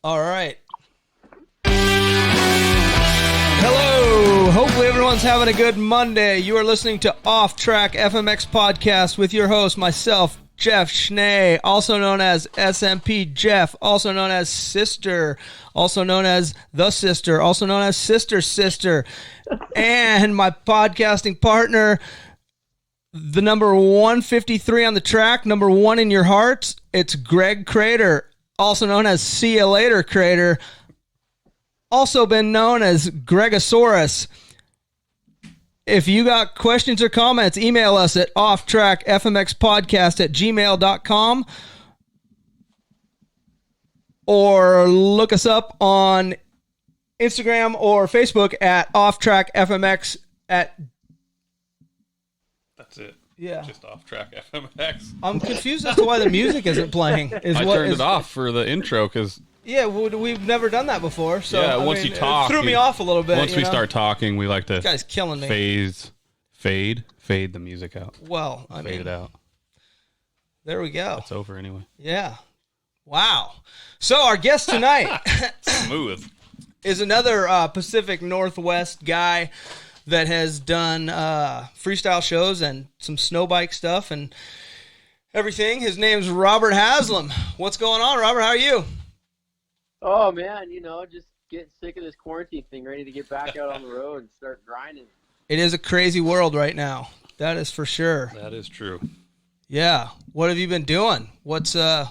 All right. Hello. Hopefully everyone's having a good Monday. You are listening to Off Track FMX Podcast with your host, myself, Jeff Schnee, also known as SMP Jeff, also known as Sister, also known as The Sister, also known as Sister, and my podcasting partner, the number 153 on the track, number one in your hearts, it's Greg Crater, also known as See Ya Later Crater, also been known as Gregosaurus. If you got questions or comments, email us at offtrackfmxpodcast@gmail.com or look us up on Instagram or Facebook at offtrackfmx at... That's it. Yeah. Just Off Track FMX. I'm confused as to why the music isn't playing. I turned it off for the intro because... Yeah, we've never done that before. So yeah, once you talk... It threw me off a little bit. Once we start talking, we like to... This guy's killing me. Fade the music out. Well, I mean... Fade it out. There we go. It's over anyway. Yeah. Wow. So our guest tonight... Smooth. ...is another Pacific Northwest guy that has done freestyle shows and some snow bike stuff and everything. His name's Robert Haslam. What's going on, Robert? How are you? Oh, man, just getting sick of this quarantine thing, ready to get back out on the road and start grinding. It is a crazy world right now. That is for sure. That is true. Yeah. What have you been doing? What's the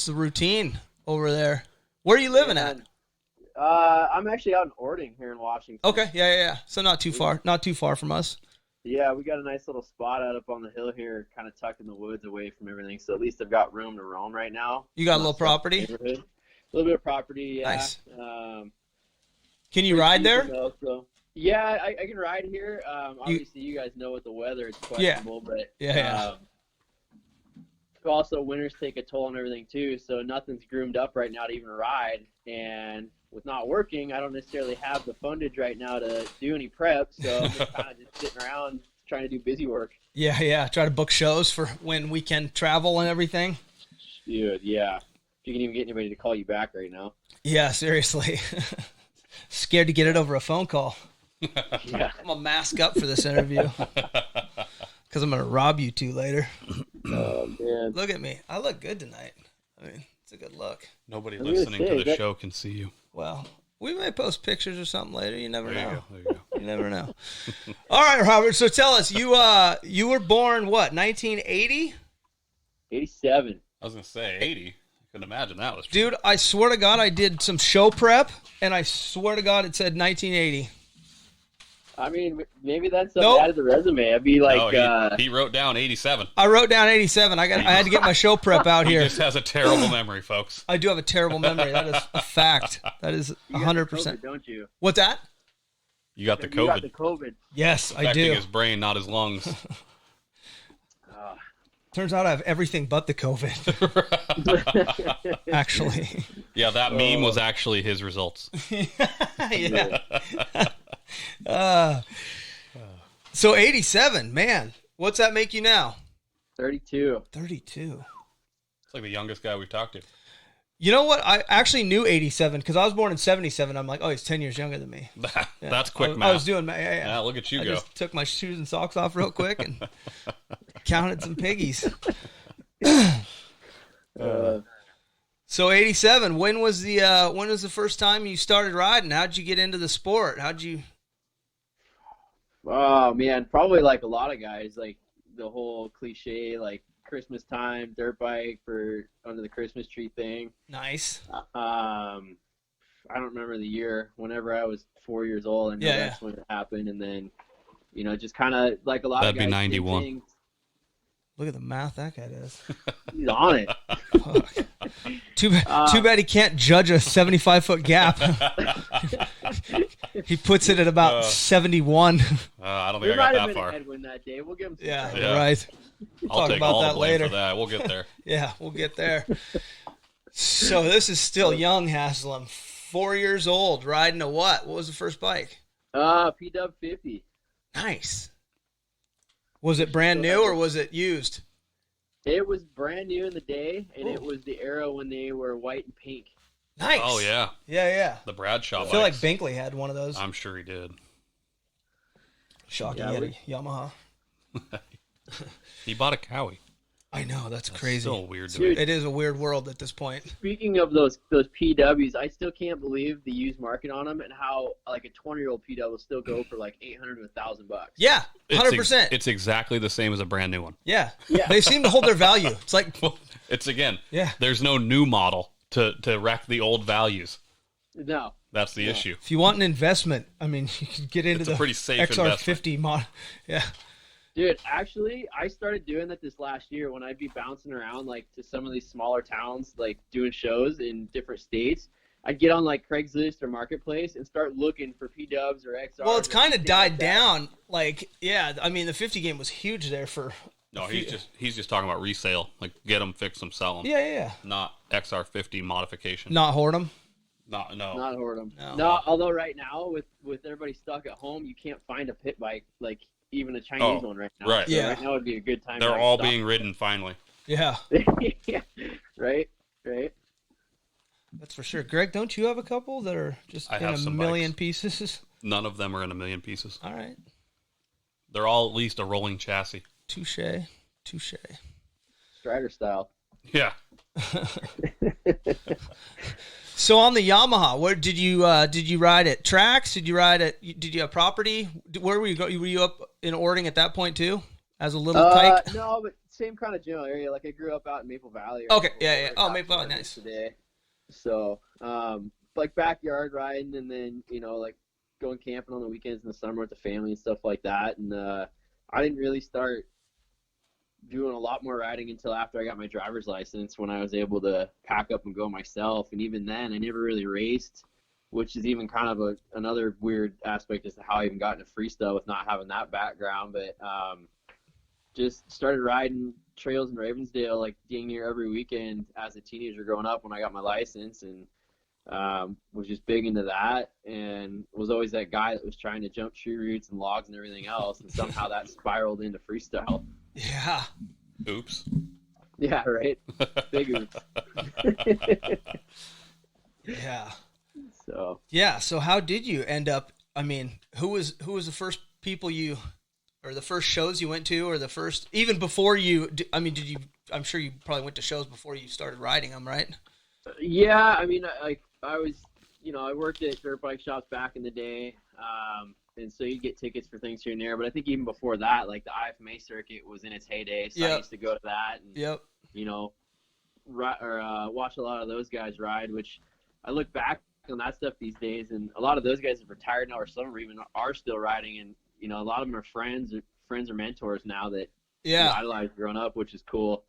routine over there? Where are you living at? I'm actually out in Ording here in Washington. Okay. Yeah. So not too far. Not too far from us. Yeah, we got a nice little spot out up on the hill here, kind of tucked in the woods away from everything. So at least I've got room to roam right now. You got a little property? A little bit of property, yeah. Nice. Can you ride there? So, yeah, I can ride here. Obviously, you guys know with the weather, it's questionable. But also, winters take a toll on everything, too. So nothing's groomed up right now to even ride. And with not working, I don't necessarily have the fundage right now to do any prep. So I'm just kind of just sitting around trying to do busy work. Yeah. Try to book shows for when we can travel and everything. Dude, yeah. If you can even get anybody to call you back right now. Yeah, seriously. Scared to get it over a phone call. Yeah. I'm going to mask up for this interview because I'm going to rob you two later. Oh, man. Look at me. I look good tonight. I mean, it's a good look. Nobody listening to the show can see you. Well, we may post pictures or something later. You never know. There you go. You never know. All right, Robert. So tell us, you were born, what, 1980? 87. I was going to say 80. Couldn't imagine that was true. Dude, I swear to God, I did some show prep, and I swear to God it said 1980. I mean, maybe that's something to add to the resume. I'd be like... No, he wrote down 87. I wrote down 87. I had to get my show prep out here. He just has a terrible memory, folks. I do have a terrible memory. That is a fact. That is 100%. You got the COVID, don't you? What's that? You got the COVID. You got the COVID. Yes, I affecting do. his brain, not his lungs. Turns out I have everything but the COVID. Actually. Yeah, that meme was actually his results. Yeah. So 87, man. What's that make you now? 32. 32. It's like the youngest guy we've talked to. You know what? I actually knew 87 because I was born in 77. I'm like, oh, he's 10 years younger than me. Yeah. That's quick math. I was doing math. Yeah. Look at you I go. Just took my shoes and socks off real quick and counted some piggies. So 87. When was the first time you started riding? How'd you get into the sport? Oh man, probably like a lot of guys, like the whole cliche, like Christmas time, dirt bike for under the Christmas tree thing. Nice. I don't remember the year. Whenever I was 4 years old, I know that's when it happened, and then just kind of like a lot of guys. That'd be 91. Look at the math that guy does. He's on it. Too bad he can't judge a 75-foot gap. He puts it at about 71. I don't think I got that far. Headwind that day. We'll give him some Yeah, right. We'll I'll take about all that the blame later. for that. We'll get there. Yeah, we'll get there. So this is still young Haslam. 4 years old, riding a what? What was the first bike? PW 50. Nice. Was it brand new or was it used? It was brand new in the day, and it was the era when they were white and pink. Nice. Oh, yeah. Yeah. The Bradshaw I feel like bikes. Binkley had one of those. I'm sure he did. Shocking. Yeah, He had a Yamaha. He bought a Cowie. I know, that's That's crazy. still weird to Dude. me. It is a weird world at this point. Speaking of those PWs, I still can't believe the used market on them and how like a 20-year-old PW will still go for like $800 to $1,000. Yeah, 100%. It's exactly the same as a brand new one. Yeah. Yeah. They seem to hold their value. It's like, Well, it's again. Yeah. There's no new model to wreck the old values. No. That's the Yeah. issue. if you want an investment, I mean, you can get into It's a the pretty safe XR50 mod. Yeah. Dude, actually, I started doing that this last year when I'd be bouncing around like to some of these smaller towns, like doing shows in different states. I'd get on like Craigslist or Marketplace and start looking for P-Dubs or XRs. Well, it's kind of anything died like that. down. Like, yeah, I mean, the 50 game was huge there for. No, he's just talking about resale. Like get them, fix them, sell them. Yeah. Not XR50 modification. Not hoard them. No. Not Hordem. No. No, although right now with everybody stuck at home, you can't find a pit bike like even a Chinese one right now. right. So Yeah. right now would be a good time. They're to all stock. being ridden finally. Yeah, Yeah. Right. that's for sure. Greg, don't you have a couple that are just I in have a some million bikes. pieces? None of them are in a million pieces. All right. They're all at least a rolling chassis. Touche. Strider style. Yeah. So on the Yamaha, where did you ride at tracks? Did you have property? Where were you go? Were you up in Ording at that point too, as a little tyke? No, but same kind of general area. Like I grew up out in Maple Valley. Okay, yeah. Oh, Maple Valley, nice. Today. So, like backyard riding, and then like going camping on the weekends in the summer with the family and stuff like that. And I didn't really start doing a lot more riding until after I got my driver's license, when I was able to pack up and go myself. And even then, I never really raced, which is even kind of another weird aspect as to how I even got into freestyle with not having that background. But just started riding trails in Ravensdale like dang near every weekend as a teenager growing up when I got my license, and was just big into that, and was always that guy that was trying to jump tree roots and logs and everything else, and somehow that spiraled into freestyle. Yeah. Oops. Yeah, right. Big oops. Yeah. So Yeah. So how did you end up? I mean, who was the first people or the first shows you went to, or the first, even before you? I mean, did you? I'm sure you probably went to shows before you started riding them, right? yeah, I mean, I was, I worked at dirt bike shops back in the day, and so you get tickets for things here and there. But I think even before that, like the IFMA circuit was in its heyday, so I Yep. used to go to that and Yep. watch a lot of those guys ride. Which I look back on that stuff these days, and a lot of those guys have retired now, or some of them even are still riding, and a lot of them are friends or mentors now that Yeah. idolized growing up, which is cool.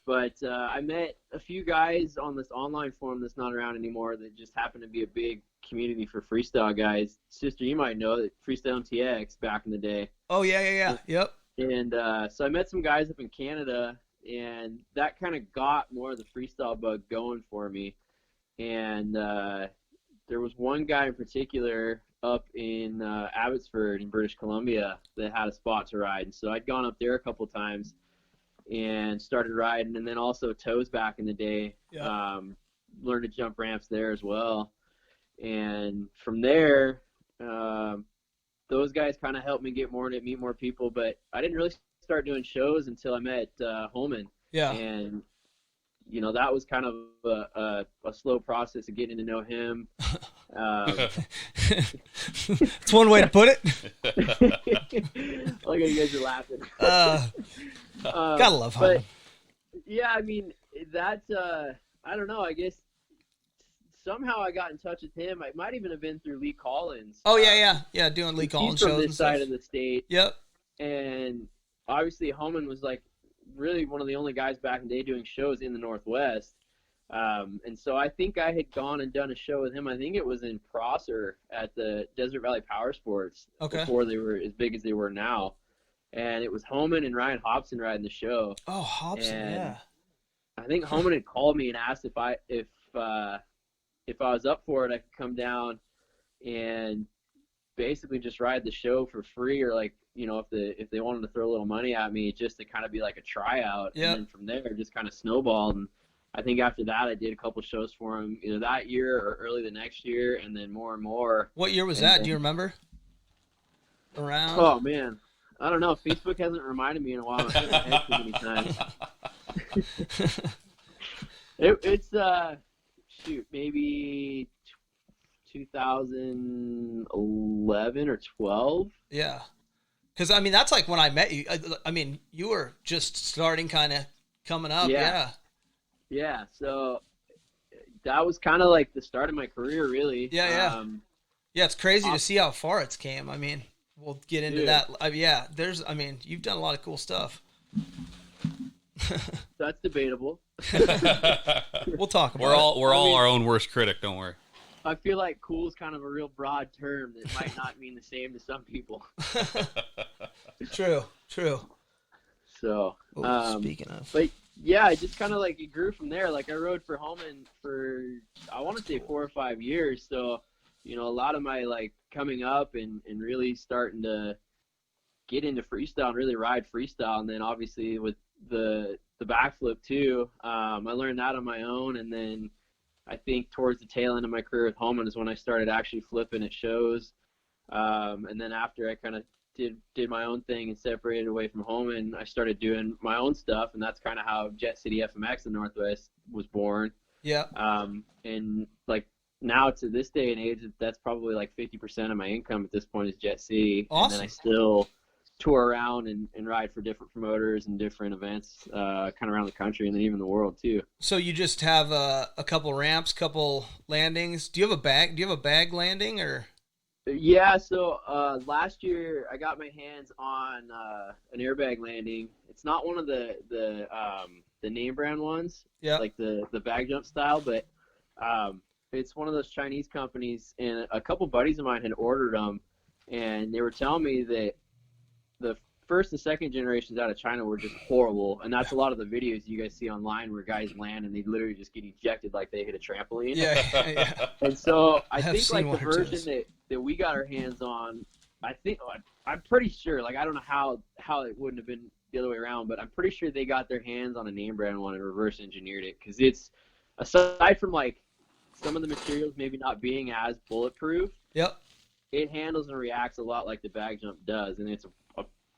But I met a few guys on this online forum that's not around anymore that just happened to be a big community for freestyle guys. Sister, you might know that Freestyle MTX back in the day. Oh yeah. Yep. And so I met some guys up in Canada, and that kind of got more of the freestyle bug going for me. And there was one guy in particular up in Abbotsford in British Columbia that had a spot to ride. And so I'd gone up there a couple times and started riding, and then also toes back in the day. Yeah. Learned to jump ramps there as well. And from there, those guys kind of helped me get more into it, meet more people. But I didn't really start doing shows until I met Holman. Yeah. And that was kind of a slow process of getting to know him. It's one way to put it. Look at you guys are laughing. Gotta love but Holman. yeah, I mean that. I don't know. I guess somehow I got in touch with him. It might even have been through Lee Collins. Oh yeah. Doing Lee Collins He's from shows this and stuff. side of the state. Yep. And obviously Holman was like really one of the only guys back in the day doing shows in the Northwest. And so I think I had gone and done a show with him. I think it was in Prosser at the Desert Valley Power Sports before they were as big as they were now. And it was Holman and Ryan Hobson riding the show. Oh, Hobson, And yeah. I think Holman had called me and asked if I was up for it, I could come down and basically just ride the show for free, or like, if they wanted to throw a little money at me just to kind of be like a tryout. Yep. And then from there it just kind of snowballed, and I think after that, I did a couple shows for him either that year or early the next year, and then more and more. What year was And that? then- Do you remember? Around? Oh man, I don't know. Facebook hasn't reminded me in a while. I've hit my head too many times. It's maybe 2011 or 12. Yeah. Because, I mean, that's like when I met you. I mean, you were just starting, kind of coming up. Yeah. Yeah, so that was kind of like the start of my career, really. Yeah. Yeah, it's crazy to see how far it's came. I mean, we'll get into that. You've done a lot of cool stuff. That's debatable. We'll talk about it. We're all our own worst critic, don't worry. I feel like cool is kind of a real broad term that might not mean the same to some people. True. So, speaking of. but yeah, I just kind of like it grew from there. Like I rode for Homan for, I want to say 4 or 5 years. So, a lot of my like coming up and really starting to get into freestyle and really ride freestyle. And then obviously with the backflip too, I learned that on my own. And then I think towards the tail end of my career with Homan is when I started actually flipping at shows. And then after I kind of did my own thing and separated away from Homan, I started doing my own stuff. And that's kind of how Jet City FMX in the Northwest was born. Yeah. And like now to this day and age, that's probably like 50% of my income at this point is Jet City. Awesome. And then I still tour around and ride for different promoters and different events kind of around the country and then even the world too. So you just have a couple ramps, couple landings. Do you have a bag landing or? Yeah, so last year I got my hands on an airbag landing. It's not one of the name brand ones, like the bag jump style, but it's one of those Chinese companies, and a couple buddies of mine had ordered them, and they were telling me that the first and second generations out of China were just horrible, and that's a lot of the videos you guys see online where guys land and they literally just get ejected like they hit a trampoline. Yeah. And so I think like the one or two. version that we got our hands on, I'm pretty sure, like I don't know how it wouldn't have been the other way around, but I'm pretty sure they got their hands on a name brand one and reverse engineered it, because it's, aside from like some of the materials maybe not being as bulletproof, Yep. it handles and reacts a lot like the bag jump does, and it's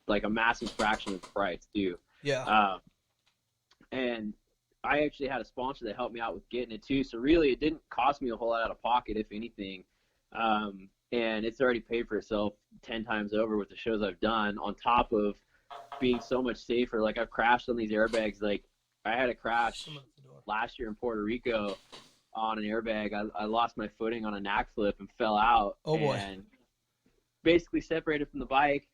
like a massive fraction of the price too. Yeah. And I actually had a sponsor that helped me out with getting it too, so really it didn't cost me a whole lot out of pocket, if anything. And it's already paid for itself 10 times over with the shows I've done, on top of being so much safer. Like I've crashed on these airbags. Like I had a crash last year in Puerto Rico on an airbag. I lost my footing on a knack flip and fell out. Oh boy. And basically separated from the bike,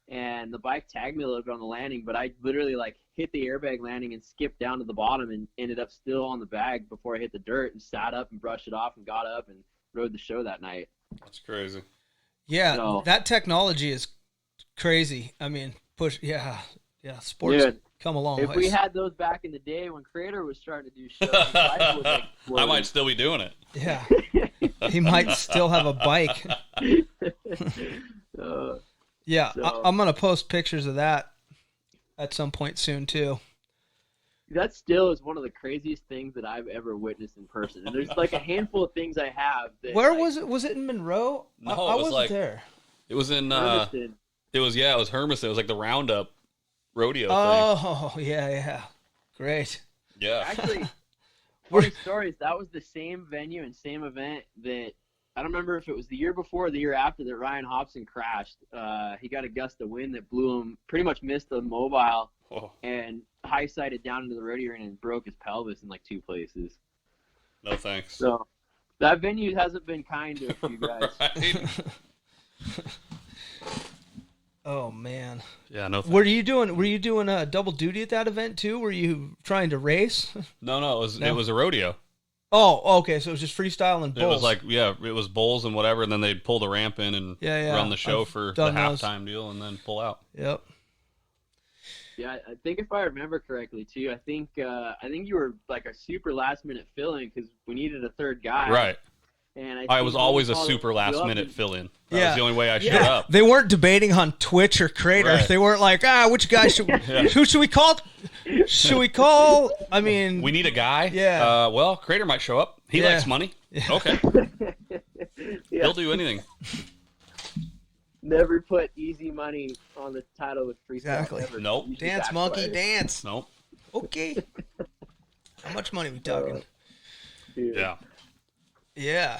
and the bike tagged me a little bit on the landing, but I literally like hit the airbag landing and skipped down to the bottom and ended up still on the bag before I hit the dirt, and sat up and brushed it off and got up and rode the show that night. That's crazy. Yeah, So, that technology is crazy. I mean, sports come a long if way. we had those back in the day when Creator was starting to do shows, life was like I might still be doing it. Yeah. He might still have a bike. Yeah, So- I'm going to post pictures of that at some point soon, too. That still is one of the craziest things that I've ever witnessed in person. And there's like a handful of things I have. That, Where like, was it? Was it in Monroe? No, I it was wasn't like- there. It was in Hermiston. it was Hermiston. It was like the Roundup rodeo thing. Oh, yeah. Great. Yeah. Actually, funny stories. That was the same venue and same event that, I don't remember if it was the year before or the year after, that Ryan Hobson crashed. He got a gust of wind that blew him, pretty much missed the mobile, Oh, and high-sided down into the rodeo ring and broke his pelvis in like 2 places. no thanks. So that venue hasn't been kind to you guys. Right? Oh, man. Yeah, no thanks. Were you doing a double duty at that event, too? Were you trying to race? No, it was a rodeo. Oh, okay. So it was just freestyle and It bulls. was like, it was bowls and whatever, and then they'd pull the ramp in and Yeah. run the show I've for the done those. halftime deal and then pull out. Yep. Yeah, I think if I remember correctly too, I think you were like a super last minute fill-in because we needed a third guy. Right. And I was always a super last last-minute fill-in. That was the only way I showed up. They weren't debating on Twitch or Crater. Right. They weren't like, which guy should who should we call? Should we call? I mean, We need a guy. Yeah. Well, Crater might show up. He likes money. Yeah. Okay. Yeah. He'll do anything. Never put easy money on the title with freestyle. Exactly. Never. Nope. Usually Dance, monkey, backfires. dance. Nope. Okay. How much money we talking? Dude. Yeah. Yeah.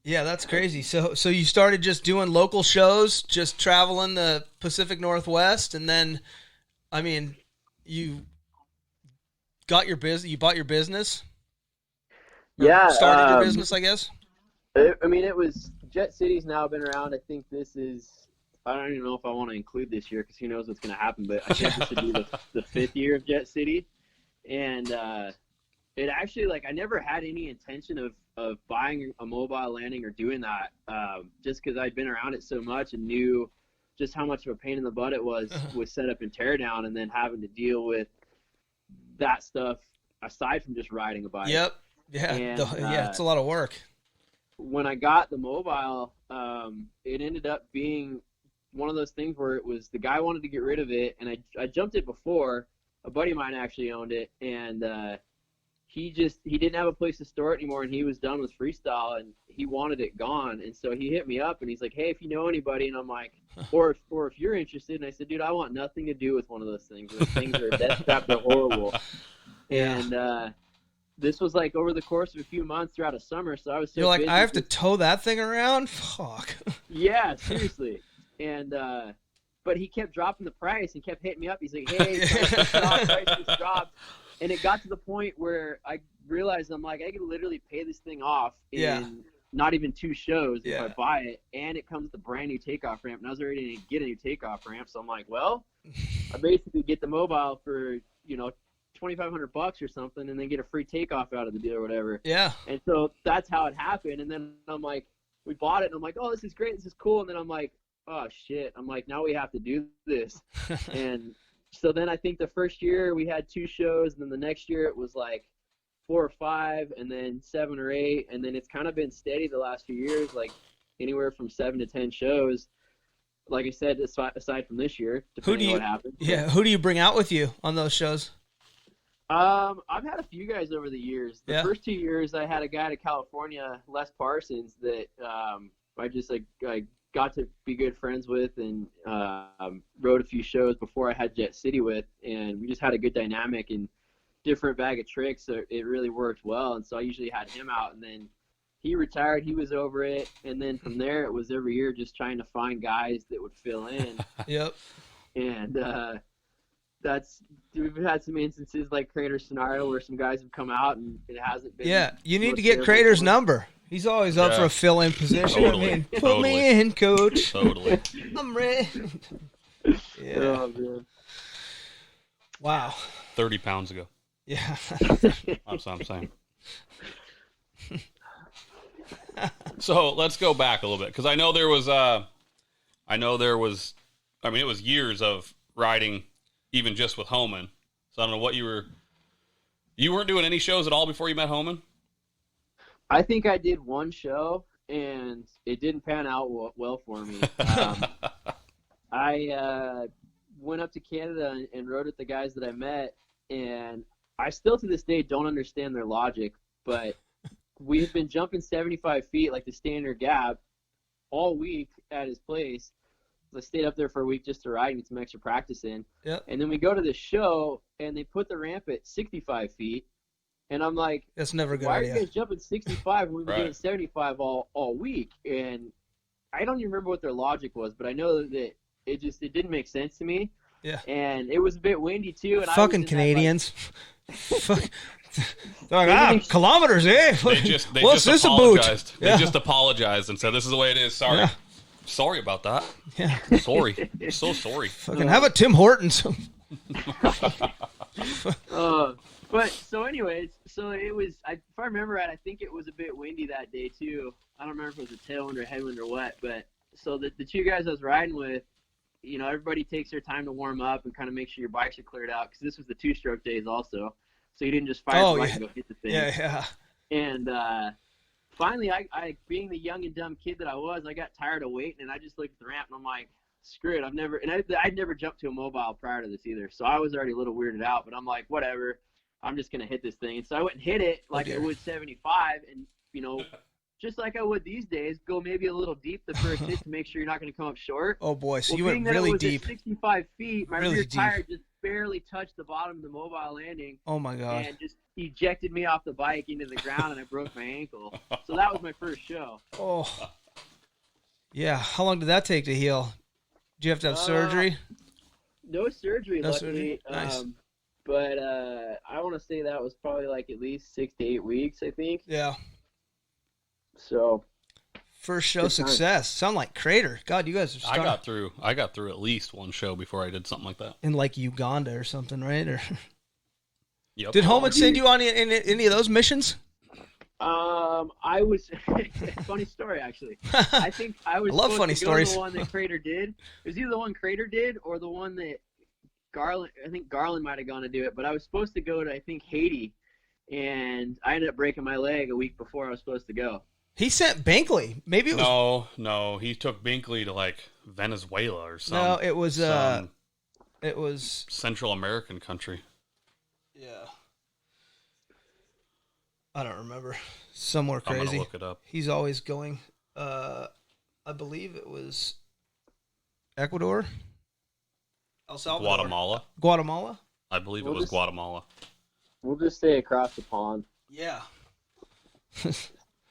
Yeah, that's crazy. So you started just doing local shows, just traveling the Pacific Northwest, and then, I mean, you got your business. You bought your business. Or Yeah. started your business, I guess. I mean, it was Jet City's now been around. I think this is. I don't even know if I want to include this year because who knows what's going to happen. But I think this would be the 5th year of Jet City, and it actually, like, I never had any intention of buying a mobile landing or doing that, just because I'd been around it so much and knew just how much of a pain in the butt it was with setup and teardown, and then having to deal with that stuff aside from just riding a bike. Yep. Yeah. And, It's a lot of work. When I got the mobile, it ended up being one of those things where it was the guy wanted to get rid of it, and I jumped it before. A buddy of mine actually owned it, and he didn't have a place to store it anymore, and he was done with freestyle, and he wanted it gone. And so he hit me up, and he's like, "Hey, if you know anybody," and I'm like, or if you're interested, and I said, "Dude, I want nothing to do with one of those things. Those things are death trap, they're horrible." And this was like over the course of a few months throughout a summer, so I was so You're like, busy I have to just- tow that thing around? Fuck. Yeah, seriously. And but he kept dropping the price and kept hitting me up. He's like, "Hey, price just dropped." And it got to the point where I realized I'm like, I could literally pay this thing off in not even 2 shows if I buy it, and it comes with a brand new takeoff ramp. And I was already going to get a new takeoff ramp, so I'm like, well, I basically get the mobile for $2,500 or something, and then get a free takeoff out of the deal or whatever. Yeah. And so that's how it happened. And then I'm like, we bought it, and I'm like, oh, this is great, this is cool. And then I'm like, oh shit, I'm like, now we have to do this. And so then I think the first year we had 2 shows, and then the next year it was like 4 or 5, and then 7 or 8, and then it's kind of been steady the last few years, like anywhere from 7 to 10 shows. Like I said, aside from this year, depending on what happens. Yeah, who do you bring out with you on those shows? I've had a few guys over the years. The Yeah. first 2 years, I had a guy out of California, Les Parsons, that I just I got to be good friends with, and rode a few shows before I had Jet City with, and we just had a good dynamic and different bag of tricks, so it really worked well. And so I usually had him out, and then he retired, he was over it, and then from there it was every year just trying to find guys that would fill in. Yep. And we've had some instances like Crater scenario where some guys have come out and it hasn't been. Yeah, you need most to get favorable Crater's for them. number. He's always up Yeah. for a fill-in position. Totally. I mean, put Totally. me in, coach. Totally. I'm ready. Yeah. Oh, man. Wow. 30 pounds ago. Yeah. That's what I'm saying. So let's go back a little bit, because I know there was, I mean, it was years of riding, even just with Homan. So I don't know what you weren't doing any shows at all before you met Homan? I think I did one show and it didn't pan out well for me. I went up to Canada and rode with the guys that I met, and I still to this day don't understand their logic, but we've been jumping 75 feet like the standard gap all week at his place. I stayed up there for a week just to ride and get some extra practice in. Yep. And then we go to the show and they put the ramp at 65 feet. And I'm like, That's never a good why are idea. you guys jumping 65 when we've been Right. doing 75 all week? And I don't even remember what their logic was, but I know that it didn't make sense to me. Yeah. And it was a bit windy too. And Fucking I was in that, like, Canadians. Fuck. They're like, kilometers, eh? They What's just this a boot? apologized. Yeah. They just apologized and said, "This is the way it is. Sorry, Yeah. sorry about that. Yeah. Sorry, so sorry." Fucking have a Tim Hortons. But so anyways, so it was, if I remember right, I think it was a bit windy that day too. I don't remember if it was a tailwind or headwind or what, but so the 2 guys I was riding with, you know, everybody takes their time to warm up and kind of make sure your bikes are cleared out, because this was the 2-stroke days also. So you didn't just fire the bike and go hit the thing. Yeah. And finally, I being the young and dumb kid that I was, I got tired of waiting, and I just looked at the ramp, and I'm like, screw it. I'd never jumped to a mobile prior to this either, so I was already a little weirded out, but I'm like, whatever, I'm just going to hit this thing. And so I went and hit it like I would 75, and, just like I would these days, go maybe a little deep the first hit to make sure you're not going to come up short. Oh, boy, so you being went that really it was deep. At 65 feet, my Really rear deep. tire just barely touched the bottom of the mobile landing. Oh, my God. And just ejected me off the bike into the ground, and I broke my ankle. So that was my first show. Oh. Yeah, how long did that take to heal? Did you have to have surgery? No surgery, No luckily. surgery? Nice. But I want to say that was probably like at least 6 to 8 weeks, I think. Yeah. So first show success. Sound like Crater. God, you guys are starting. I got through at least one show before I did something like that. In like Uganda or something, right? Or Yep. did Holman send you on any of those missions? I was funny story actually. I think I was I love supposed funny to go stories. to the one that Crater did. It was either the one Crater did or the one that Garland. I think Garland might have gone to do it, but I was supposed to go to I think Haiti, and I ended up breaking my leg a week before I was supposed to go. He sent Binkley. Maybe it was No. He took Binkley to like Venezuela or something. No, it was some it was Central American country. Yeah. I don't remember. Somewhere I'm crazy. gonna look it up. He's always going. I believe it was Ecuador, El Salvador, Guatemala. I believe it was Guatemala. We'll just stay across the pond. Yeah.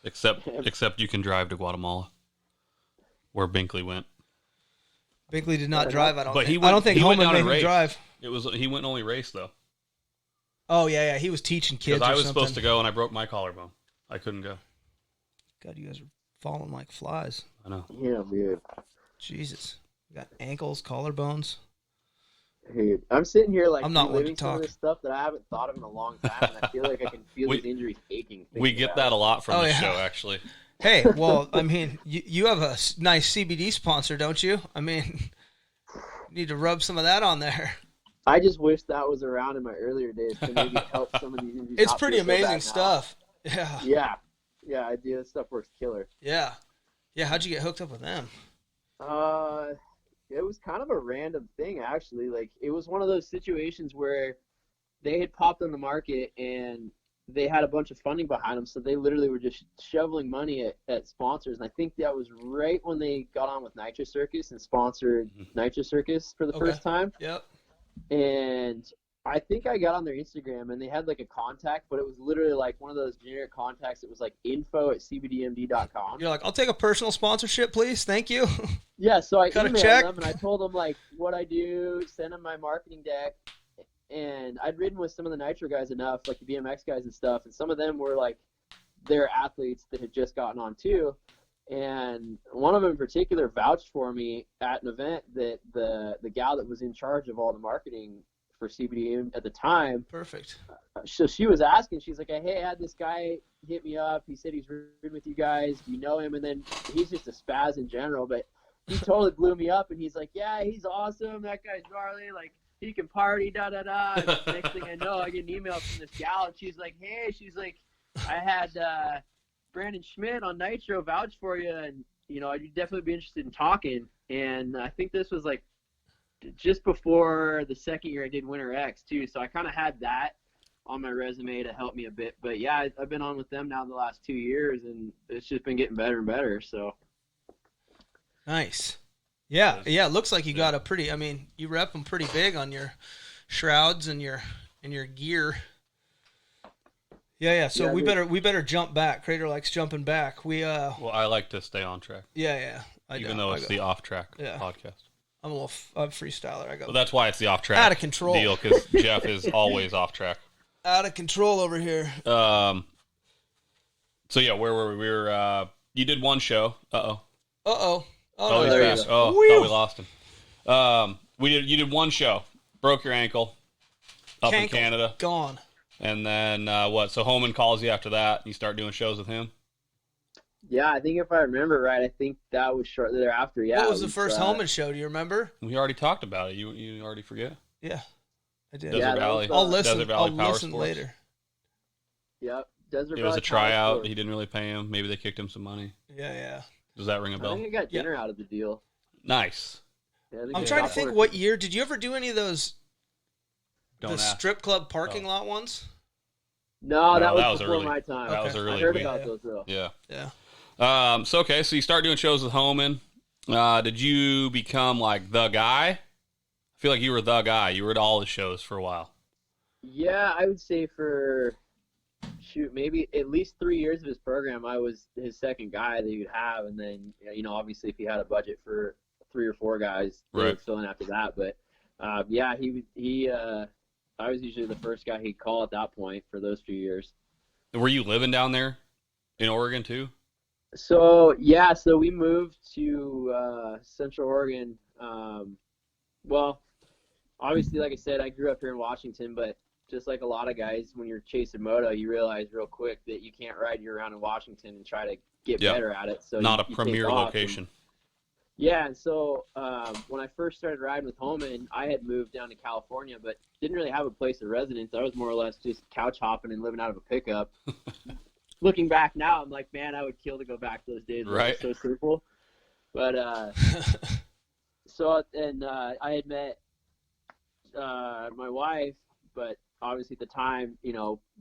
Except you can drive to Guatemala, where Binkley went. Binkley did not drive. I don't think. I don't think Holman made him drive. He went and only race though. Oh yeah. He was teaching kids. Because I was something. supposed to go and I broke my collarbone. I couldn't go. God, you guys are falling like flies. I know. Yeah, dude. Jesus, we got ankles, collarbones. Dude, I'm sitting here like I'm not one to reliving some of talk. this stuff that I haven't thought of in a long time, and I feel like I can feel these injuries aching. We get that a lot from the show, actually. Hey, well, I mean, you have a nice CBD sponsor, don't you? I mean, you need to rub some of that on there. I just wish that was around in my earlier days to maybe help some of these injuries. It's not pretty feel so amazing bad stuff. now. Yeah, I do. This stuff works killer. Yeah. How'd you get hooked up with them? It was kind of a random thing, actually. Like, it was one of those situations where they had popped on the market and they had a bunch of funding behind them, so they literally were just shoveling money at sponsors. And I think that was right when they got on with Nitro Circus and sponsored Nitro Circus for the first time. Yep. And I think I got on their Instagram and they had like a contact, but it was literally like one of those generic contacts. It was like info@cbdmd.com. You're like, I'll take a personal sponsorship, please. Thank you. Yeah, so I Cut a emailed check. them and I told them like what I do, send them my marketing deck, and I'd ridden with some of the Nitro guys enough, like the BMX guys and stuff, and some of them were like they're athletes that had just gotten on too, and one of them in particular vouched for me at an event that the gal that was in charge of all the marketing for CBD at the time. Perfect. So she was asking, she's like, hey, I had this guy hit me up. He said he's ridden with you guys. Do you know him? And then he's just a spaz in general, but he totally blew me up. And he's like, yeah, he's awesome. That guy's gnarly. Like, he can party, da-da-da. And next thing I know, I get an email from this gal, and she's like, hey, I had Brandon Schmidt on Nitro vouch for you, and, I'd definitely be interested in talking. And I think this was like just before the second year I did Winter X too, so I kind of had that on my resume to help me a bit. But yeah, I've been on with them now the last 2 years, and it's just been getting better and better. So nice. Yeah. It looks like you got a pretty. I mean, you rep them pretty big on your shrouds and your gear. Yeah. So we better jump back. Crater likes jumping back. Well, I like to stay on track. Yeah. Even though it's the off track podcast. I'm a freestyler. I go. Well, that's why it's the off track out of control deal, because Jeff is always off track. Out of control over here. So yeah, where were we? We were. You did one show. Oh, no, there fast. you go. Oh, thought we lost him. You did one show. Broke your ankle up in Canada. Gone. And then what? So Holman calls you after that, and you start doing shows with him. yeah, I think if I remember right, I think that was shortly thereafter. Yeah. What was the first Holman show? Do you remember? We already talked about it. You already forget? Yeah, I did. Desert Valley. I'll listen. Desert Valley I'll Power listen Sports. later. Yep. Desert It was Valley a tryout. College. He didn't really pay him. Maybe they kicked him some money. Yeah. Does that ring a I bell? think I got dinner out of the deal. Nice. Yeah, I think I'm I trying to got think work. what year. Did you ever do any of those, Don't the ask. strip club parking lot ones? No, that that was was before early. my time. That was Okay. early. I heard We- about those though. Yeah. Yeah. So you start doing shows with Homan. Did you become like the guy? I feel like you were the guy. You were at all the shows for a while. Yeah, I would say for maybe at least 3 years of his program, I was his second guy that he'd have, and then obviously if he had a budget for 3 or 4 guys, they Right. would fill in after that. But yeah, I was usually the first guy he'd call at that point for those few years. And were you living down there in Oregon too? So yeah, so we moved to Central Oregon. Well, obviously, like I said, I grew up here in Washington, but just like a lot of guys, when you're chasing moto, you realize real quick that you can't ride year round in Washington and try to get Yep. better at it. So Not you a premier take off. location. Yeah, and so when I first started riding with Homan, I had moved down to California, but didn't really have a place of residence. I was more or less just couch hopping and living out of a pickup. Looking back now, I'm like, man, I would kill to go back to those days. Where it was so simple. But I had met my wife, but obviously at the time,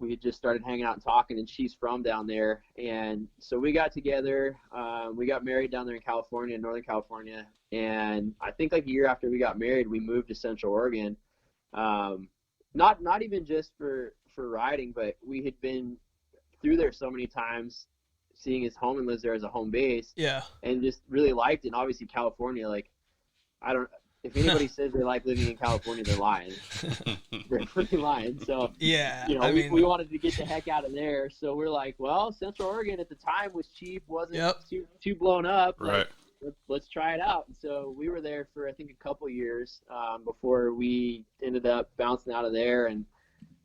we had just started hanging out and talking, and she's from down there. And so we got together. We got married down there in California, Northern California. And I think like a year after we got married, we moved to Central Oregon. Not even just for riding, but we had been through there so many times, seeing as Homan lives there as a home base. Yeah. And just really liked it. And obviously California, like, if anybody says they like living in California, they're lying. They're freaking lying. So, Yeah. we wanted to get the heck out of there. So we're like, well, Central Oregon at the time was cheap, wasn't too blown up. Right. Like, let's try it out. And so we were there for, I think, a couple years before we ended up bouncing out of there and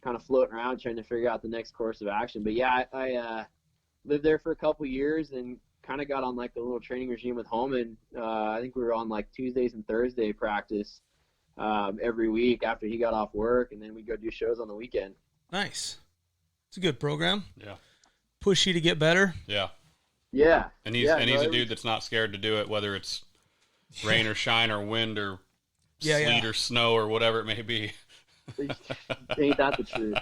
kind of floating around trying to figure out the next course of action. But yeah, I lived there for a couple years and kind of got on like a little training regime with Homan. I think we were on like Tuesdays and Thursday practice every week after he got off work, and then we'd go do shows on the weekend. Nice. It's a good program. Yeah. Push you to get better. Yeah. Yeah. And he's a dude that's not scared to do it, whether it's rain or shine or wind or sleet or snow or whatever it may be. Ain't that the truth?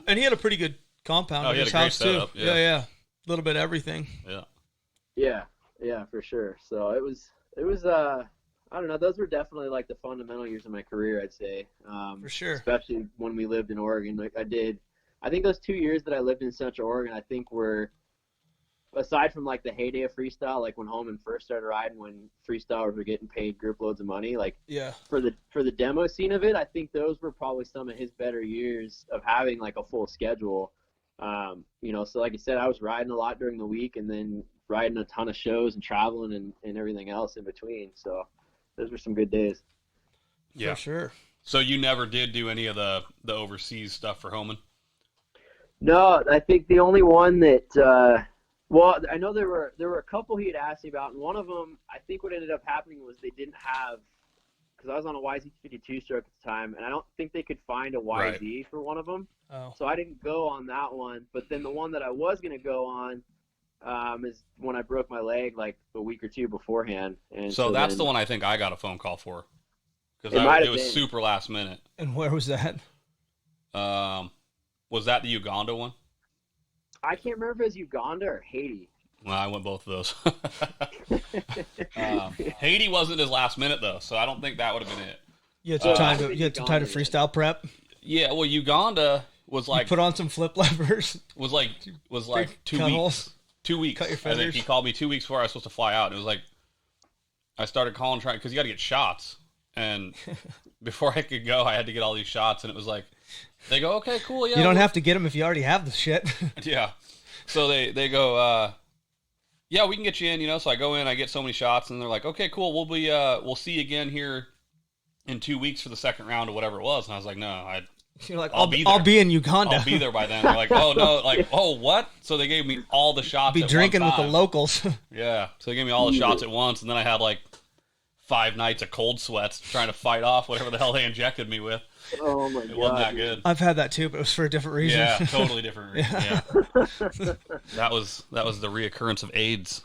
And he had a pretty good compound in his house too. Setup, Yeah. A little bit of everything. Yeah. Yeah, for sure. So it was I don't know, those were definitely like the fundamental years of my career, I'd say. For sure. Especially when we lived in Oregon. Like I think those 2 years that I lived in Central Oregon, I think were, aside from like the heyday of freestyle, like when Homan first started riding, when freestylers were getting paid group loads of money, like for the demo scene of it, I think those were probably some of his better years of having like a full schedule. So like I said, I was riding a lot during the week and then riding a ton of shows and traveling and everything else in between. So those were some good days. Yeah. For sure. So you never did do any of the overseas stuff for Homan? No, I think the only one that well, I know there were a couple he had asked me about, and one of them, I think what ended up happening was they didn't have, because I was on a YZ52 stroke at the time, and I don't think they could find a YZ for one of them. Oh. So I didn't go on that one. But then the one that I was going to go on is when I broke my leg like a week or two beforehand. And so that's then, the one I think I got a phone call for. Because it was super last minute. And where was that? Was that the Uganda one? I can't remember if it was Uganda or Haiti. Well, I went both of those. Haiti wasn't his last minute though, so I don't think that would have been it. You had some time to freestyle prep. Yeah, well, Uganda was like, you put on some flip levers. Was like 2 cut weeks. holes. 2 weeks. Cut your I think feathers. he called me 2 weeks before I was supposed to fly out. And it was like, I started calling trying because you got to get shots, and before I could go, I had to get all these shots, and it was like, they go, okay, cool, yeah. You don't have to get them if you already have the shit. Yeah. So they go, yeah, we can get you in, So I go in, I get so many shots, and they're like, okay, cool, we'll see you again here in 2 weeks for the second round or whatever it was. And I was like, no, You're like, I'll be there. I'll be in Uganda. I'll be there by then. They're like, oh no, like, oh what? So they gave me all the shots. Be at drinking one with the time. locals. Yeah. So they gave me all the shots at once, and then I had like 5 nights of cold sweats trying to fight off whatever the hell they injected me with. Oh my It god. wasn't that good. I've had that too, but it was for a different reason. Yeah, totally different reason. Yeah. Yeah. That was the reoccurrence of AIDS.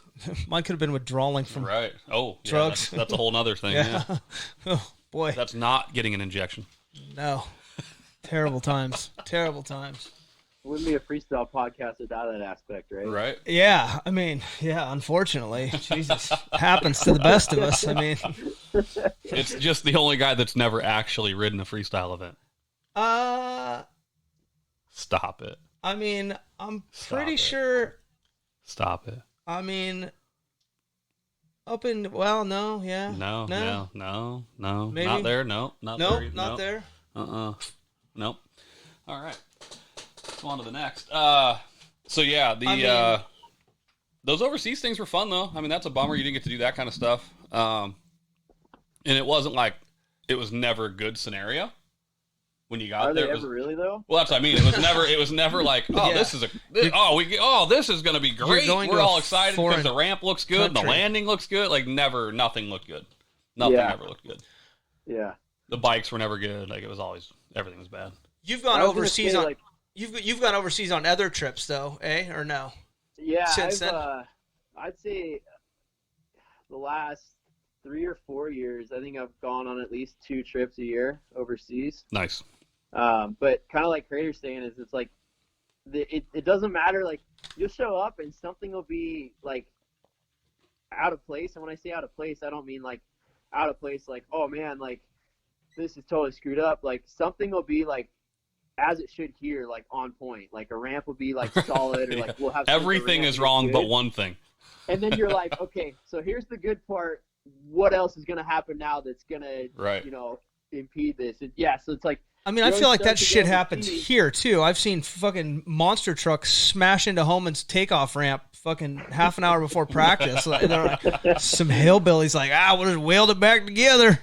Mine could have been withdrawing from Right. Oh, yeah, drugs. that's a whole nother thing. Yeah. Oh boy, That's not getting an injection. no. Terrible times. Terrible times. Wouldn't be a freestyle podcast without that aspect, right? Right. Yeah, I mean, yeah, unfortunately. Jesus. Happens to the best of us. I mean, It's just the only guy that's never actually ridden a freestyle event. Stop it. I mean, I'm Stop pretty it. sure, Stop it. I mean, no, yeah. No. Maybe? Not there. No. Not No, there. not there. Nope. All right. Let's go on to the next. So yeah, those overseas things were fun though. I mean, that's a bummer you didn't get to do that kind of stuff. And it wasn't like it was never a good scenario when you got Are there. they It was, ever really though? well, that's what I mean. It was never like, oh, Yeah. this is this is going to be great. going We're to a all excited because foreign the ramp looks good and the country. landing looks good. Like nothing looked good. Nothing Yeah. ever looked good. Yeah. The bikes were never good. Like it was always everything was bad. You've gone I was gonna overseas say, on like, you've gone overseas on other trips though, eh? Or no? yeah, since then? I'd say the last 3 or 4 years, I think I've gone on at least 2 trips a year overseas. Nice. But kind of like Crater's saying is it's like it doesn't matter. Like you'll show up and something will be like out of place. And when I say out of place, I don't mean like out of place like, oh man, like this is totally screwed up. Like something will be like as it should here, like on point. Like a ramp will be like solid, or like we'll have Everything is wrong but one thing. And then you're like, okay, so here's the good part. What else is going to happen now that's going to, Right. impede this? And yeah, so it's like, I mean, I you feel like start that to shit go happens overseas. here too. I've seen fucking monster trucks smash into Homan's takeoff ramp fucking half an hour before practice. Like, they're like, some hillbillies like, we'll just weld it back together.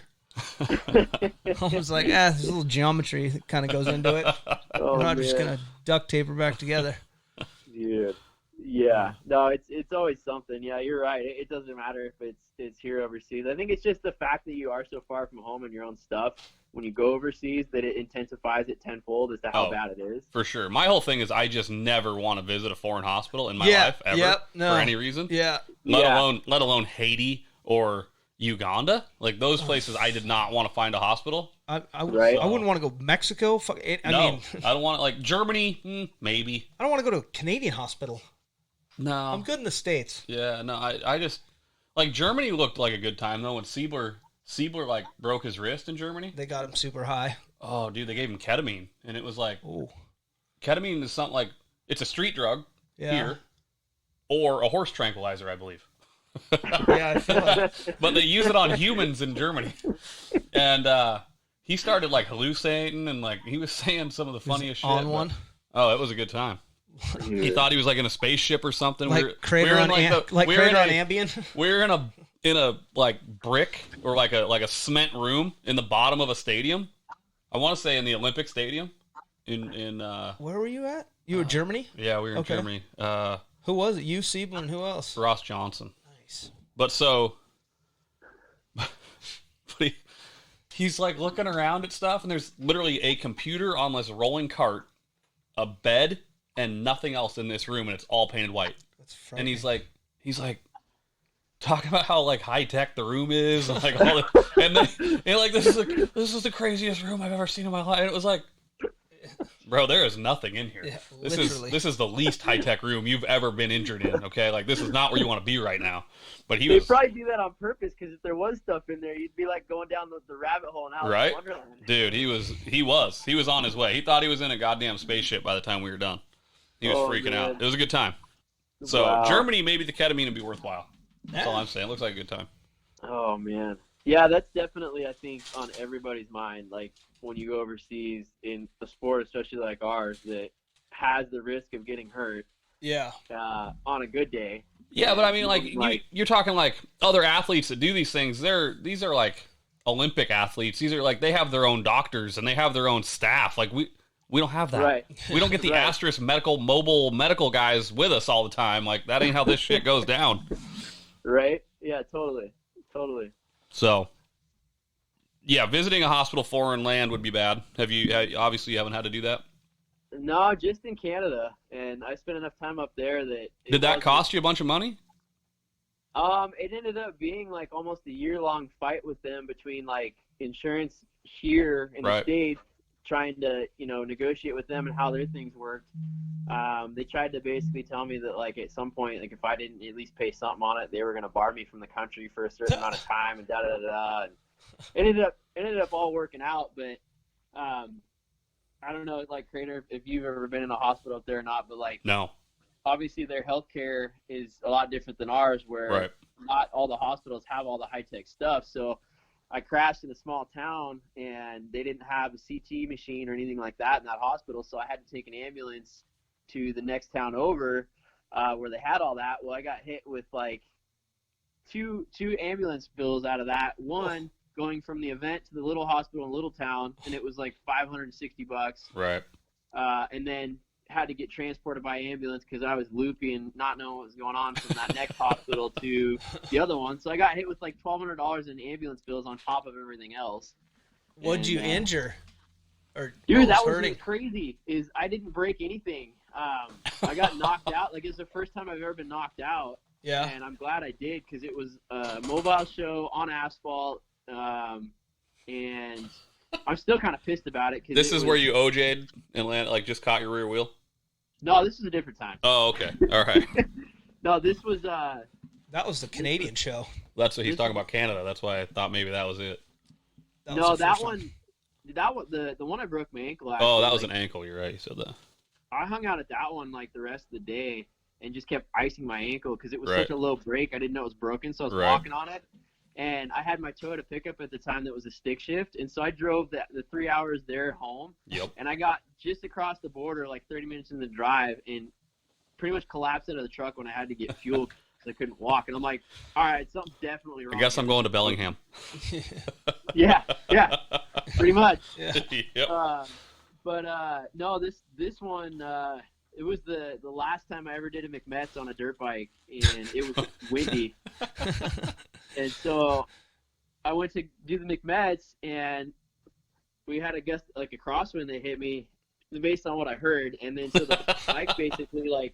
Homan's like, there's a little geometry that kind of goes into it. oh, We're not just man. gonna duct tape her back together. Dude. Yeah, no, it's always something. Yeah, you're right. It doesn't matter if it's here overseas. I think it's just the fact that you are so far from home and your own stuff. When you go overseas, that it intensifies it tenfold as to how bad it is. For sure. My whole thing is I just never want to visit a foreign hospital in my Yeah, life ever yep, no. for any reason. Yeah. Let alone Haiti or Uganda. Like those places, I did not want to find a hospital. I Right. wouldn't want to go Mexico. I mean, I don't want to, like Germany. Maybe. I don't want to go to a Canadian hospital. No. I'm good in the States. Yeah. No. I just like Germany looked like a good time though when Siebler like broke his wrist in Germany. They got him super high. Oh, dude, they gave him ketamine, and it was like Oh, ketamine is something like it's a street drug yeah. here, or a horse tranquilizer, I believe. Yeah, I feel like But they use it on humans in Germany. And he started like hallucinating and like he was saying some of the funniest shit. on but- one. Oh, it was a good time. He thought he was like in a spaceship or something. Like Crater on Ambien. We were in a like brick or like a cement room in the bottom of a stadium. I want to say in the Olympic Stadium. In Where were you at? You were Germany? yeah, we were in Okay. Germany. Who was it? You, Siebel, and who else? Ross Johnson. Nice. But so, he's like looking around at stuff, and there's literally a computer on this rolling cart, a bed, and nothing else in this room, and it's all painted white. That's And frightening. he's like talking about how like high tech the room is, and like all the, and then like this is the craziest room I've ever seen in my life. And it was like, bro, there is nothing in here. Yeah, this literally. is the least high tech room you've ever been injured in. Okay, like this is not where you want to be right now. But he They was probably do that on purpose because if there was stuff in there, you'd be like going down the rabbit hole in Alice Right? in Wonderland. Dude, he was on his way. He thought he was in a goddamn spaceship by the time we were done. He was Oh, freaking man. out. It was a good time. So Wow. Germany, maybe the ketamine would be worthwhile. That's all Yeah. I'm saying. Looks like a good time. Oh man, yeah, that's definitely I think on everybody's mind. Like when you go overseas in a sport, especially like ours, that has the risk of getting hurt Yeah. on a good day. Yeah, but I mean, like Like- you're talking like other athletes that do these things. These are like Olympic athletes. These are like they have their own doctors and they have their own staff. Like we don't have that. Right. We don't get the Right. asterisk mobile medical guys with us all the time. Like that ain't how this shit goes down. Right? Yeah, totally. So, Yeah, visiting a hospital foreign land would be bad. Have you? Obviously, you haven't had to do that. No, just in Canada, and I spent enough time up there that. Did that cost you a bunch of money? It ended up being like almost a year-long fight with them between like insurance here in the States, trying to negotiate with them and how their things worked. They tried to basically tell me that like at some point, like if I didn't at least pay something on it, they were going to bar me from the country for a certain amount of time and da da da da. And it ended up all working out, but I don't know, like Crater, if you've ever been in a hospital up there or not, but like no. Obviously their healthcare is a lot different than ours, where not all the hospitals have all the high-tech stuff. So I crashed in a small town, and they didn't have a CT machine or anything like that in that hospital, so I had to take an ambulance to the next town over where they had all that. Well, I got hit with like two ambulance bills out of that. One going from the event to the little hospital in Little Town, and it was like $560. Right. And then had to get transported by ambulance because I was loopy and not knowing what was going on from that next hospital to the other one. So I got hit with like $1,200 in ambulance bills on top of everything else. What'd you injure? Dude, that was what's crazy is I didn't break anything. I got knocked out. Like, it's the first time I've ever been knocked out. Yeah. And I'm glad I did because it was a mobile show on asphalt. And I'm still kind of pissed about it. This is where you OJ'd and landed, like just caught your rear wheel? No, this is a different time. Oh, okay. All right. No, this was... that was the Canadian show. That's what he's talking about, Canada. That's why I thought maybe that was it. The one I broke my ankle at. Oh, that was an ankle. You're right. You said that. I hung out at that one like the rest of the day and just kept icing my ankle because it was such a low break. I didn't know it was broken, so I was walking on it. And I had my Toyota pickup at the time that was a stick shift, and so I drove the 3 hours there home. Yep. And I got just across the border, like 30 minutes in the drive, and pretty much collapsed out of the truck when I had to get fuel because I couldn't walk. And I'm like, all right, something's definitely wrong. I guess I'm going to Bellingham. yeah, pretty much. Yeah. Yep. No, this one, it was the last time I ever did a McMets on a dirt bike, and it was windy. And so I went to do the McMets, and we had a crosswind that hit me based on what I heard. And then so the bike basically, like,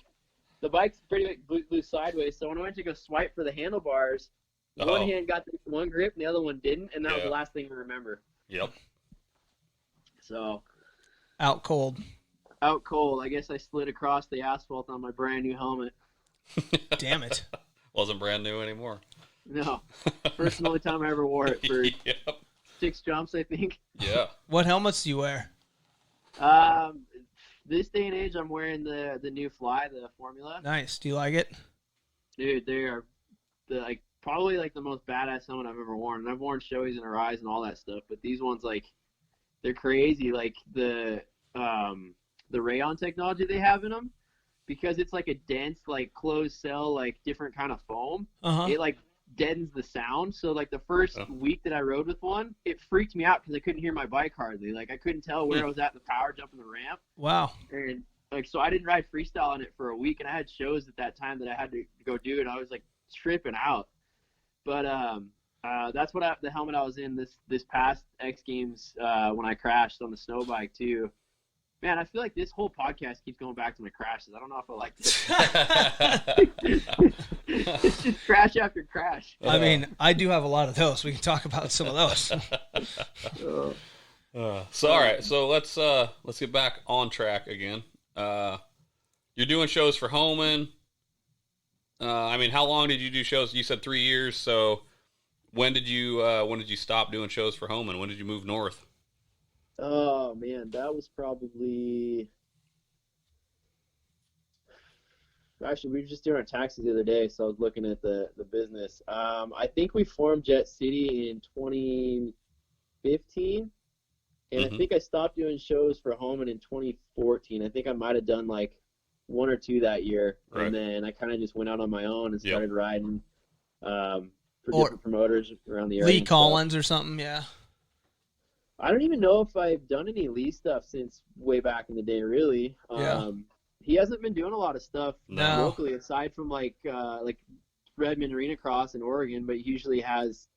the bike's pretty much blew sideways. So when I went to go swipe for the handlebars, one hand got the one grip and the other one didn't. And that was the last thing I remember. Yep. So. Out cold. I guess I slid across the asphalt on my brand new helmet. Damn it. Wasn't brand new anymore. No. First and only time I ever wore it for 6 jumps, I think. Yeah. What helmets do you wear? This day and age, I'm wearing the new Fly, the Formula. Nice. Do you like it? Dude, they are probably like the most badass helmet I've ever worn. And I've worn Shoeis and Arise and all that stuff, but these ones, like, they're crazy. Like the rayon technology they have in them, because it's like a dense, like closed cell, like different kind of foam. It like deadens the sound. So like the first week that I rode with one, it freaked me out because I couldn't hear my bike hardly. Like I couldn't tell where I was at in the power jumping the ramp. Wow. And like, so I didn't ride freestyle on it for a week, and I had shows at that time that I had to go do, and I was like tripping out. But that's the helmet I was in this past X Games when I crashed on the snow bike too. Man, I feel like this whole podcast keeps going back to my crashes. I don't know if I like this. It's just crash after crash. I mean, I do have a lot of those. We can talk about some of those. So all right, so let's get back on track again. You're doing shows for Homan. I mean, how long did you do shows? You said 3 years. So when did you stop doing shows for Homan? When did you move north? Oh man, that was probably. Actually, we were just doing our taxes the other day, so I was looking at the business. I think we formed Jet City in 2015, and I think I stopped doing shows for Homan in 2014. I think I might have done like 1 or 2 that year, and then I kind of just went out on my own and started riding for different promoters around the area. Lee Collins or something, yeah. I don't even know if I've done any Lee stuff since way back in the day, really. He hasn't been doing a lot of stuff locally aside from like Redmond Arena Cross in Oregon, but he usually has.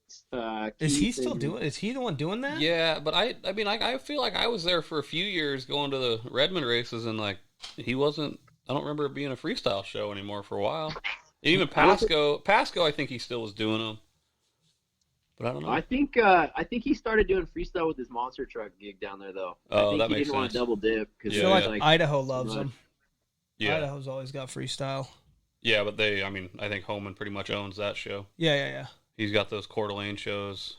Is he still doing? Is he the one doing that? Yeah, but I mean, I feel like I was there for a few years going to the Redmond races, and like he wasn't. I don't remember it being a freestyle show anymore for a while. And even Pasco, I think he still was doing them, but I don't know. I think he started doing freestyle with his monster truck gig down there, though. Oh, I think that he makes didn't want sense. to double dip because I feel like Idaho loves him. Yeah, Idaho's always got freestyle. yeah, but I think Homan pretty much owns that show. Yeah. He's got those Coeur d'Alene shows.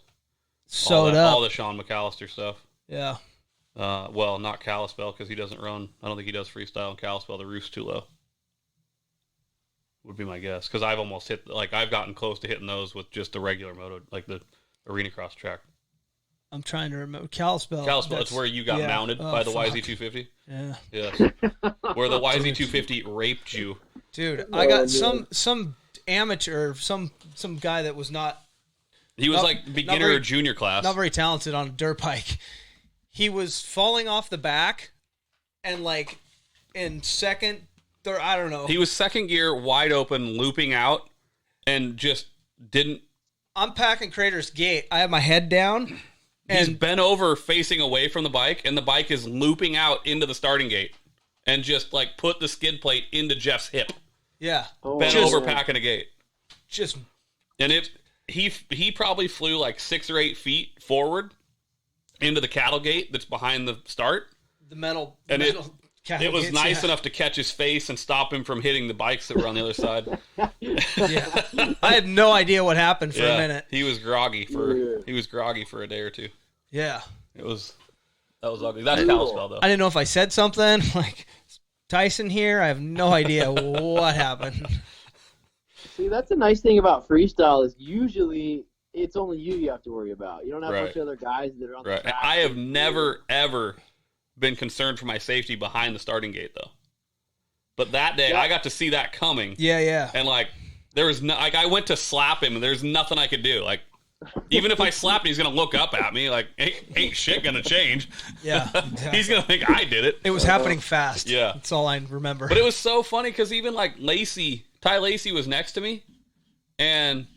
Sewed up. All the Sean McAllister stuff. Yeah. Well, not Kalispell because he doesn't run. I don't think he does freestyle in Kalispell. The roof's too low. Would be my guess because I've almost I've gotten close to hitting those with just the regular moto, like the arena cross track. I'm trying to remember Kalispell. Kalispell, that's where you got mounted by the YZ250. Yeah. Yes. Where the YZ250 raped you. Dude, I got some amateur, some guy that was not. He was like beginner or junior class. Not very talented on a dirt bike. He was falling off the back, and like in second, third, I don't know. He was second gear, wide open, looping out, and just didn't. I'm packing Crater's gate. I have my head down. He's bent over, facing away from the bike, and the bike is looping out into the starting gate, and just like put the skid plate into Jeff's hip. Yeah, bent over, packing a gate. And he probably flew like 6 or 8 feet forward into the cattle gate that's behind the start. The metal. It was nice enough to catch his face and stop him from hitting the bikes that were on the other side. Yeah, I had no idea what happened for a minute. He was groggy for a day or two. Yeah, that was ugly. That's Kalispell though. I didn't know if I said something like Tyson here. I have no idea what happened. See, that's the nice thing about freestyle is usually it's only you have to worry about. You don't have a bunch of other guys that are on the track. I have never ever been concerned for my safety behind the starting gate though. But that day I got to see that coming. Yeah. And like there was no, like I went to slap him and there's nothing I could do. Like even if I slap him, he's gonna look up at me. Like ain't shit gonna change. Yeah, exactly. He's gonna think I did it. It was happening fast. Yeah, that's all I remember. But it was so funny because even like Ty Lacey was next to me, and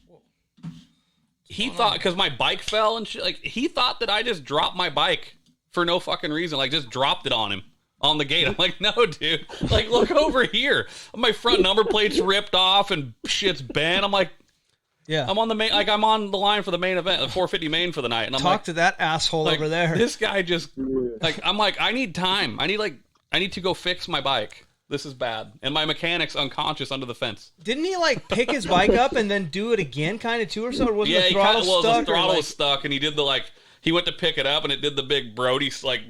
he thought because my bike fell and shit, like he thought that I just dropped my bike for no fucking reason. Like just dropped it on him on the gate. I'm like, no, dude. Like look over here. My front number plate's ripped off and shit's bent. I'm like. Yeah, I'm on the main, like I'm on the line for the main event, the 450 main for the night, and I'm talk to that asshole over there. This guy just like I'm like I need time. I need to go fix my bike. This is bad, and my mechanic's unconscious under the fence. Didn't he like pick his bike up and then do it again, kind of too, or so? Or was the throttle stuck? The throttle was stuck, and he did the like. He went to pick it up, and it did the big Brody like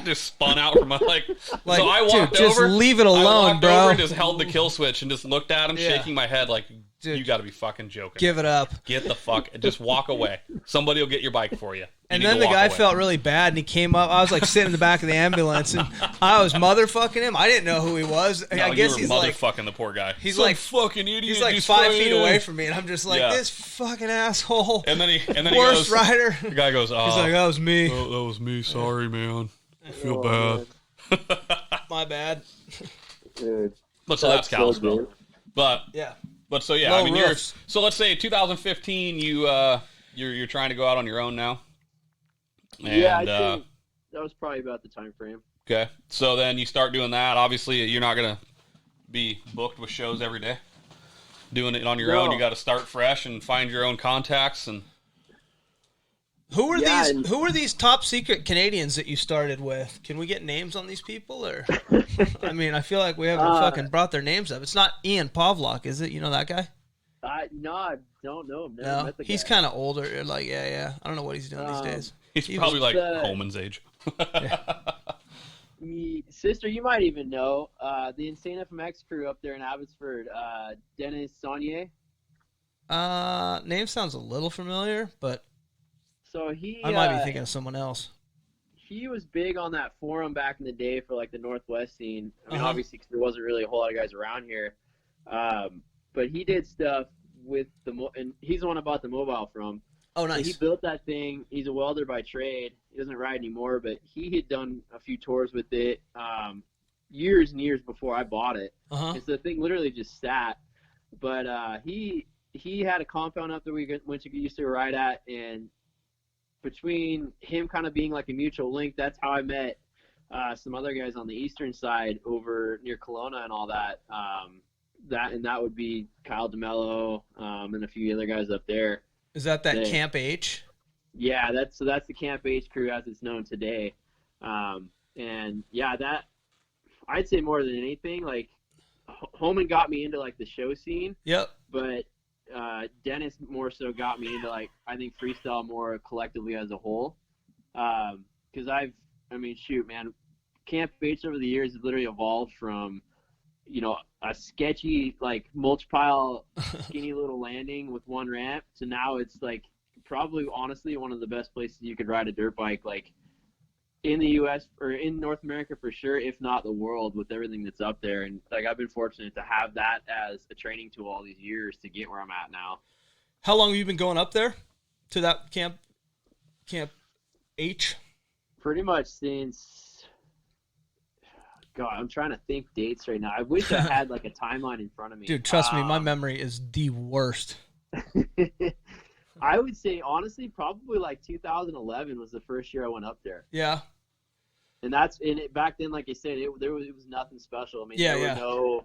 just spun out from my like. So I walked over. Just leave it alone, bro. Over and just held the kill switch and just looked at him, shaking my head like. Dude, you got to be fucking joking. Give it up. Get the fuck. Just walk away. Somebody will get your bike for you. And then the guy felt really bad, and he came up. I was like sitting in the back of the ambulance, and I was motherfucking him. I didn't know who he was. I guess he's like motherfucking the poor guy. He's like fucking idiot. He's like 5 feet away from me, and I'm just like this fucking asshole. And then he worst goes, rider. The guy goes, oh, he's like, that was me. Oh, that was me. Sorry, man. I feel bad. My bad. Dude. But so that's Kalispell. But yeah. But so yeah, I mean, so let's say 2015, you're trying to go out on your own now. And, yeah, I think that was probably about the time frame. Okay, so then you start doing that. Obviously, you're not gonna be booked with shows every day. Doing it on your own, you got to start fresh and find your own contacts. And who are these top secret Canadians that you started with? Can we get names on these people, or I mean, I feel like we haven't fucking brought their names up. It's not Ian Pavlok, is it? You know that guy? No, I don't know him. Never met the guy. He's kind of older. Like, yeah. I don't know what he's doing these days. He's probably like Holman's age. Sister, you might even know the Insane FMX crew up there in Abbotsford. Dennis Saunier. Name sounds a little familiar, but. So I might be thinking of someone else. He was big on that forum back in the day for like the Northwest scene. I mean, obviously, cause there wasn't really a whole lot of guys around here. But he did stuff with and he's the one I bought the mobile from. Oh, nice. So he built that thing. He's a welder by trade. He doesn't ride anymore, but he had done a few tours with it years and years before I bought it. And so the thing literally just sat. But he he had a compound up there we used to ride at, and between him kind of being like a mutual link, that's how I met some other guys on the eastern side over near Kelowna and all that. That would be Kyle DeMello and a few other guys up there. Is that Camp H? Yeah, that's the Camp H crew as it's known today. And yeah, that I'd say more than anything, like Holman got me into like the show scene. Yep. But Dennis more so got me into like I think freestyle more collectively as a whole. Because shoot, man, Camp H over the years has literally evolved from, you know, a sketchy like mulch pile, skinny little landing with one ramp to now it's like probably honestly one of the best places you could ride a dirt bike, like in the U.S. or in North America for sure, if not the world, with everything that's up there. And like I've been fortunate to have that as a training tool all these years to get where I'm at now. How long have you been going up there to that Camp H? Pretty much since, God, I'm trying to think dates right now. I wish I had like a timeline in front of me. Dude, trust me, my memory is the worst. I would say, honestly, probably like 2011 was the first year I went up there. Yeah. And that's in it back then, like I said, it was nothing special. I mean, there were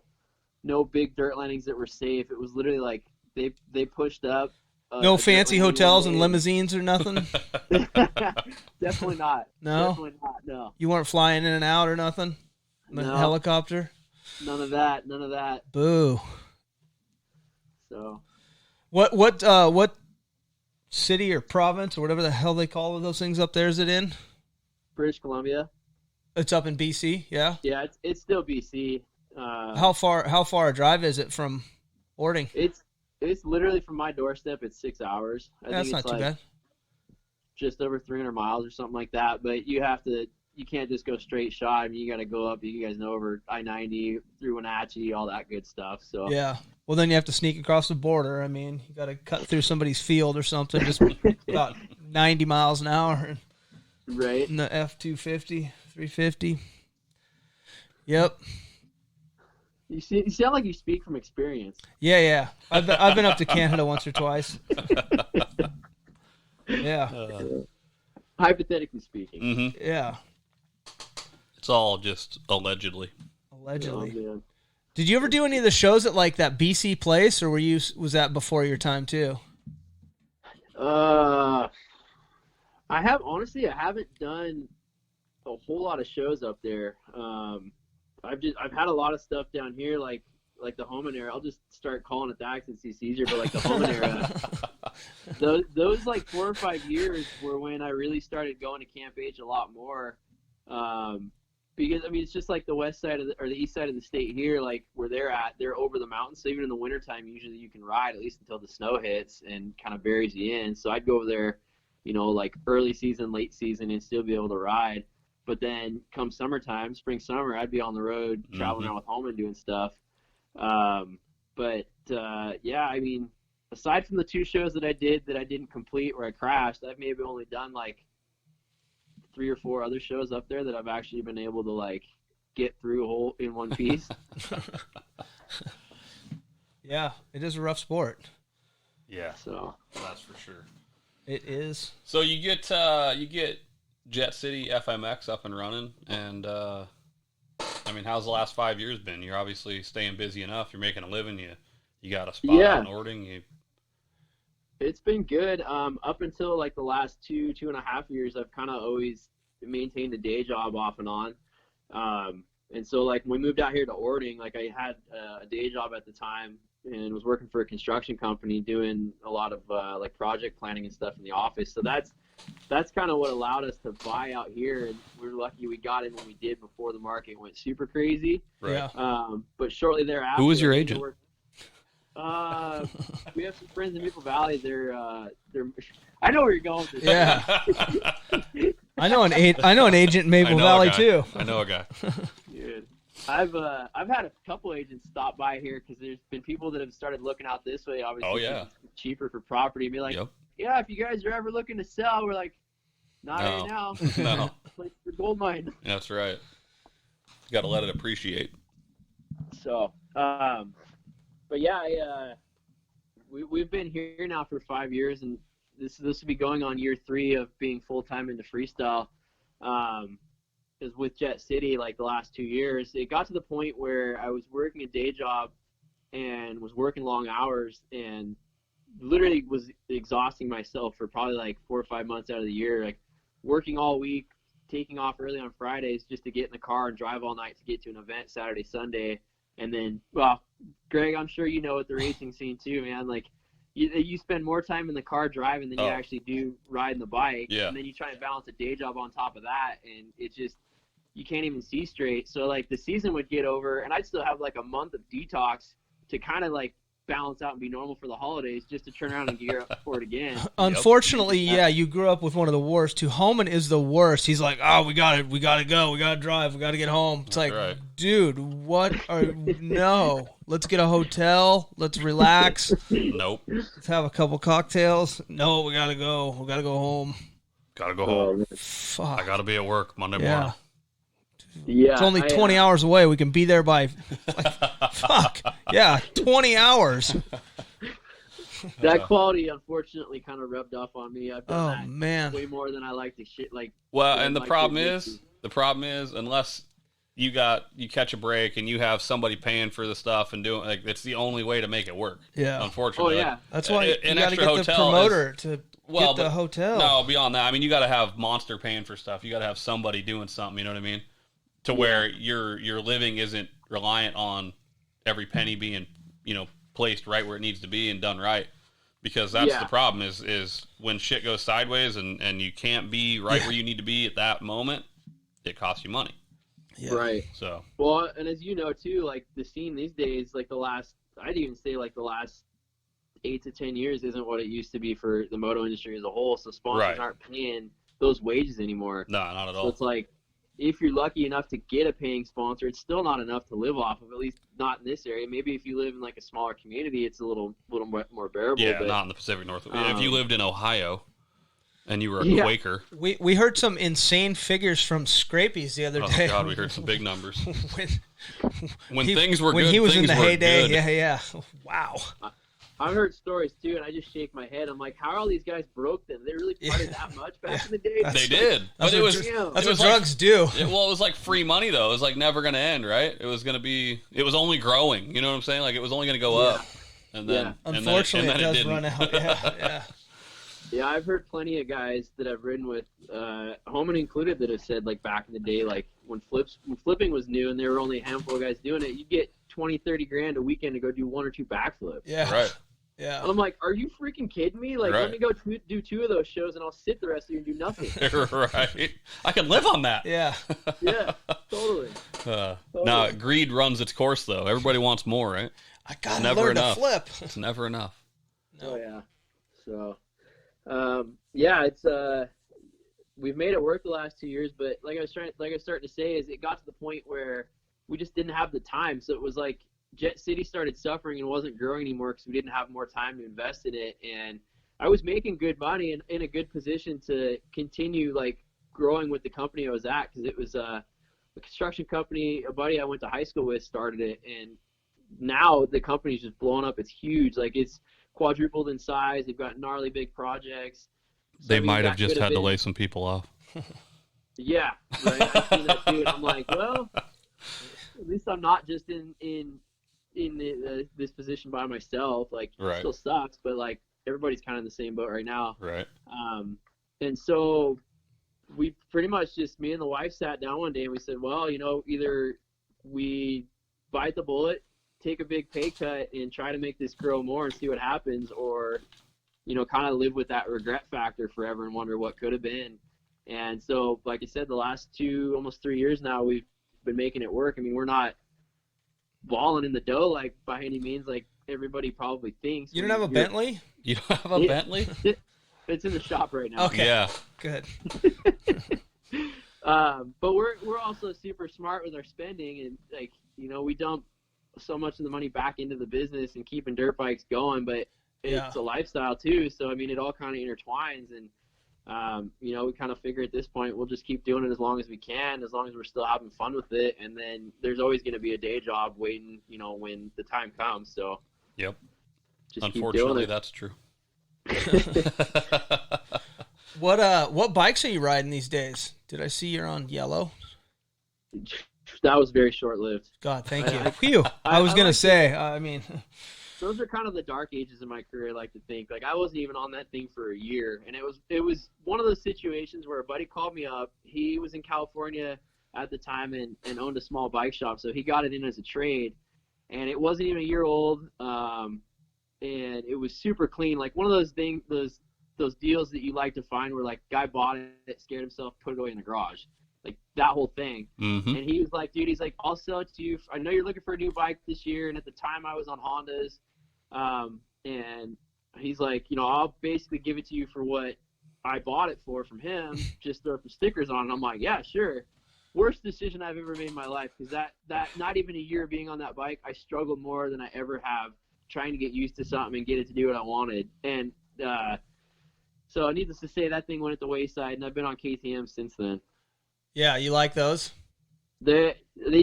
no big dirt landings that were safe. It was literally like they pushed up. No fancy hotels and limousines or nothing? Definitely not. No? Definitely not, no. You weren't flying in and out or nothing? The helicopter? None of that. Boo. So. What city or province or whatever the hell they call those things up there is it in? British Columbia. It's up in BC, yeah? Yeah, it's still BC. How far a drive is it from Ording? It's literally from my doorstep. It's 6 hours. That's not too bad. Just over 300 miles or something like that. But you can't just go straight shot. I mean, you got to go up. You guys know over I-90 through Wenatchee, all that good stuff. So yeah. Well, then you have to sneak across the border. I mean, you got to cut through somebody's field or something, just about 90 miles an hour. Right. In the F-250, 350. Yep. You sound like you speak from experience. Yeah. I've been up to Canada once or twice. Yeah. Hypothetically speaking. Mm-hmm. Yeah. It's all just allegedly. Allegedly. Oh, did you ever do any of the shows at like that BC place, or was that before your time too? I haven't done a whole lot of shows up there. I've had a lot of stuff down here, like the Homan era. I'll just start calling it that since it's easier. But like the Homan era, those like 4 or 5 years were when I really started going to Camp H a lot more. Because I mean, it's just like the west side or the east side of the state here, like where they're over the mountains. So even in the wintertime, usually you can ride at least until the snow hits and kind of buries you in. So I'd go over there, you know, like early season, late season, and still be able to ride. But then come summertime, spring, summer, I'd be on the road traveling around with Holman doing stuff. Yeah, I mean, aside from the 2 shows that I didn't complete where I crashed, I've maybe only done like 3 or 4 other shows up there that I've actually been able to like get through whole in one piece. Yeah, it is a rough sport. Yeah, so that's for sure. It is. So you get Jet City FMX up and running, and I mean, how's the last 5 years been? You're obviously staying busy enough. You're making a living. You got a spot out in Ording. It's been good. Up until like the last 2.5 years, I've kind of always maintained a day job off and on. And so like when we moved out here to Ording, like I had a day job at the time and was working for a construction company doing a lot of like project planning and stuff in the office. So that's kind of what allowed us to buy out here. And we're lucky we got in when we did before the market went super crazy. Right. Yeah. But shortly thereafter, who was your agent? We have some friends in Maple Valley. They're I know where you're going with this. Yeah. I know an agent in Maple Valley too. I know a guy. Dude, I've had a couple agents stop by here because there's been people that have started looking out this way. Obviously, oh yeah, it's cheaper for property. And be like, yeah, if you guys are ever looking to sell, we're like, not right now. No, place for gold mine. That's right. You got to let it appreciate. So, but yeah, we've been here now for 5 years, and this will be going on year 3 of being full time into freestyle. Because with Jet City, like the last 2 years, it got to the point where I was working a day job and was working long hours and literally was exhausting myself for probably like 4 or 5 months out of the year, like working all week, taking off early on Fridays just to get in the car and drive all night to get to an event Saturday, Sunday. And then, well, Greg, I'm sure you know with the racing scene too, man, like you spend more time in the car driving than you actually do riding the bike. Yeah. And then you try to balance a day job on top of that, and it just, you can't even see straight. So like the season would get over and I'd still have like a month of detox to kind of like balance out and be normal for the holidays, just to turn around and gear up for it again. Unfortunately, yeah, you grew up with one of the worst. Homan is the worst. He's like, oh, we gotta go, we gotta drive, we gotta get home. It's like, right. Dude, no, let's get a hotel, let's relax. Nope. Let's have a couple cocktails. No, we gotta go home. Gotta go home. Fuck. I gotta be at work Monday morning. Yeah, it's only 20 hours away. We can be there by, fuck, yeah, 20 hours. That quality, unfortunately, kind of rubbed off on me. I've done that man, way more than I like to shit. Like, well, and the problem is, unless you catch a break and you have somebody paying for the stuff and doing, like, it's the only way to make it work. Yeah, unfortunately. Oh yeah, that's why you got to get the promoter to get the hotel. No, beyond that, I mean, you got to have Monster paying for stuff. You got to have somebody doing something. You know what I mean? To where your living isn't reliant on every penny being, placed right where it needs to be and done right. Because that's the problem is when shit goes sideways and you can't be right where you need to be at that moment, it costs you money. Yeah. Right. So, well, and as you know too, like the scene these days, like I'd even say like the last 8 to 10 years isn't what it used to be for the moto industry as a whole. So sponsors aren't paying those wages anymore. No, not at all. So it's like, if you're lucky enough to get a paying sponsor, it's still not enough to live off of, at least not in this area. Maybe if you live in like a smaller community, it's a little more bearable. Yeah, but, not in the Pacific Northwest. If you lived in Ohio and you were a Quaker. We heard some insane figures from Scrapies the other day. Oh, God, we heard some big numbers. when he, things were when good, he was things in the were heyday, good. yeah. Wow. I've heard stories too, and I just shake my head. I'm like, how are all these guys broke then? They really partied that much back in the day? They did. That's what drugs do. It was like free money, though. It was like never going to end, right? It was only growing. You know what I'm saying? Like it was only going to go up. And then, unfortunately, and then it does run out. Yeah. Yeah, I've heard plenty of guys that I've ridden with, Homan included, that have said like back in the day, like when flipping was new and there were only a handful of guys doing it, you get 20, 30 grand a weekend to go do 1 or 2 backflips. Yeah. Right. Yeah. And I'm like, are you freaking kidding me? Like, let me go do 2 of those shows and I'll sit the rest of the year and do nothing. Right. I can live on that. Yeah. Yeah, totally. Now, greed runs its course, though. Everybody wants more, right? I gotta learn to flip. It's never enough. No. Oh, yeah. So, it's we've made it work the last 2 years, but like I was starting to say, is it got to the point where we just didn't have the time. So it was like Jet City started suffering and wasn't growing anymore because we didn't have more time to invest in it. And I was making good money and in a good position to continue like growing with the company I was at, because it was a construction company. A buddy I went to high school with started it, and now the company's just blown up. It's huge. Like it's quadrupled in size. They've got gnarly big projects. So, they might have just had to lay some people off. Yeah, right. I've seen that too. And I'm like, well, at least I'm not just in this position by myself. Like, it still sucks, but like everybody's kind of in the same boat right now. Right. And so we pretty much just, me and the wife sat down one day and we said, well, either we bite the bullet, take a big pay cut and try to make this grow more and see what happens, or, kind of live with that regret factor forever and wonder what could have been. And so, like I said, the last almost 3 years now, we've been making it work. I mean, we're not balling in the dough, like, by any means, like everybody probably thinks. You don't have a Bentley? You don't have a Bentley? It's in the shop right now. Okay. Yeah. Good. But we're also super smart with our spending, and like, we dump so much of the money back into the business and keeping dirt bikes going, but it's a lifestyle too. So I mean, it all kind of intertwines, and we kind of figure at this point we'll just keep doing it as long as we can, as long as we're still having fun with it, and then there's always going to be a day job waiting, when the time comes. So yep. just keep Unfortunately, doing that's true. What bikes are you riding these days? Did I see you're on yellow? it. That was very short-lived. God, thank you. I- Phew. I was gonna like say. I mean, Those are kind of the dark ages of my career, I like to think. Like, I wasn't even on that thing for a year, and it was one of those situations where a buddy called me up. He was in California at the time and owned a small bike shop, so he got it in as a trade, and it wasn't even a year old, and it was super clean. Like one of those things, those deals that you like to find where like guy bought it, scared himself, put it away in the garage, like that whole thing. Mm-hmm. And he was like, dude, he's like, I'll sell it to you. I know you're looking for a new bike this year, and at the time I was on Hondas. And he's like, I'll basically give it to you for what I bought it for from him, just throw some stickers on it. And I'm like, yeah, sure. Worst decision I've ever made in my life, because that not even a year being on that bike, I struggled more than I ever have trying to get used to something and get it to do what I wanted. And so needless to say, that thing went at the wayside, and I've been on KTM since then. yeah, you like those? They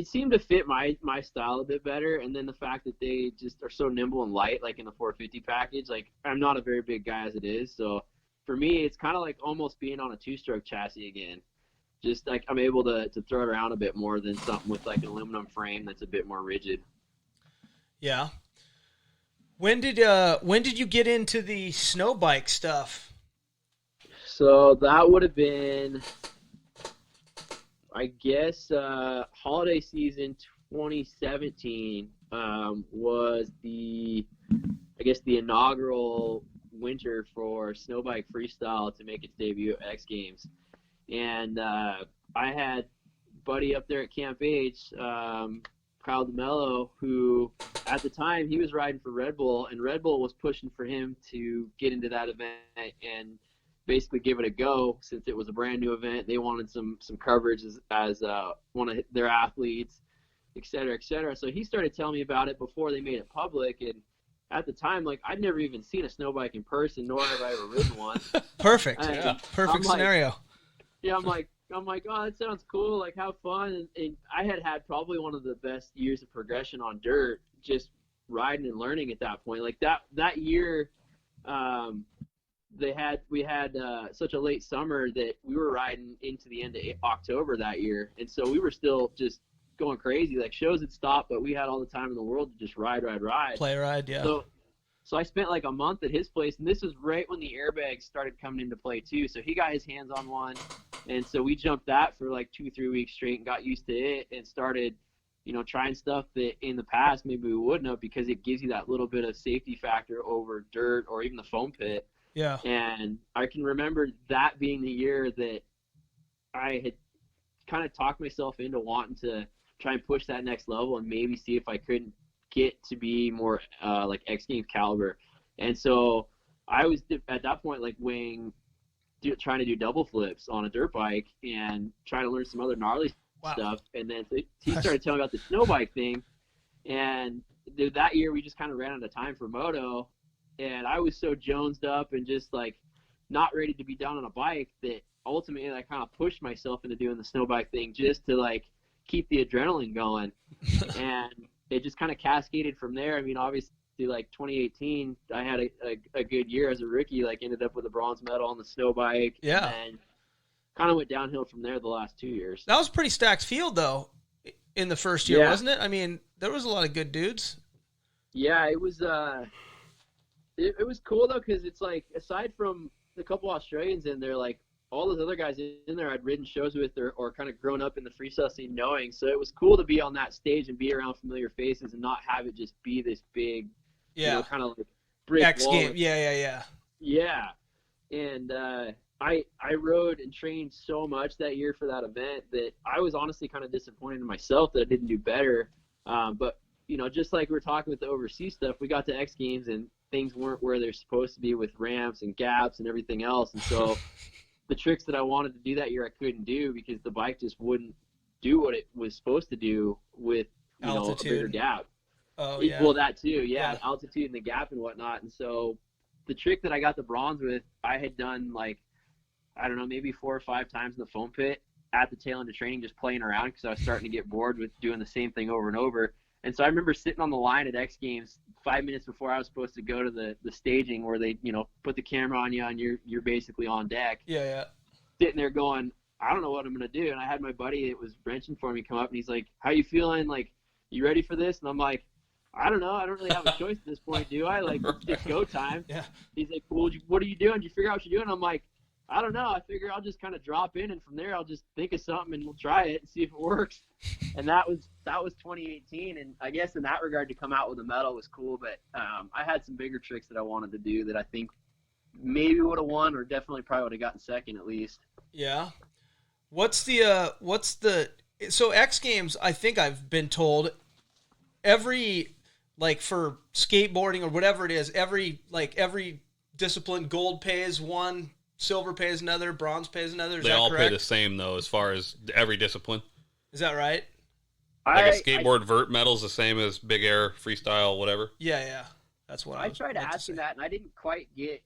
seem to fit my style a bit better, and then the fact that they just are so nimble and light, like in the 450 package. Like, I'm not a very big guy as it is, so for me it's kind of like almost being on a two-stroke chassis again. Just like I'm able to throw it around a bit more than something with like an aluminum frame that's a bit more rigid. Yeah. When did you get into the snow bike stuff? So that would have been, I guess, holiday season 2017 was the inaugural winter for Snowbike Freestyle to make its debut at X Games. And I had a buddy up there at Camp H, Kyle DeMello, who at the time he was riding for Red Bull, and Red Bull was pushing for him to get into that event and basically give it a go, since it was a brand new event. They wanted some coverage as one of their athletes, et cetera, et cetera. So he started telling me about it before they made it public, and at the time, like, I'd never even seen a snow bike in person, nor have I ever ridden one. Perfect. And Perfect scenario. I'm like, oh, that sounds cool. Like, have fun. And I had probably one of the best years of progression on dirt, just riding and learning at that point. Like that year, we had such a late summer that we were riding into the end of October that year, and so we were still just going crazy. Like, shows had stopped, but we had all the time in the world to just ride. Play ride, yeah. So I spent like a month at his place, and this was right when the airbags started coming into play too. So he got his hands on one, and so we jumped that for like 2-3 weeks straight and got used to it and started, trying stuff that in the past maybe we wouldn't have, because it gives you that little bit of safety factor over dirt or even the foam pit. Yeah. And I can remember that being the year that I had kind of talked myself into wanting to try and push that next level and maybe see if I couldn't get to be more like X Games caliber. And so I was at that point like trying to do double flips on a dirt bike and trying to learn some other gnarly stuff. And then he started telling me about the snow bike thing, and that year we just kind of ran out of time for moto, and I was so jonesed up and just like not ready to be down on a bike that ultimately I kind of pushed myself into doing the snow bike thing just to like keep the adrenaline going. And it just kind of cascaded from there. I mean, obviously, like 2018, I had a good year as a rookie. Like, ended up with a bronze medal on the snow bike. Yeah. And kind of went downhill from there the last 2 years. That was a pretty stacked field, though, in the first year, Yeah. wasn't it? I mean, there was a lot of good dudes. Yeah, it was. It was cool though, because it's like, aside from the couple Australians in there, like all those other guys in there I'd ridden shows with or kind of grown up in the freestyle scene knowing. So it was cool to be on that stage and be around familiar faces and not have it just be this big, kind of like brick X wall. game. Yeah. Yeah. And I rode and trained so much that year for that event that I was honestly kind of disappointed in myself that I didn't do better. But, just like we were talking with the overseas stuff, we got to X Games and things weren't where they're supposed to be with ramps and gaps and everything else. And so the tricks that I wanted to do that year I couldn't do because the bike just wouldn't do what it was supposed to do with a bigger gap. Oh, yeah. Well, that too, yeah, altitude and the gap and whatnot. And so the trick that I got the bronze with, I had done like, I don't know, maybe 4 or 5 times in the foam pit at the tail end of training, just playing around because I was starting to get bored with doing the same thing over and over. And so I remember sitting on the line at X Games 5 minutes before I was supposed to go to the staging where they, put the camera on you and you're basically on deck. Yeah. Sitting there going, I don't know what I'm going to do. And I had my buddy that was wrenching for me come up and he's like, how you feeling? Like, you ready for this? And I'm like, I don't know. I don't really have a choice at this point, do I? Like, it's go time. Yeah. He's like, well, what are you doing? Did you figure out what you're doing? I'm like, I don't know. I figure I'll just kind of drop in, and from there I'll just think of something and we'll try it and see if it works. And that was 2018, and I guess in that regard, to come out with a medal was cool. But I had some bigger tricks that I wanted to do that I think maybe would have won, or definitely probably would have gotten second at least. Yeah. So X Games, I think I've been told every, like, for skateboarding or whatever it is, every discipline, gold pays one, silver pays another, bronze pays another. Is they that all correct? pay the same, though, as far as every discipline. Is that right? Like a skateboard vert medal's the same as big air, freestyle, whatever. Yeah. That's what I tried asking that, and I didn't quite get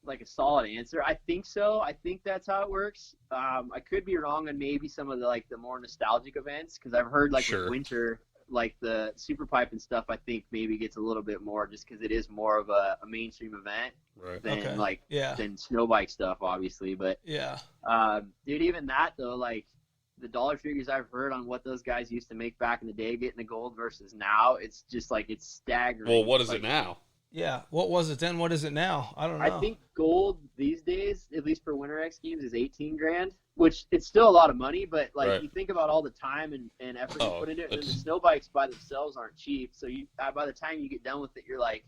like a solid answer. I think so. I think that's how it works. I could be wrong on maybe some of the more nostalgic events, because I've heard with winter, like the super pipe and stuff, I think maybe gets a little bit more just because it is more of a mainstream event than snow bike stuff, obviously. But dude, even that though, like the dollar figures I've heard on what those guys used to make back in the day getting the gold versus now, it's just like it's staggering. Well, what is it now? Yeah, what was it then? What is it now? I don't know. I think gold these days, at least for Winter X Games, is $18,000, which it's still a lot of money. But you think about all the time and effort you put into it, and the snow bikes by themselves aren't cheap. So by the time you get done with it, you're like,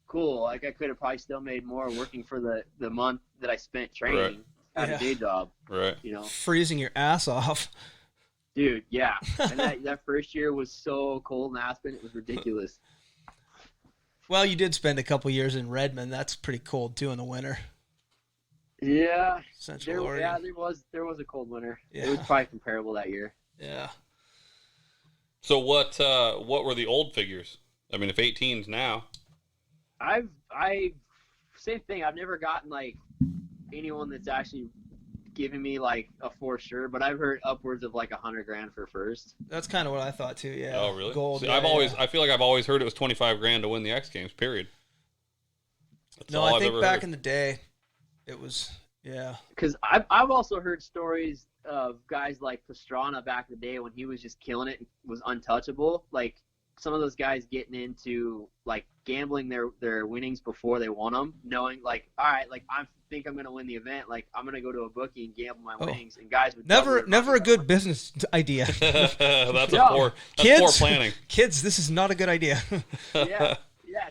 cool. Like I could have probably still made more working for the month that I spent training at a day job. Right. Freezing your ass off. Dude, yeah. And that first year was so cold in Aspen, it was ridiculous. Well, you did spend a couple years in Redmond. That's pretty cold too in the winter. Yeah, Central Oregon. Yeah, there was a cold winter. Yeah. It was probably comparable that year. Yeah. So what were the old figures? I mean, if 18's now, I same thing. I've never gotten like anyone that's actually given me like a for sure, but I've heard upwards of like $100,000 for first. That's kind of what I thought too. Yeah. Oh, really? Gold. See, I feel like I've always heard it was $25,000 to win the X Games. Period. That's no, all I I've think ever back heard. in the day, it was Because I've also heard stories of guys like Pastrana back in the day when he was just killing it and was untouchable. Like some of those guys getting into like gambling their winnings before they won them, knowing like, all right, like I think I'm going to win the event, like I'm going to go to a bookie and gamble my winnings, and guys would never a good business idea. That's No. poor planning. Kids, this is not a good idea. yeah.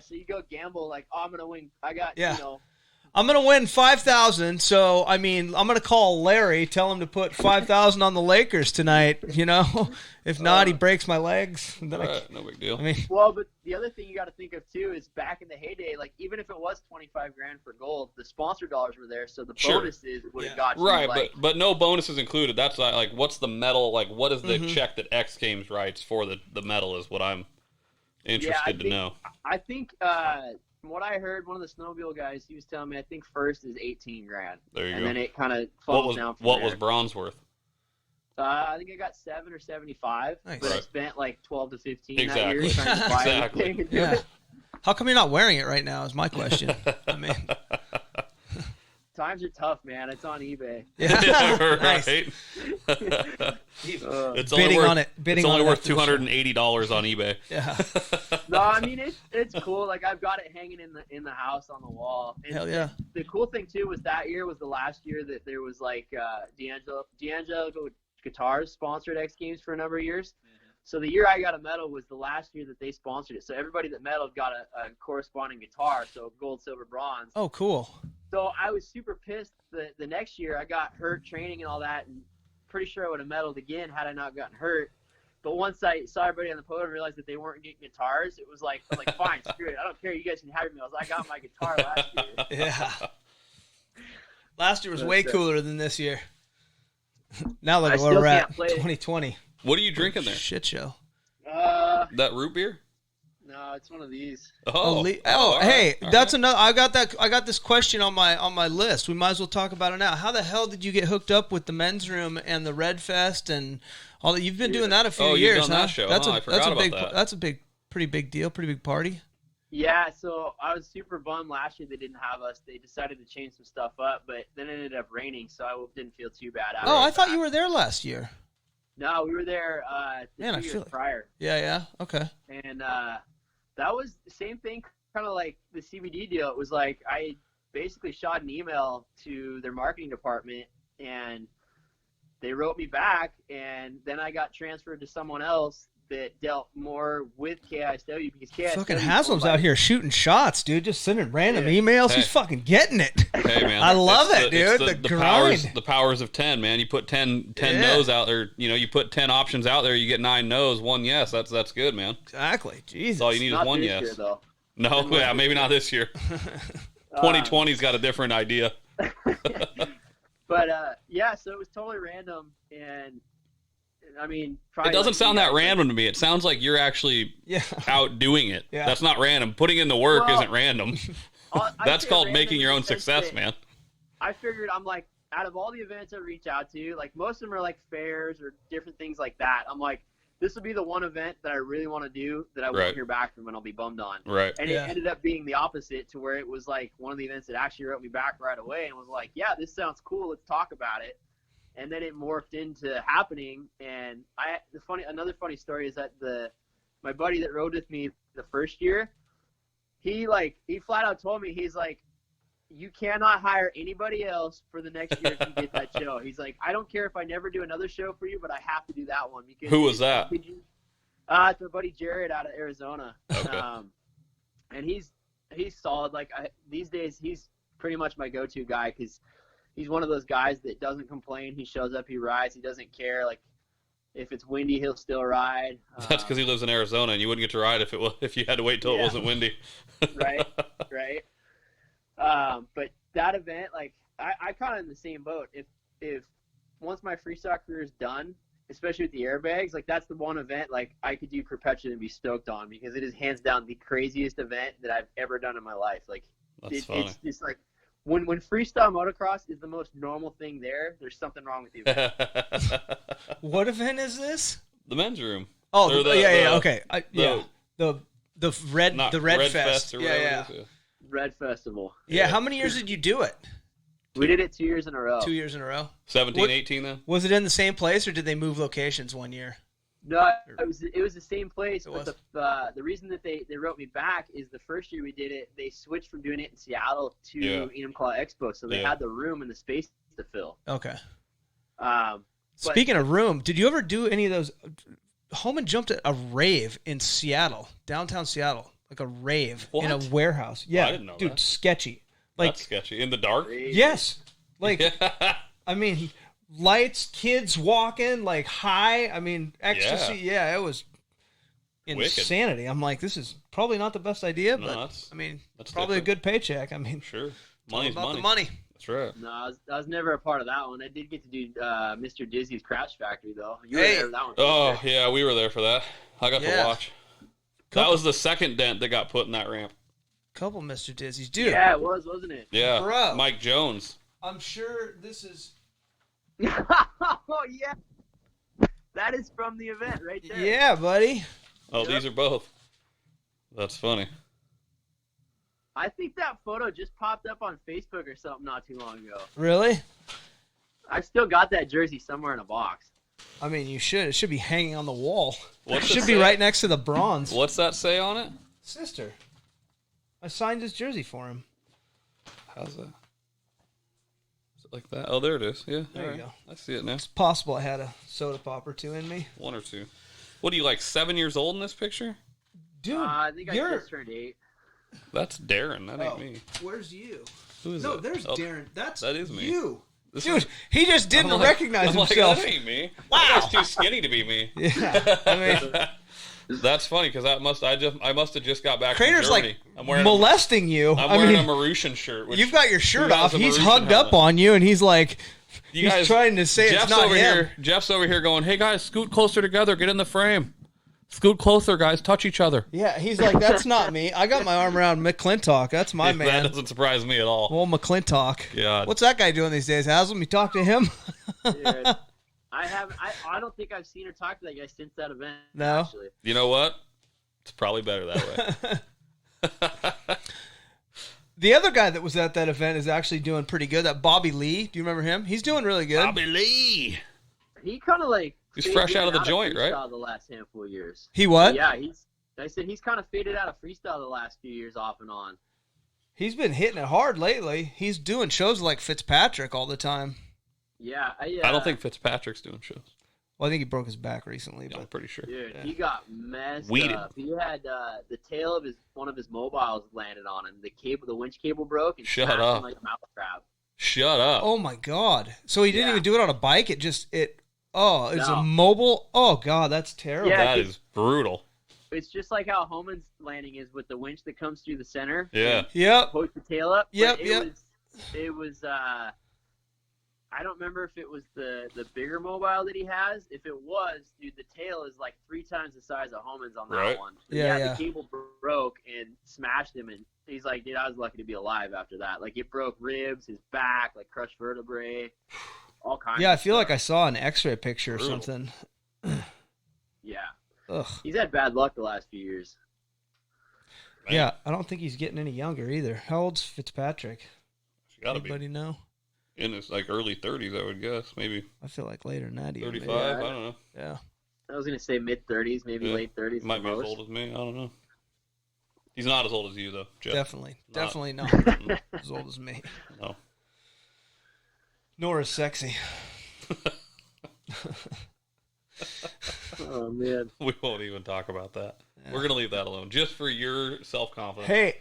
So you go gamble like, oh, I'm going to win. I got I'm going to win $5,000. So, I mean, I'm going to call Larry, tell him to put $5,000 on the Lakers tonight, If not, he breaks my legs. And then No big deal. I mean, well, but the other thing you got to think of too is back in the heyday, like even if it was $25,000 for gold, the sponsor dollars were there, so the bonuses would have got you. Right, like, but no bonuses included. That's like what's the medal? Like what is the check that X Games writes for the medal is what I'm interested to know. I think from what I heard, one of the snowmobile guys, he was telling me I think first is $18,000. There you go. And then it kind of falls down from what there. was bronze worth? I think I got 7 or 75, Nice. but I Right. spent like 12 to 15 Exactly. that year trying to buy Exactly. everything and do yeah. it. How come you're not wearing it right now is my question. I mean, Times are tough, man. It's on eBay. Nice. Right. It's Bidding only worth, on it. Bidding it's only on it worth after the show. $280 on eBay. Yeah. No, I mean it's cool. Like I've got it hanging in the house on the wall. And Hell yeah. The cool thing too was that year was the last year that there was like D'Angelo Guitars sponsored X Games for a number of years. So the year I got a medal was the last year that they sponsored it. So everybody that medaled got a corresponding guitar, so gold, silver, bronze. Oh, cool. So I was super pissed the next year. I got hurt training and all that, and pretty sure I would have medaled again had I not gotten hurt. But once I saw everybody on the podium and realized that they weren't getting guitars, it was like, I was like, fine, screw it. I don't care. You guys can have your medals. I got my guitar last year. Yeah. Last year was way cooler than this year. Now look at where still we're at, can't play it. 2020. What are you drinking there? Shit show. That root beer? No, it's one of these. Oh, hey, all right. that's another. I got this question on my list. We might as well talk about it now. How the hell did you get hooked up with the men's room and the Red Fest and all that? You've been doing that a few Oh, you've years, done huh? that show. That's I forgot about big. that. That's a big Pretty big deal, pretty big party. Yeah, so I was super bummed last year they didn't have us. They decided to change some stuff up, but then it ended up raining, so I didn't feel too bad. I thought you were there last year. No, we were there Man, 2 years prior. Yeah, okay. And that was the same thing, kind of like the CBD deal. It was like I basically shot an email to their marketing department, and they wrote me back, and then I got transferred to someone else that dealt more with KISW because KISW. Fucking Haslam's out here shooting shots, dude. Just sending random emails. He's fucking getting it. Hey, man. I love it, dude. The grind. the powers of 10, man. You put 10 no's out there. You put 10 options out there. You get 9 no's, 1 yes. That's good, man. Exactly. Jesus. That's all you need Not is 1 this yes. year, though. No, yeah, maybe not this year. 2020's got a different idea. But yeah, so it was totally random, and I mean, it doesn't sound that random to me. It sounds like you're actually out doing it. Yeah. That's not random. Putting in the work isn't random. That's called making your own success, man. I figured, I'm like, out of all the events I reach out to, like most of them are like fairs or different things like that. I'm like, this will be the one event that I really want to do that I won't hear back from and I'll be bummed on. Right. And it ended up being the opposite, to where it was like one of the events that actually wrote me back right away and was like, yeah, this sounds cool. Let's talk about it. And then it morphed into happening. And another funny story is that my buddy that rode with me the first year, he flat out told me, he's like, you cannot hire anybody else for the next year if you get that show. He's like, I don't care if I never do another show for you, but I have to do that one. Because who was that? It's my buddy Jared out of Arizona. Okay. And he's solid. Like these days, he's pretty much my go-to guy because he's one of those guys that doesn't complain. He shows up, he rides, he doesn't care. Like if it's windy, he'll still ride. That's because he lives in Arizona, and you wouldn't get to ride if you had to wait till it wasn't windy. Right. But that event, like I kind of in the same boat. If once my freestyle career is done, especially with the airbags, like that's the one event like I could do perpetually and be stoked on, because it is hands down the craziest event that I've ever done in my life. Like it's just like when freestyle motocross is the most normal thing there's something wrong with the event. What event is this? The men's room. Oh, okay. The Red Fest. Yeah. Red Festival. Yeah, how many years did you do it? We did it 2 years in a row. 2 years in a row? 17, 18 then? Was it in the same place, or did they move locations one year? No, it was the same place, but the reason that they wrote me back is the first year we did it, they switched from doing it in Seattle to Enumclaw Expo, so they had the room and the space to fill. Okay. Speaking of room, did you ever do any of those? Holman jumped at a rave in Seattle, downtown Seattle, like a rave in a warehouse. Yeah, I didn't know dude, that. Sketchy. Like, that's sketchy. In the dark? Yes. Like, I mean, lights, kids walking, like high. I mean, ecstasy. Yeah, it was insanity. I'm like, this is probably not the best idea, but I mean, that's probably a good paycheck. I mean, sure, money's about money. The money. That's right. No, I was never a part of that one. I did get to do Mr. Dizzy's Crash Factory though. You were there for that one. Oh yeah, we were there for that. I got to watch. That was the second dent that got put in that ramp. Couple Mr. Dizzy's, dude. Yeah, it was, wasn't it? Yeah, bro. Mike Jones. I'm sure this is. Oh yeah, that is from the event right there. Yeah, buddy. Oh, these are both. That's funny. I think that photo just popped up on Facebook or something not too long ago. Really? I've still got that jersey somewhere in a box. I mean, you should. It should be hanging on the wall. It should be right next to the bronze. What's that say on it? Sister. I signed his jersey for him. How's that? Is it like that? Oh, there it is. Yeah. There you go. I see it now. It's possible I had a soda pop or two in me. 1 or 2. What are you, like 7 years old in this picture? Dude, I think I just turned 8. That's Darren. That ain't me. Where's you? Who is that? No, that? there's Darren. That is me. You. Dude, he just didn't recognize himself. Like, that ain't me. Wow. That guy's too skinny to be me. Yeah. I mean, that's funny because I must have just got back Crater's from Germany. Like molesting you. I'm wearing a Mauritian shirt. You've got your shirt off. He's hugged up on you, and he's like, he's trying to say it's not him. Jeff's over here going, hey guys, scoot closer together, get in the frame. Scoot closer, guys, touch each other. Yeah, he's like, that's not me. I got my arm around McClintock. That's my man. That doesn't surprise me at all. Well, McClintock. God. What's that guy doing these days, Haslam? You talk to him? Dude, I don't think I've seen or talked to that guy since that event. No. Actually. You know what? It's probably better that way. The other guy that was at that event is actually doing pretty good. That Bobby Lee. Do you remember him? He's doing really good. Bobby Lee. He kind of like He's fresh out of the joint, right? The last handful of years. He what? Yeah, I said he's kind of faded out of freestyle the last few years, off and on. He's been hitting it hard lately. He's doing shows like Fitzpatrick all the time. Yeah, I don't think Fitzpatrick's doing shows. Well, I think he broke his back recently. Yeah, but I'm pretty sure. Dude, yeah. he got messed Weeded. up. He had the tail of one of his mobiles landed on him. The winch cable broke and Shut smashed up. him like a mousetrap. Shut up. Oh my God! So he didn't Yeah. even do it on a bike. It's a No. mobile. Oh God, that's terrible. Yeah. That is brutal. It's just like how Homan's landing is with the winch that comes through the center. Yeah. Yep. Poke the tail up. Yep, But yep. It was I don't remember if it was the bigger mobile that he has. If it was, dude, the tail is like 3 times the size of Homan's on that Right. one. Yeah. The cable broke and smashed him, and he's like, dude, I was lucky to be alive after that. Like, it broke ribs, his back, like crushed vertebrae, all kinds. Yeah, I of feel stuff. like I saw an X-ray picture or Brutal. something. Yeah, Ugh. he's had bad luck the last few years. Man, Yeah, I don't think he's getting any younger either. How old's Fitzpatrick? It's gotta be Anybody know? in his like early 30s, I would guess. Maybe I feel like later than that. Even, 35. maybe. I don't know. Yeah. I was gonna say mid-30s, maybe Yeah. late 30s. He might at be as most. old as me. I don't know. He's not as old as you though, Jeff. Definitely not as old as me. No. Nor as sexy. Oh man. We won't even talk about that. Yeah. We're gonna leave that alone, just for your self-confidence. Hey,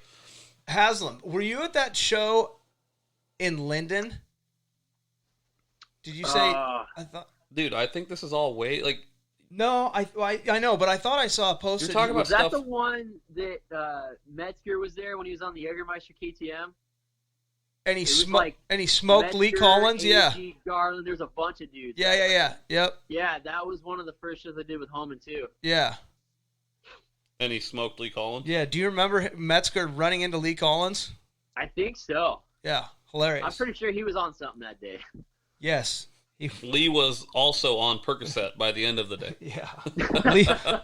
Haslam, were you at that show in Linden? Did you say? I thought. Dude, I think this is all way like No, I know, but I thought I saw a post. You're that talking you- about Was that stuff- the one that Metzger was there when he was on the Jägermeister KTM? and he it was smoked like and he smoked Lee Metzger, Collins. Yeah, AG, Garland, there's a bunch of dudes. yeah. Yep, Yeah, that was one of the first shows I did with Holman too. yeah. and he smoked Lee Collins. Yeah, do you remember Metzger running into Lee Collins? I think so. Yeah, hilarious. I'm pretty sure he was on something that day. Yes. Lee was also on Percocet by the end of the day. Yeah.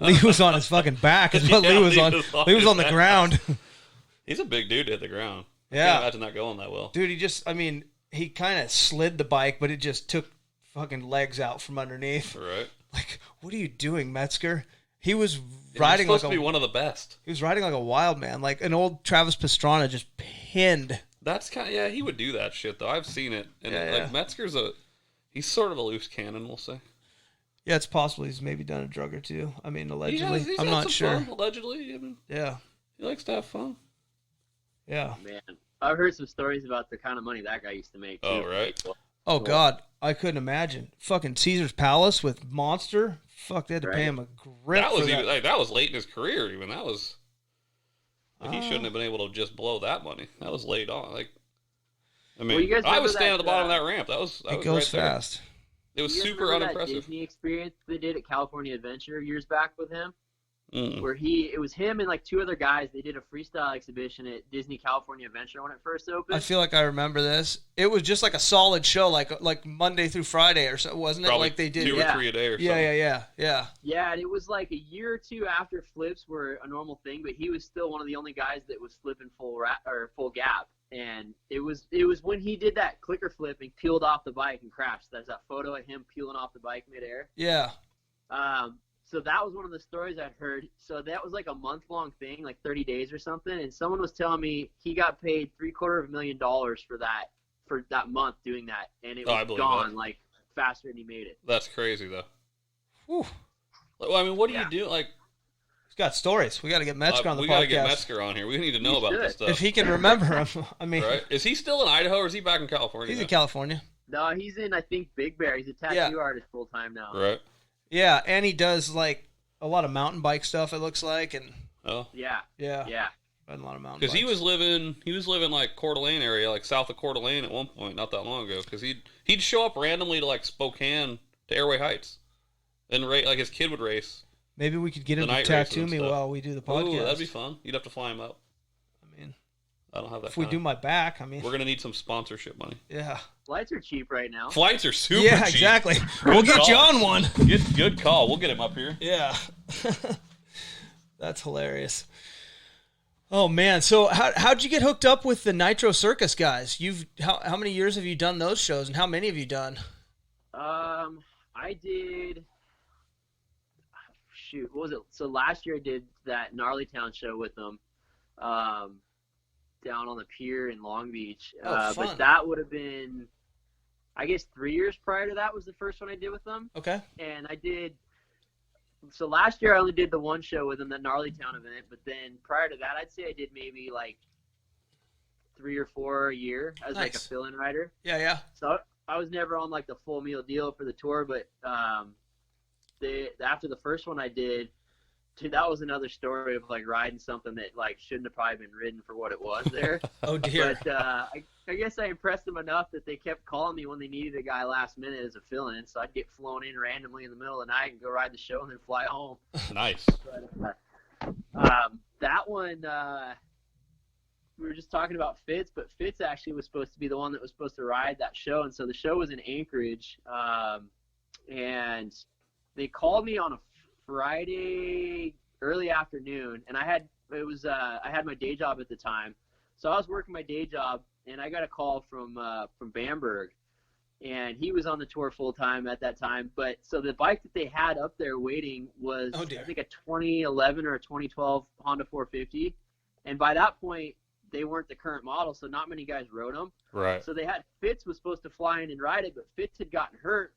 Lee was on his fucking back. Is what Yeah, Lee was Lee on. was on Lee was his on the back. ground. He's a big dude to hit the ground. I Yeah. can't imagine that going that well. Dude, he kind of slid the bike, but it just took fucking legs out from underneath. Right. Like, what are you doing, Metzger? He was He's riding supposed like to be one of the best. he was riding like a wild man, like an old Travis Pastrana just pinned. That's kind of, yeah, he would do that shit though. I've seen it. And Yeah, like yeah. Metzger's he's sort of a loose cannon, we'll say. Yeah, it's possible he's maybe done a drug or two. I mean, allegedly. He's I'm had not some sure. fun, allegedly. I mean, Yeah. he likes to have fun. Yeah. Man, I've heard some stories about the kind of money that guy used to make. Too. Oh, right. Oh God, I couldn't imagine. Fucking Caesar's Palace with Monster. Fuck, they had to pay Right. him a grip. That for was that. even that was late in his career. Even that was like, he Oh. shouldn't have been able to just blow that money. That was late on. Like, I Well, mean, you guys I was remember standing at that, the bottom of that ramp. That was It goes right there. fast. It was You guys super remember unimpressive. That Disney experience they did at California Adventure years back with him, Mm. where it was him and like 2 other guys. They did a freestyle exhibition at Disney California Adventure when it first opened. I feel like I remember this. It was just like a solid show, like Monday through Friday or so, wasn't it? Probably Like they did. 2 Yeah, or 3 a day or yeah, something. yeah. Yeah, and it was like a year or 2 after flips were a normal thing, but he was still one of the only guys that was flipping full gap. And it was when he did that clicker flip and peeled off the bike and crashed. There's that photo of him peeling off the bike midair. Yeah. So that was one of the stories I'd heard. So that was like a month-long thing, like 30 days or something. And someone was telling me he got paid $750,000 for that month doing that, and it Oh, I was believe gone that. like faster than he made it. That's crazy though. Whew. Well, I mean, what do Yeah. you do? Like, He's got stories. We got to get Metzger on the we podcast. got to get Metzger on here. We need to know You about should. this stuff. If he can remember him. I mean, Right? Is he still in Idaho or is he back in California? he's now? in California. No, he's in, I think, Big Bear. He's a tattoo Yeah. artist full time now. Right. Yeah, and he does like a lot of mountain bike stuff. It looks like, and Oh. Yeah, yeah, yeah. a lot of mountain. Because he bikes. was living like Coeur d'Alene area, like south of Coeur d'Alene at one point, not that long ago. Because he'd show up randomly to like Spokane to Airway Heights, and like his kid would race. Maybe we could get him The to night races tattoo and me stuff. while we do the Ooh, podcast. that'd be fun. You'd have to fly him up. I mean, I don't have that. if we kind do of- my back, I mean, we're gonna need some sponsorship money. yeah, Flights are cheap right now. Flights are super yeah, cheap. exactly. We'll get you call. on one. Good call. We'll get him up here. Yeah. That's hilarious. Oh man, so how'd you get hooked up with the Nitro Circus guys? How many years have you done those shows, and how many have you done? I did. Shoot, what was it? So last year I did that Gnarly Town show with them, down on the pier in Long Beach. Fun. But that would have been, I guess, 3 years prior to that was the first one I did with them. Okay. And I did. So last year I only did the one show with them, that Gnarly Town event. But then prior to that, I'd say I did maybe like 3 or 4 a year as like a fill-in rider. Yeah. So I was never on like the full meal deal for the tour, but after the first one I did, dude, that was another story of like riding something that like shouldn't have probably been ridden for what it was there. Oh dear. But I guess I impressed them enough that they kept calling me when they needed a guy last minute as a fill-in, so I'd get flown in randomly in the middle of the night and go ride the show and then fly home. Nice. But, that one, we were just talking about Fitz, but Fitz actually was supposed to be the one that was supposed to ride that show, and so the show was in Anchorage, and they called me on a Friday early afternoon, and I had my day job at the time, so I was working my day job, and I got a call from Bamberg, and he was on the tour full time at that time. But so the bike that they had up there waiting was I think a 2011 or a 2012 Honda 450, and by that point they weren't the current model, so not many guys rode them. Right. So they had Fitz was supposed to fly in and ride it, but Fitz had gotten hurt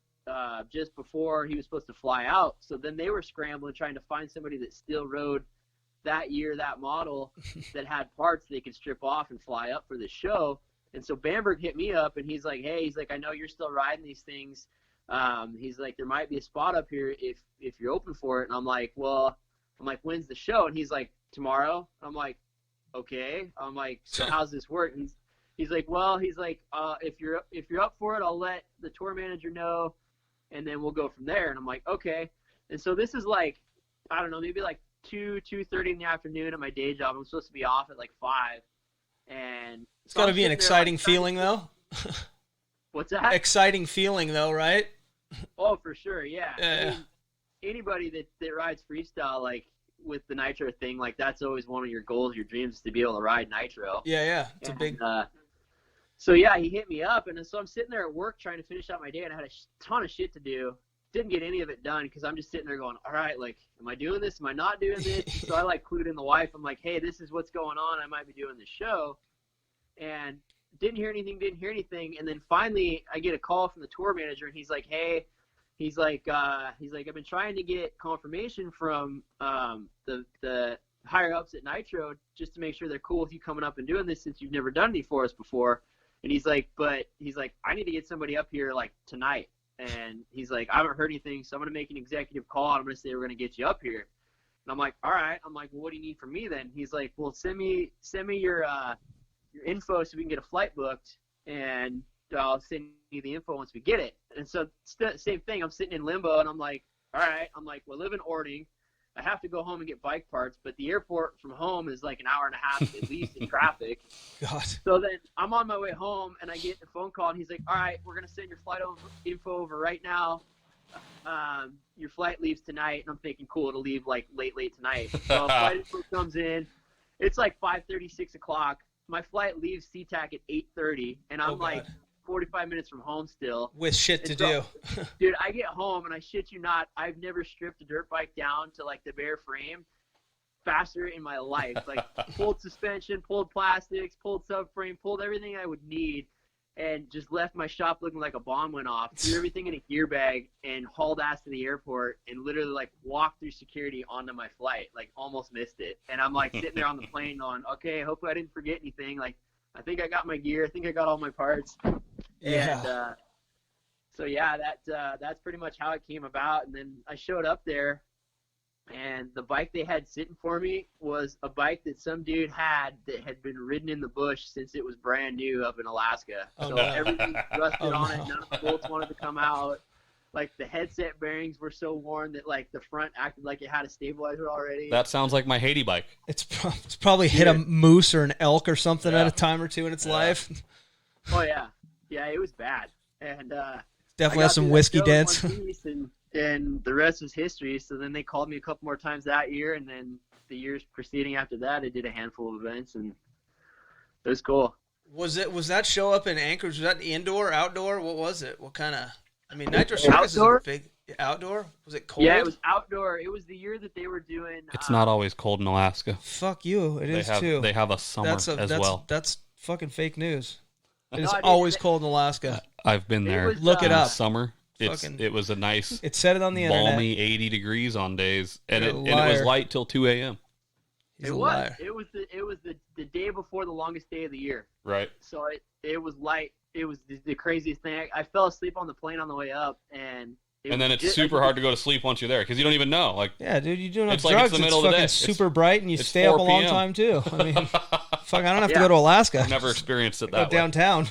just before he was supposed to fly out. So then they were scrambling trying to find somebody that still rode that year, that model, that had parts they could strip off and fly up for the show. And so Bamberg hit me up, and he's like, hey, he's like, I know you're still riding these things. He's like, there might be a spot up here if you're open for it. And I'm like, when's the show? And he's like, tomorrow. I'm like, okay. I'm like, so how's this work? And he's like, if you're up for it, I'll let the tour manager know, and then we'll go from there. And I'm like, okay. And so this is like, I don't know, maybe like 2:30 in the afternoon at my day job. I'm supposed to be off at like 5. And it's got to be an exciting feeling, though. What's that? Exciting feeling, though, right? Oh, for sure, yeah. Yeah. I mean, anybody that rides freestyle, like with the Nitro thing, like that's always one of your goals, your dreams, is to be able to ride Nitro. Yeah. It's a big. So yeah, he hit me up, and so I'm sitting there at work trying to finish out my day, and I had a ton of shit to do. Didn't get any of it done because I'm just sitting there going, all right, like, am I doing this? Am I not doing this? So I like clued in the wife. I'm like, hey, this is what's going on. I might be doing this show. And didn't hear anything. And then finally I get a call from the tour manager, and he's like, hey, he's like, I've been trying to get confirmation from the higher ups at Nitro just to make sure they're cool with you coming up and doing this since you've never done any for us before. And he's like, I need to get somebody up here like tonight. And he's like, I haven't heard anything, so I'm going to make an executive call, and I'm going to say we're going to get you up here. And I'm like, all right. I'm like, well, what do you need from me then? He's like, well, send me your info so we can get a flight booked, and I'll send you the info once we get it. And so same thing. I'm sitting in limbo, and I'm like, all right. I'm like, well, I live in Orting. I have to go home and get bike parts, but the airport from home is like an hour and a half at least in traffic. God. So then I'm on my way home, and I get a phone call, and he's like, all right, we're going to send your flight info over right now. Your flight leaves tonight. And I'm thinking, cool, it'll leave like late tonight. So flight info comes in. It's like 5:30, 6 o'clock. My flight leaves SeaTac at 8:30, and I'm like 45 minutes from home still. With shit to do. Dude, I get home, and I shit you not, I've never stripped a dirt bike down to like the bare frame faster in my life. Like pulled suspension, pulled plastics, pulled subframe, pulled everything I would need, and just left my shop looking like a bomb went off. Threw everything in a gear bag and hauled ass to the airport, and literally like walked through security onto my flight. Like almost missed it. And I'm like sitting there on the plane going, okay, hopefully I didn't forget anything. Like I think I got my gear. I think I got all my parts. Yeah. And so yeah, that's pretty much how it came about. And then I showed up there, and the bike they had sitting for me was a bike that some dude had that had been ridden in the bush since it was brand new up in Alaska. So everything rusted on it. None of the bolts wanted to come out. Like the headset bearings were so worn that like the front acted like it had a stabilizer already. That sounds like my Haiti bike. It's probably hit a moose or an elk or something at a time or two in its life. Oh yeah. Yeah, it was bad. And definitely has some whiskey dents. And the rest was history. So then they called me a couple more times that year, and then the years preceding after that, I did a handful of events, and it was cool. Was that show up in Anchorage? Was that indoor, outdoor? What was it? What kind of? I mean, Nitro Circus is a big outdoor. Was it cold? Yeah, it was outdoor. It was the year that they were doing. It's not always cold in Alaska. Fuck you. It is too. They have a summer well. That's fucking fake news. It's always cold in Alaska. I've been there. Look it up. Summer. It was a nice. It said it on the internet. Balmy 80 degrees on days, and it was light till 2 a.m. It was. It was the day before the longest day of the year. Right. So it was light. It was the craziest thing. I fell asleep on the plane on the way up, and then it's super hard to go to sleep once you're there because you don't even know. Like, yeah, dude, you're doing it's drugs. Like it's the middle of the day. Super bright, and you stay up a long time too. I mean, fuck, I don't have to go to Alaska. I've never experienced it that way. Go downtown.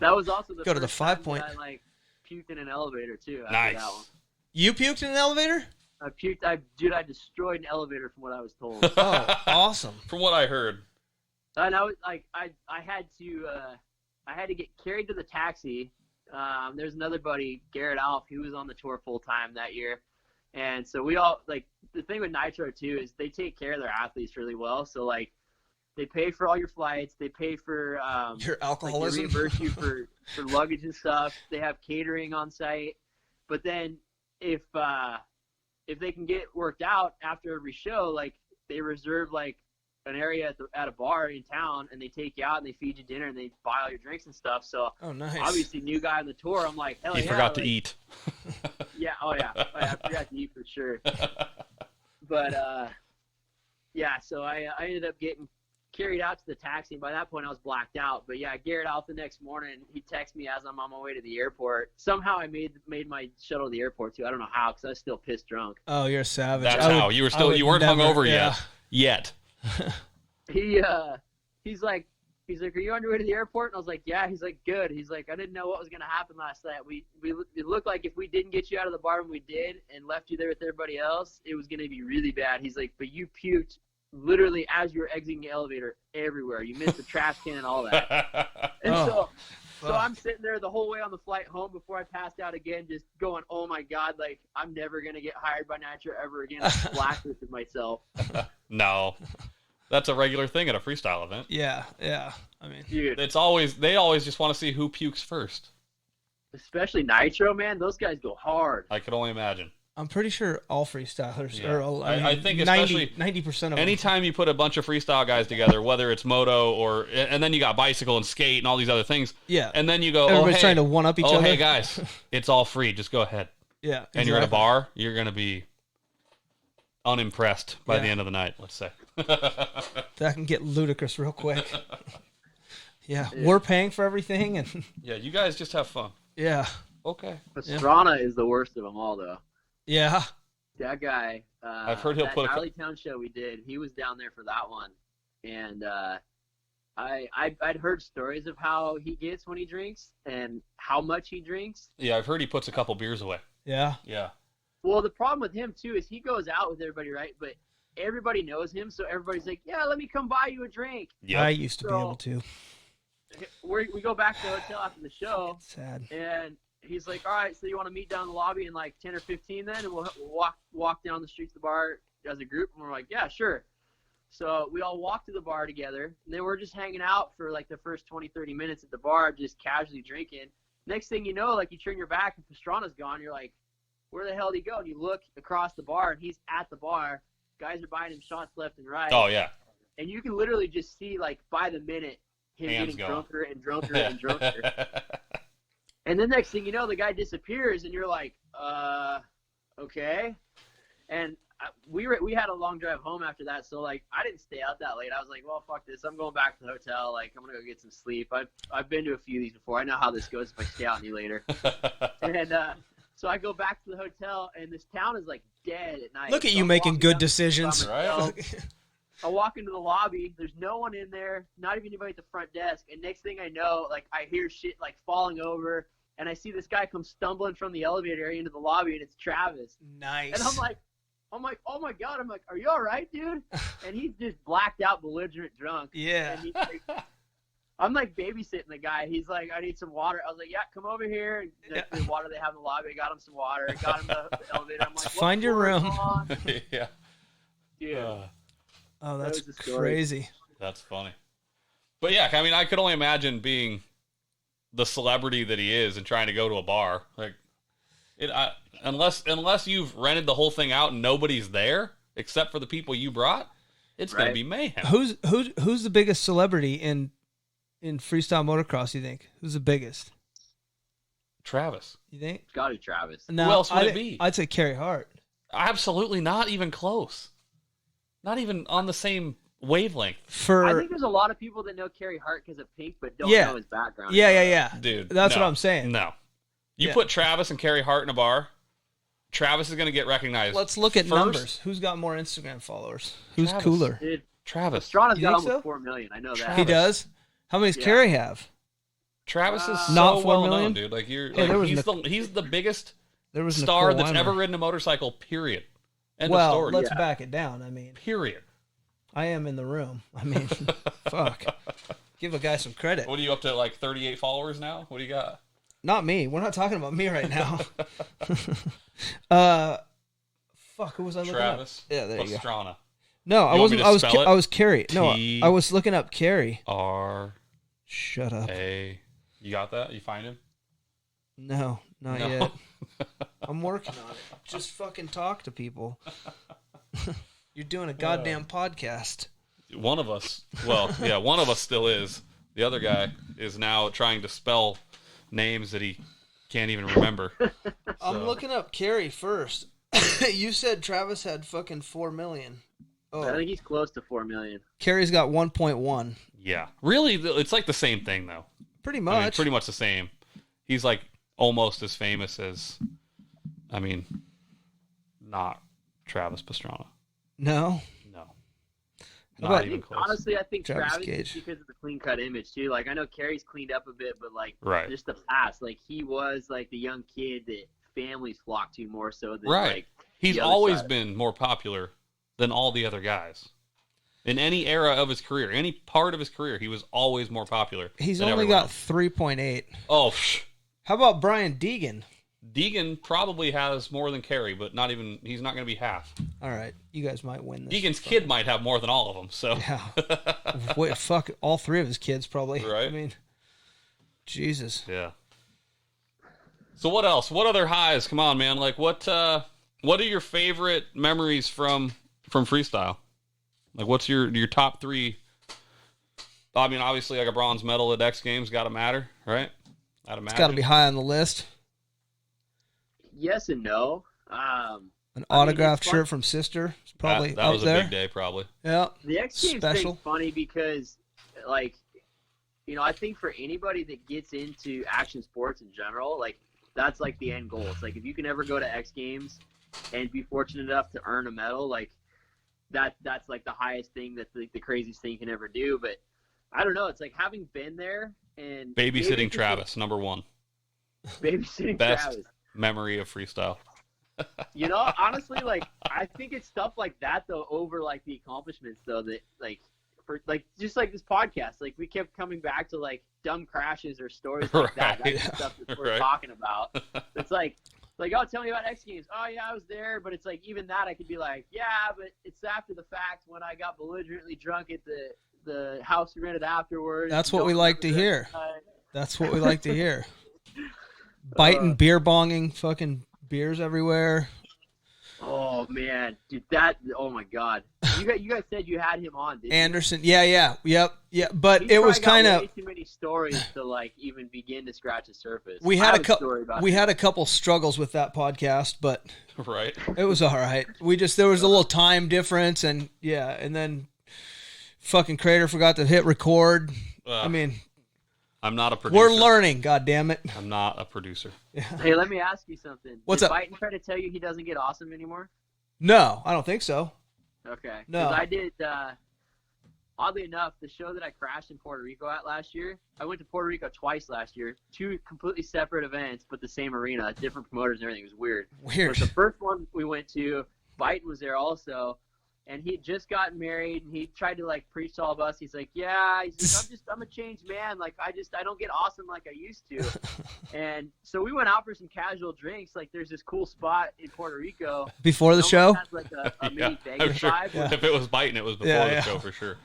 That was also the go to the first 5 time point. that I puked in an elevator too. Nice. That one. You puked in an elevator? I puked. I destroyed an elevator from what I was told. Oh, awesome. From what I heard. And I was like, I had to get carried to the taxi. There's another buddy, Garrett Alf, who was on the tour full time that year, and so we all like the thing with Nitro too is they take care of their athletes really well. So like they pay for all your flights, they pay for your alcoholism, like, they reimburse you for luggage and stuff. They have catering on site, but then if they can get worked out after every show, like they reserve like an area at a bar in town, and they take you out and they feed you dinner and they buy all your drinks and stuff. So nice. Obviously, new guy on the tour, I'm like, hell yeah. He forgot to eat. Yeah, I forgot to eat for sure. But yeah, so I ended up getting carried out to the taxi, and by that point I was blacked out. But yeah, Garrett out the next morning, he texted me as I'm on my way to the airport. Somehow I made my shuttle to the airport too. I don't know how, because I was still pissed drunk. Oh, you're a savage. That's how. You weren't hungover yet. He's like, are you on your way to the airport? And I was like, yeah. He's like, good. He's like, I didn't know what was gonna happen last night. It looked like if we didn't get you out of the bar when we did and left you there with everybody else, it was gonna be really bad. He's like, but you puked literally as you were exiting the elevator everywhere. You missed the trash can and all that. And so I'm sitting there the whole way on the flight home before I passed out again, just going, oh my God, like I'm never gonna get hired by Nitro ever again. I blacklisted myself. No. That's a regular thing at a freestyle event. Yeah. I mean, dude, they always just want to see who pukes first. Especially Nitro, man. Those guys go hard. I could only imagine. I'm pretty sure all freestylers I think especially 90% of them. Anytime you put a bunch of freestyle guys together, whether it's moto and then you got bicycle and skate and all these other things. Yeah. And then you go, everybody's trying to one up each other. Oh, hey guys, it's all free. Just go ahead. Yeah. And exactly. you're at a bar, you're going to be unimpressed by the end of the night, let's say. That can get ludicrous real quick. Yeah, we're paying for everything, and yeah, you guys just have fun. Yeah. Okay. Pastrana is the worst of them all, though. Yeah. That guy. I've heard he'll put Gnarly Town show we did. He was down there for that one, and I'd heard stories of how he gets when he drinks and how much he drinks. Yeah, I've heard he puts a couple beers away. Yeah. Yeah. Well, the problem with him too is he goes out with everybody, right? But everybody knows him, so everybody's like, "Yeah, let me come buy you a drink." Yeah, I used to be able to. We go back to the hotel after the show. Sad. And he's like, "All right, so you want to meet down in the lobby in like 10 or 15 then, and we'll walk down the streets of the bar as a group." And we're like, "Yeah, sure." So we all walk to the bar together, and then we're just hanging out for like the first 20, 30 minutes at the bar, just casually drinking. Next thing you know, like you turn your back and Pastrana's gone. You're like, where the hell did he go? And you look across the bar, and he's at the bar. Guys are buying him shots left and right. Oh, yeah. And you can literally just see, like, by the minute, him Hands getting going. drunker and drunker and drunker. And then next thing you know, the guy disappears, and you're like, okay. And we had a long drive home after that, so, like, I didn't stay out that late. I was like, well, fuck this. I'm going back to the hotel. Like, I'm going to go get some sleep. I've been to a few of these before. I know how this goes if I stay out any later. And so I go back to the hotel, and this town is, like, dead at night. Look at so you I'm making walking good down decisions. Right. I walk into the lobby. There's no one in there, not even anybody at the front desk. And next thing I know, like, I hear shit, like, falling over, and I see this guy come stumbling from the elevator area into the lobby, and it's Travis. Nice. And I'm like, oh my God. I'm like, are you all right, dude? And he's just blacked out, belligerent drunk. Yeah. And he's like, I'm like babysitting the guy. He's like, I need some water. I was like, yeah, come over here. And the water they have in the lobby. I got him some water. Got him the elevator. I'm like, find your room. Yeah. Dude. Oh, that's crazy. That's funny. But yeah, I mean, I could only imagine being the celebrity that he is and trying to go to a bar. Like, unless you've rented the whole thing out and nobody's there except for the people you brought, it's going to be mayhem. Who's the biggest celebrity in freestyle motocross, you think? Who's the biggest? Travis. You think? It's got to be Travis. No, who else would it be? I'd say Carey Hart. Absolutely not even close. Not even on the same wavelength. I think there's a lot of people that know Carey Hart because of Pink, but don't know his background. Yeah. Dude, that's what I'm saying. No. You put Travis and Carey Hart in a bar, Travis is going to get recognized. Let's look at numbers. Who's got more Instagram followers? Who's cooler? Dude, Travis. Pastrana's got almost 4 million. I know that. He does? How many does Carey have? Travis is not so 4 well million? known, dude. Like he's the biggest star that's ever ridden a motorcycle, period. End of story. Let's back it down. I mean, period. I am in the room. I mean, fuck. Give a guy some credit. What are you up to, like 38 followers now? What do you got? Not me. We're not talking about me right now. Fuck, who was I looking Travis. up? Yeah, there you Pastrana. go. No, I wasn't. I was Carey. No, I was looking up Carey. Shut up. You got that? You find him? No, not yet. I'm working on it. Just fucking talk to people. You're doing a goddamn podcast. One of us. Well, yeah, one of us still is. The other guy is now trying to spell names that he can't even remember. I'm looking up Carey first. You said Travis had fucking 4 million. Oh. I think he's close to 4 million. Carey's got 1.1. Yeah. Really, it's like the same thing, though. Pretty much. I mean, pretty much the same. He's like almost as famous as, not Travis Pastrana. No. Not even close. Honestly, I think Travis Gage. is because of the clean cut image too. Like I know Carey's cleaned up a bit, but like just the past, like he was like the young kid that families flock to more so than like he's always been more popular than all the other guys. In any era of his career, any part of his career, he was always more popular. He's only got 3.8. Oh, how about Brian Deegan? Deegan probably has more than Carey, but not even. He's not going to be half. All right, you guys might win this. Deegan's kid might have more than all of them. So yeah, wait, fuck, all three of his kids probably. Right. I mean, Jesus. Yeah. So what else? What other highs? Come on, man. Like what are your favorite memories from freestyle? Like what's your top three? I mean, obviously, like a bronze medal at X Games got to matter, right? It's got to be high on the list. Yes and no. An autographed shirt from Sister is probably that was up there. A big day, probably. Yeah. The X Games thing's funny because, like, I think for anybody that gets into action sports in general, like, that's like the end goal. It's like if you can ever go to X Games and be fortunate enough to earn a medal, like, that's like the highest thing, that's the craziest thing you can ever do. But I don't know. It's like having been there and babysitting Travis, number one. Babysitting Best Travis. Memory of freestyle. Honestly, like I think it's stuff like that though over like the accomplishments though that like for like just like this podcast, like we kept coming back to like dumb crashes or stories like that. That's the stuff that we're talking about. It's like oh, tell me about X Games. Oh yeah, I was there, but it's like even that I could be like, yeah, but it's after the fact when I got belligerently drunk at the house we rented afterwards. That's what we like to hear. That's what we like to hear. Biting, beer bonging, fucking beers everywhere. Oh man, dude, oh my god. You guys said you had him on, didn't Anderson, you? Yep. But he it was kind of way too many stories to like even begin to scratch the surface. We had a couple struggles with that podcast, but right, it was all right. There was a little time difference, and then fucking Crater forgot to hit record. I mean, I'm not a producer. We're learning, goddammit. I'm not a producer. Yeah. Hey, let me ask you something. What's up? Did Biden try to tell you he doesn't get awesome anymore? No, I don't think so. Okay. No. Because I did, oddly enough, the show that I crashed in Puerto Rico at last year, I went to Puerto Rico twice last year, 2 completely separate events, but the same arena, different promoters and everything. It was weird. Weird. But the first one we went to, Biden was there also, and he had just gotten married, and he tried to like preach to all of us. He's like, yeah, I'm a changed man. Like I don't get awesome like I used to. And so we went out for some casual drinks. Like there's this cool spot in Puerto Rico before the show. Has like a mini Vegas sure. vibe. Yeah. If it was biting, it was before the show for sure.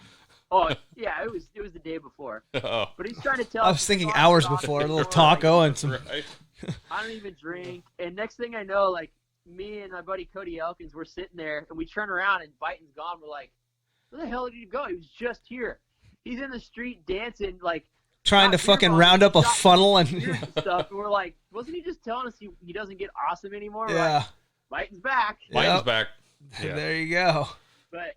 Oh yeah, it was the day before. Oh. But he's trying to tell. I was thinking hours before, a little taco and some. Right. I don't even drink, and next thing I know, like me and my buddy Cody Elkins, we're sitting there, and we turn around, and Biton's gone. We're like, where the hell did he go? He was just here. He's in the street dancing, like Trying to fucking round up a funnel and stuff. And we're like, wasn't he just telling us he doesn't get awesome anymore? We're yeah, like, Biton's back. Biton's back. Yeah. There you go. But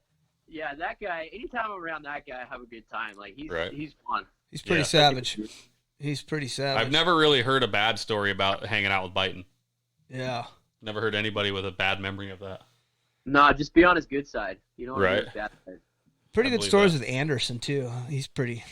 yeah, that guy. Anytime I'm around that guy, I have a good time. Like he's fun. He's pretty savage. He's pretty savage. I've never really heard a bad story about hanging out with Biton. Yeah. Never heard anybody with a bad memory of that. Nah, just be on his good side. You don't want to be on his bad side. Pretty good stories with Anderson too. He's pretty.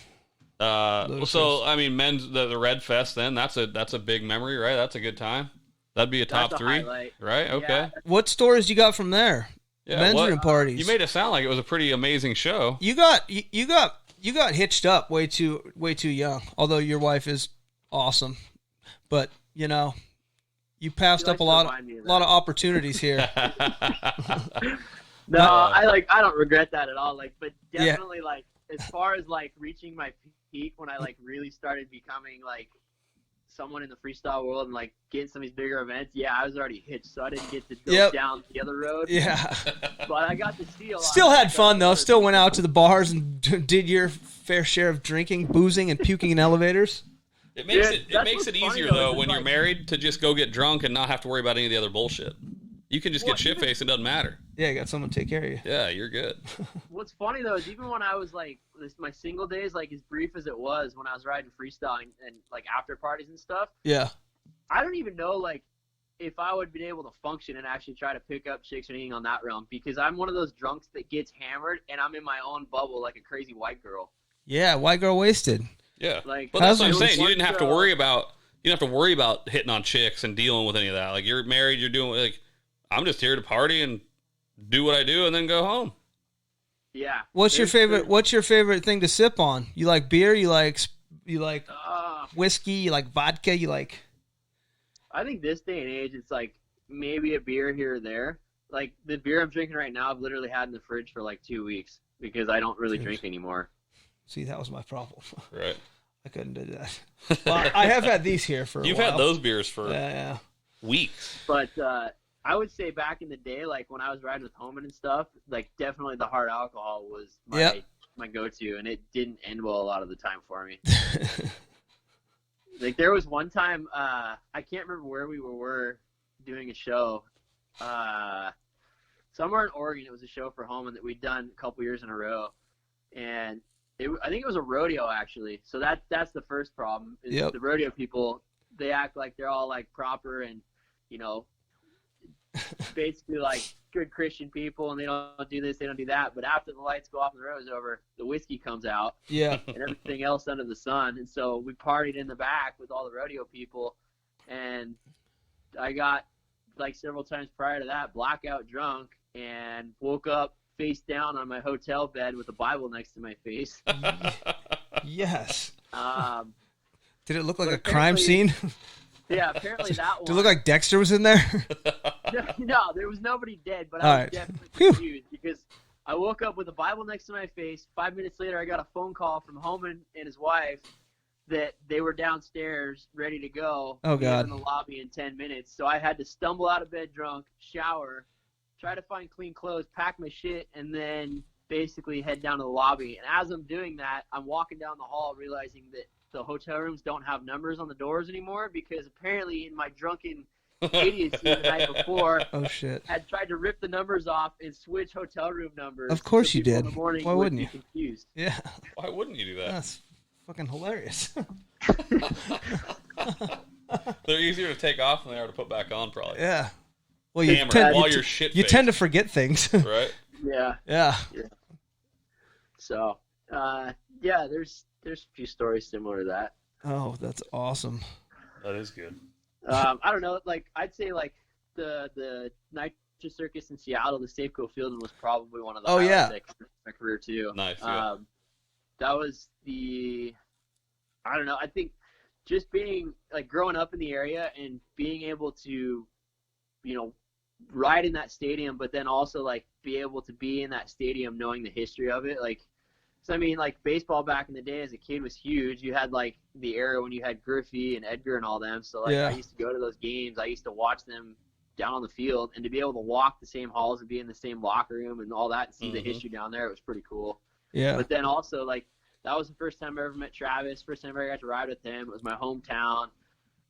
So I mean, men's the Red Fest. Then that's a big memory, right? That's a good time. That'd be a top three, highlight. Right? Okay. Yeah. What stories you got from there? Yeah, men's room parties. You made it sound like it was a pretty amazing show. You got hitched up way too young. Although your wife is awesome, but you know, you passed up a lot of opportunities here. No, I don't regret that at all. Like, but definitely like as far as like reaching my peak when I like really started becoming like someone in the freestyle world and like getting some of these bigger events. Yeah, I was already hitched, so I didn't get to go down the other road. Yeah, but I got to see a lot. Still had fun though. Still went out to the bars and did your fair share of drinking, boozing, and puking in elevators. It makes it easier though when you're married to just go get drunk and not have to worry about any of the other bullshit. You can just get shit faced. It doesn't matter. Yeah, you got someone to take care of you. Yeah, you're good. What's funny though is even when I was like my single days, like as brief as it was when I was riding freestyle and like after parties and stuff. Yeah. I don't even know like if I would be able to function and actually try to pick up chicks or anything on that realm because I'm one of those drunks that gets hammered and I'm in my own bubble like a crazy white girl. Yeah, white girl wasted. Yeah. Like, but that's what I'm saying. You didn't have to worry about hitting on chicks and dealing with any of that. Like you're married, you're doing like I'm just here to party and do what I do and then go home. Yeah. What's your favorite thing to sip on? You like beer? You like whiskey? You like vodka? You like? I think this day and age, it's like maybe a beer here or there. Like the beer I'm drinking right now, I've literally had in the fridge for like 2 weeks because I don't really drink anymore. See, that was my problem. Right. I couldn't do that. Well, I have had these here for a while. You've had those beers for weeks. But I would say back in the day, like when I was riding with Homan and stuff, like definitely the hard alcohol was my go-to, and it didn't end well a lot of the time for me. Like there was one time, I can't remember where we were doing a show. Somewhere in Oregon, it was a show for Homan that we'd done a couple years in a row, and I think it was a rodeo actually. So that's the first problem. Is the rodeo people, they act like they're all like proper and you know. Basically like good Christian people and they don't do this, they don't do that. But after the lights go off and the rodio's over, the whiskey comes out. Yeah. And everything else under the sun. And so we partied in the back with all the rodeo people. And I got like several times prior to that blackout drunk and woke up face down on my hotel bed with a Bible next to my face. Yes. Did it look like a apparently- crime scene? Yeah, apparently that one. Did it look like Dexter was in there? No, there was nobody dead, but I was definitely confused because I woke up with a Bible next to my face. 5 minutes later, I got a phone call from Homan and his wife that they were downstairs ready to go. Oh, God. In the lobby in 10 minutes. So I had to stumble out of bed drunk, shower, try to find clean clothes, pack my shit, and then basically head down to the lobby. And as I'm doing that, I'm walking down the hall realizing that the hotel rooms don't have numbers on the doors anymore because apparently in my drunken idiocy the night before, had tried to rip the numbers off and switch hotel room numbers. Of course you did. In the morning Why wouldn't you? Confused. Yeah. Why wouldn't you do that? That's fucking hilarious. They're easier to take off than they are to put back on, probably. Yeah. Well, you tend to forget things, right? Yeah. Yeah. So, there's a few stories similar to that. Oh, that's awesome. That is good. I don't know. Like I'd say, like the night Nitro Circus in Seattle, the Safeco Field was probably one of the Oh, highlights yeah. of my career too. Nice. Yeah. That was I don't know. I think just being like growing up in the area and being able to, ride in that stadium, but then also like be able to be in that stadium knowing the history of it. Like, so I mean, like baseball back in the day as a kid was huge. You had like the era when you had Griffey and Edgar and all them. So like Yeah. I used to go to those games. I used to watch them down on the field, and to be able to walk the same halls and be in the same locker room and all that and see the history down there, it was pretty cool. Yeah. But then also like that was the first time I ever met Travis. First time I ever got to ride with him. It was my hometown.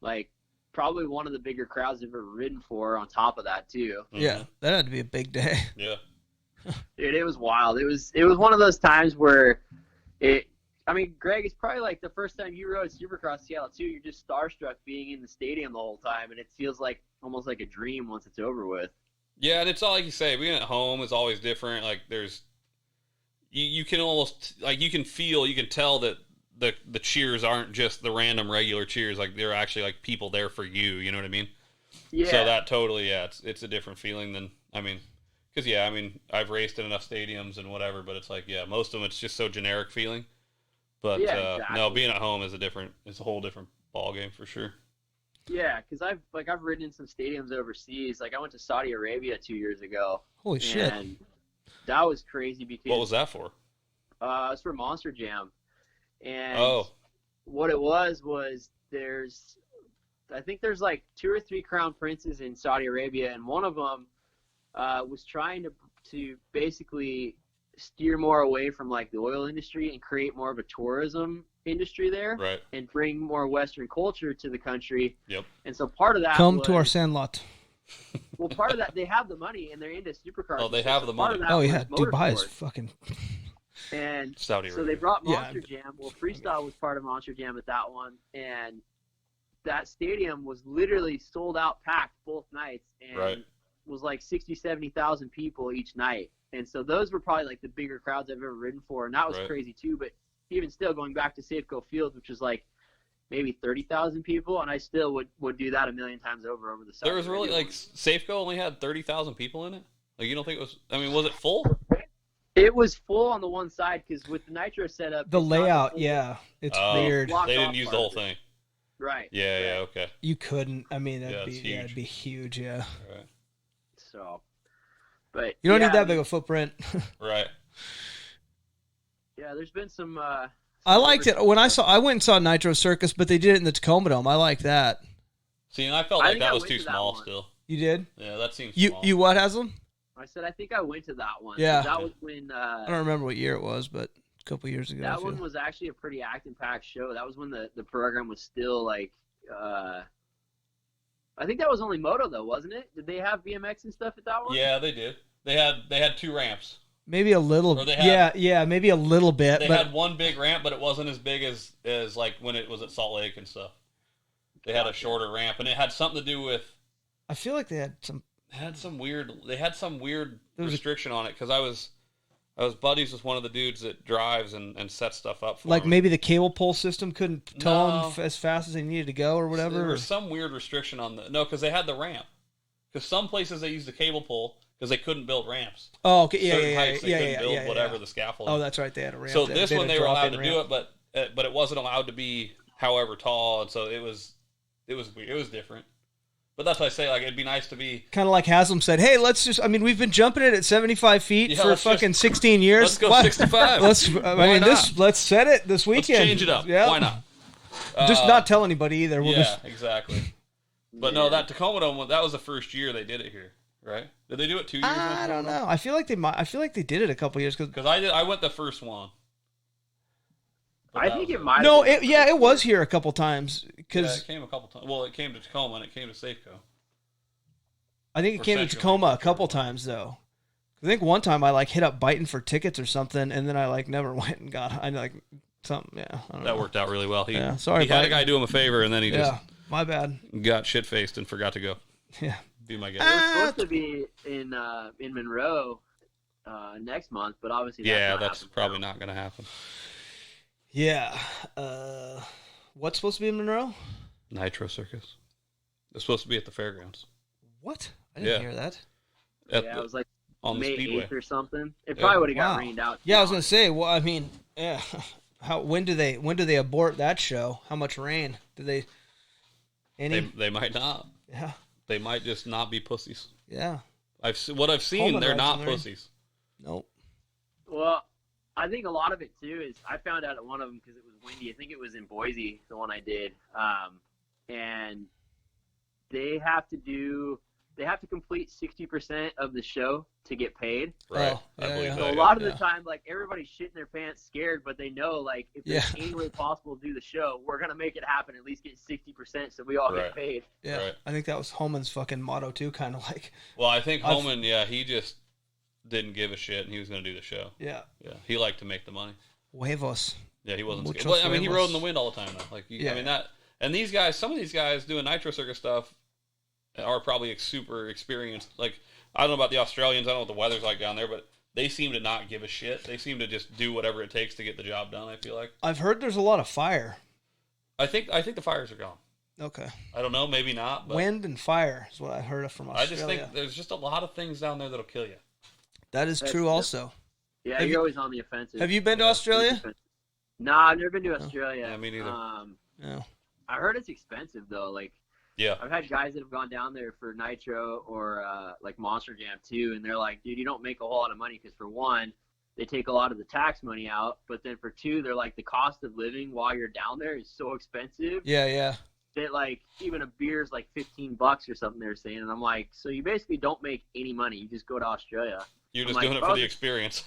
Like probably one of the bigger crowds I've ever ridden for. On top of that too. Yeah, that had to be a big day. Yeah. Dude, it was wild. It was one of those times where Greg, it's probably like the first time you rode Supercross Seattle too. You're just starstruck being in the stadium the whole time, and it feels like almost like a dream once it's over with. Yeah, and it's all like you say, being at home is always different. Like there's, you can almost, like you can tell that the cheers aren't just the random regular cheers. Like they're actually like people there for you. You know what I mean? Yeah. So that totally, it's a different feeling than, because I've raced in enough stadiums and whatever, but it's like, most of them it's just so generic feeling. But exactly. no, being at home is it's a whole different ball game for sure. Yeah, because I've ridden in some stadiums overseas. Like I went to Saudi Arabia 2 years ago. Holy shit! And that was crazy because What was that for? It was for Monster Jam, and what it was I think there's like 2 or 3 crown princes in Saudi Arabia, and one of them was trying to basically steer more away from like the oil industry and create more of a tourism industry there, right? And bring more Western culture to the country. Yep. And so part of that Come to our sandlot. Well, part of that, they have the money and they're into supercars. Oh, they have the money. Oh yeah, Dubai is fucking. And Saudi so Arabia. they brought Monster Jam. Well, Freestyle was part of Monster Jam at that one, and that stadium was literally sold out, packed both nights, and was like 70,000 people each night. And so those were probably like the bigger crowds I've ever ridden for, and that was crazy too. But even still, going back to Safeco Field, which was like maybe 30,000 people, and I still would do that a million times over the side. There was really like Safeco only had 30,000 people in it. Like you don't think it was? I mean, was it full? It was full on the one side because with the nitro setup, the layout, it's weird. They didn't use the whole thing. Right. Yeah. Okay. You couldn't. I mean, that'd huge. be huge. Yeah. Right. So, but you don't need that big of a footprint. Right. Yeah, there's been some. I liked it when I went and saw Nitro Circus, but they did it in the Tacoma Dome. I like that. See, and I felt like that was too small still. You did? Yeah, that seems small. You what, Haslam? I said I think I went to that one. Yeah. That was when. I don't remember what year it was, but a couple years ago. That one was actually a pretty action-packed show. That was when the program was still like. I think that was only moto though, wasn't it? Did they have BMX and stuff at that one? Yeah, they did. They had 2 ramps. Maybe a little. Maybe a little bit. They had one big ramp, but it wasn't as big as like when it was at Salt Lake and stuff. They had a shorter ramp, and it had something to do with. I feel like they had some. They had some weird restriction on it because I was buddies with one of the dudes that drives and sets stuff up for like him. Maybe the cable pole system couldn't tow them as fast as they needed to go or whatever. There was some weird restriction on because they had the ramp. Because some places they used the cable pole because they couldn't build ramps. Oh, okay, Heights, they couldn't build whatever the scaffolding. Oh, that's right, they had a ramp. So this one they were allowed to do it, but it wasn't allowed to be however tall, and so it was weird. It was different. But that's why I say, like, it'd be nice to be... Kind of like Haslam said, hey, we've been jumping it at 75 feet for fucking 16 years. Let's go 65. Let's set it this weekend. Let's change it up. Yeah. Why not? Just not tell anybody either. Exactly. But no, that Tacoma Dome, that was the first year they did it here, right? Did they do it 2 years ago? I don't know. I feel like they did it a couple years ago. Because I went the first one. I think it might. No, it was here a couple times because it came a couple times. Well, it came to Tacoma and it came to Safeco. I think it came to Tacoma a couple times though. I think one time I hit up Byton for tickets or something, and then I never went and got something. Yeah, I don't know. Worked out really well. Sorry, he had a guy do him a favor, and then he just my bad got shit faced and forgot to go. Yeah, be my guess. We're supposed to be in Monroe next month, but obviously that's probably not going to happen. Yeah. What's supposed to be in Monroe? Nitro Circus. It's supposed to be at the fairgrounds. What? I didn't hear that. It was like on May the Speedway 8th or something. It probably would have got Wow. rained out. Yeah, I was gonna say. Well, I mean, yeah. When do they abort that show? How much rain do they? Any? They might not. Yeah. They might just not be pussies. Yeah. What I've seen, Coleman they're rides not in the rain. pussies. Nope. Well, I think a lot of it too is I found out at one of them because it was windy. I think it was in Boise, the one I did, and they have to complete 60% of the show to get paid. Right. Oh, I yeah, believe yeah. that. So a yeah. lot of the time, like everybody's shitting their pants, scared, but they know like if there's Yeah. any way possible to do the show, we're gonna make it happen. At least get 60%, so we all Right. get paid. Yeah. Right. I think that was Holman's fucking motto too, kind of like. Well, I think I've- Holman, he just didn't give a shit, and he was going to do the show. Yeah. Yeah, he liked to make the money. Huevos. Yeah, he wasn't scared. Muchos Well, I mean, he huevos. rode in the wind all the time, though. Like, Yeah. I mean that, and these guys, some of these guys doing nitro circus stuff are probably super experienced. Like, I don't know about the Australians. I don't know what the weather's like down there, but they seem to not give a shit. They seem to just do whatever it takes to get the job done. I feel like. I've heard there's a lot of fire. I think the fires are gone. Okay. I don't know, maybe not. But Wind and fire is what I heard from Australia. I just think there's just a lot of things down there that'll kill you. that is true. Also, Yeah, Have you're you- always on the offensive. have you been to Yeah. Australia? Nah, I've never been to Australia. Yeah, me neither. No. I heard it's expensive though. Like Yeah. I've had guys that have gone down there for Nitro or like Monster Jam too, and they're like, dude, you don't make a whole lot of money because for one, they take a lot of the tax money out, but then for two, they're like the cost of living while you're down there is so expensive Yeah, yeah. that like even a beer is like $15 or something they're saying, and I'm like, so you basically don't make any money. You just go to Australia. You're I'm just like, doing it oh, for the experience.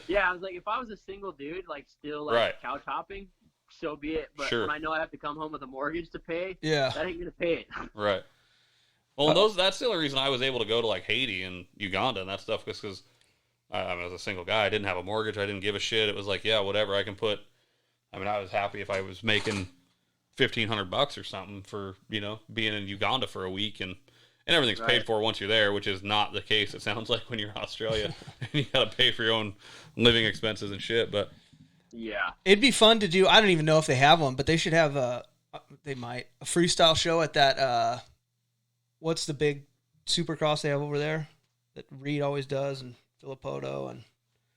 Yeah, I was like, if I was a single dude, like still like Right. couch hopping, so be it. But Sure. when I know I have to come home with a mortgage to pay, Yeah. that ain't gonna pay it. Right. Well, that's the only reason I was able to go to like Haiti and Uganda and that stuff, because I was a single guy. I didn't have a mortgage. I didn't give a shit. It was like, yeah, whatever. I can put. I mean, I was happy if I was making $1,500 or something for being in Uganda for a week, and everything's paid Right. for once you're there, which is not the case. It sounds like when you're in Australia and you got to pay for your own living expenses and shit. But Yeah. It'd be fun to do. I don't even know if they have one, but they should have a freestyle show at that. What's the big supercross they have over there that Reed always does, and Filippo and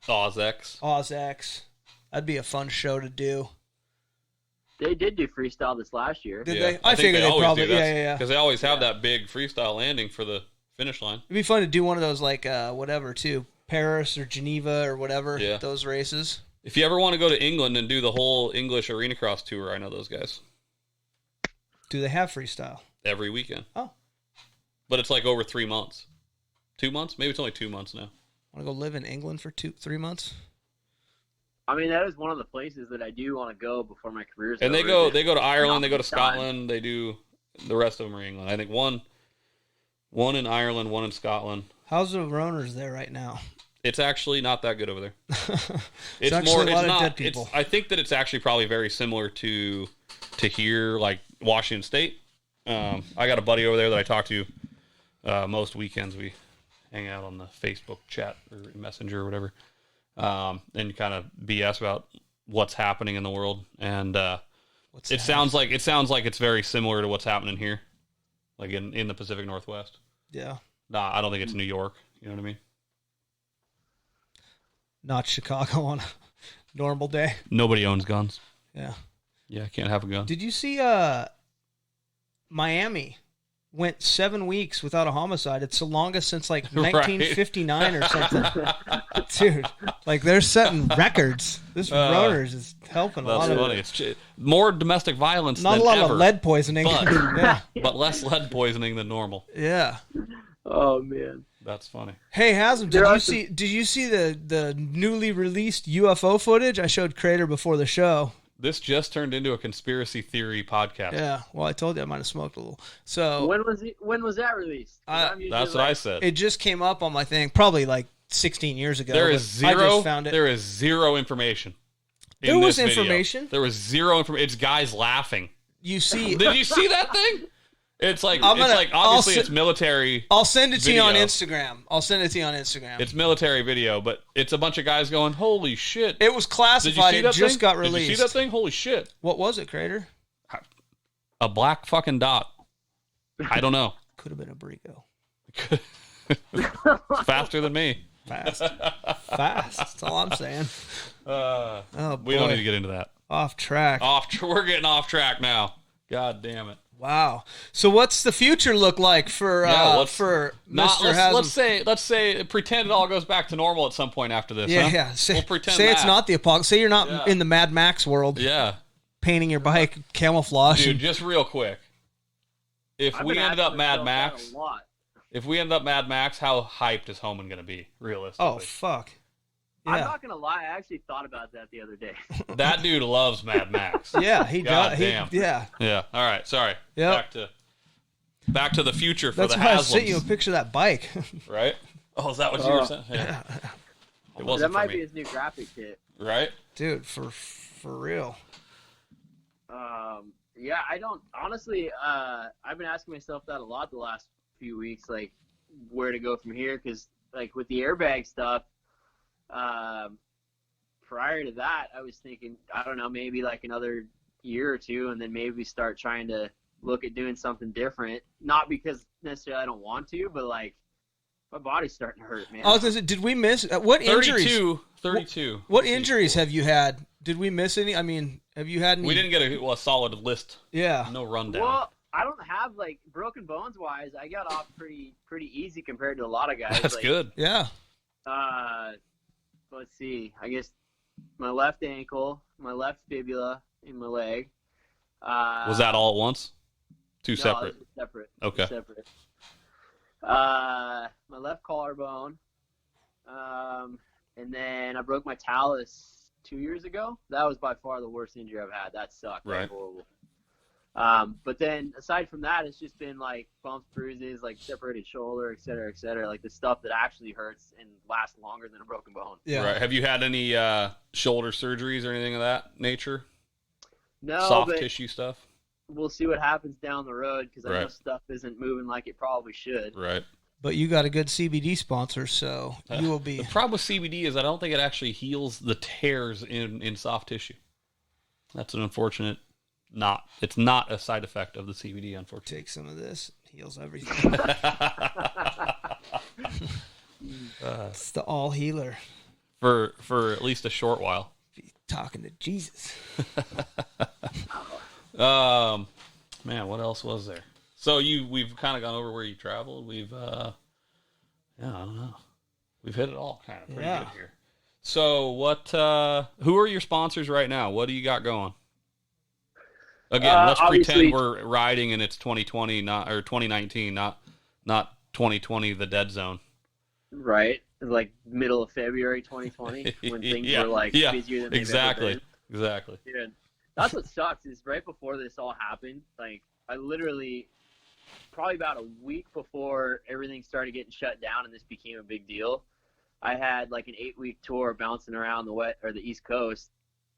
Oz-X. Oz-X. That'd be a fun show to do. They did do freestyle this last year. Did Yeah, they? I figured they always probably. do. Yeah. Because they always have that big freestyle landing for the finish line. It'd be fun to do one of those, like whatever too, Paris or Geneva or whatever. Yeah. Those races. If you ever want to go to England and do the whole English arena cross tour, I know those guys. Do they have freestyle? Every weekend. Oh. But it's like over 3 months. 2 months? Maybe it's only 2 months now. Want to go live in England for 3 months? I mean, that is one of the places that I do want to go before my career's And over. they go to Ireland, they go to Time. Scotland, they do the rest of them are England. I think one in Ireland, one in Scotland. How's the Roners there right now? It's actually not that good over there. It's actually a lot of dead people. I think that it's actually probably very similar to here, like Washington State. I got a buddy over there that I talk to most weekends. We hang out on the Facebook chat or Messenger or whatever, and kind of BS about what's happening in the world. And it sounds like it's very similar to what's happening here, like in the Pacific Northwest. Yeah. Nah, I don't think it's New York. You know what I mean? Not Chicago on a normal day. Nobody owns guns. Yeah. Yeah, can't have a gun. Did you see Miami went 7 weeks without a homicide? It's the longest since like Right. 1959 or something. Dude, like they're setting records. This Roners is helping a That's lot of funny. It's more domestic violence not than a lot ever, of lead poisoning. but- yeah. but less lead poisoning than normal. Yeah. Oh man. That's funny. Hey Haslam, There are did you see the newly released UFO footage? I showed Crater before the show. This just turned into a conspiracy theory podcast. Yeah. Well, I told you I might have smoked a little. So When was that released? 'Cause I'm usually That's what like- I said. it just came up on my thing, probably like 16 years ago. There is but I zero. just found it. There is zero information. in There was this video. information. There was zero information. It's guys laughing. You see, Did you see that thing? It's like I'll obviously se- it's military. I'll send it to you on video. Instagram. I'll send it to you on Instagram. It's military video, but it's a bunch of guys going, "Holy shit!" It was Did you classified. see It that just thing? got Did you released. see that thing? Holy shit! What was it, Crater? A black fucking dot. I don't know. Could have been a burrito. Faster than me. Fast. That's all I'm saying. Oh, boy. We don't need to get into that. Off track. We're getting off track now. God damn it. Wow. So what's the future look like for Mr. Haslam? Let's say pretend it all goes back to normal at some point after this. Yeah, huh? yeah. We'll pretend say that. it's not the apocalypse. Say you're not in the Mad Max world. Yeah. Painting your bike camouflage. Dude, just real quick. If we ended up Mad Max, how hyped is Homan going to be, realistically? Oh, fuck. Yeah. I'm not going to lie. I actually thought about that the other day. That dude loves Mad Max. Yeah, he does. Damn. Yeah. Yeah. All right. Sorry. Yep. Back to the future for That's the why I Haslams. sent you a picture of that bike. Right? Oh, is that what you were saying? Yeah. It wasn't That might for be me. his new graphic kit. Right? Dude, for real. Yeah, I don't honestly. I've been asking myself that a lot the last few weeks, like where to go from here, because like with the airbag stuff. Prior to that, I was thinking, I don't know, maybe like another year or two, and then maybe start trying to look at doing something different. Not because necessarily I don't want to, but like my body's starting to hurt, man. I was gonna say, did we miss what injuries? 32. What injuries have you had? Did we miss any? I mean, have you had any? We didn't get a solid list. Yeah. No rundown. Well, I don't have like broken bones wise. I got off pretty easy compared to a lot of guys. That's like, good. Yeah. Let's see. I guess my left ankle, my left fibula, and my leg. Was that all at once? Two separate? No, separate. Okay. Separate. My left collarbone. And then I broke my talus 2 years ago. That was by far the worst injury I've had. That sucked. Right. That was horrible. But then aside from that, it's just been like bumps, bruises, like separated shoulder, et cetera, like the stuff that actually hurts and lasts longer than a broken bone. Yeah. Right. Have you had any shoulder surgeries or anything of that nature? No, Soft but tissue stuff? we'll see what happens down the road because I know Right. stuff isn't moving like it probably should. Right. But you got a good CBD sponsor, so you will be. The problem with CBD is I don't think it actually heals the tears in soft tissue. That's an unfortunate it's not a side effect of the CBD, unfortunately. Take some of this. Heals everything. It's the all healer. For at least a short while. Be talking to Jesus. Man, what else was there? So we've kind of gone over where you traveled. We've I don't know. We've hit it all kind of pretty good here. So who are your sponsors right now? What do you got going? Again, let's pretend we're riding and it's 2020, or 2019, not 2020, the dead zone. Right. Like middle of February 2020 when things were like busier than they've ever been. Exactly. Dude, that's what sucks is right before this all happened, like I literally probably about a week before everything started getting shut down and this became a big deal, I had like an 8-week tour bouncing around the East Coast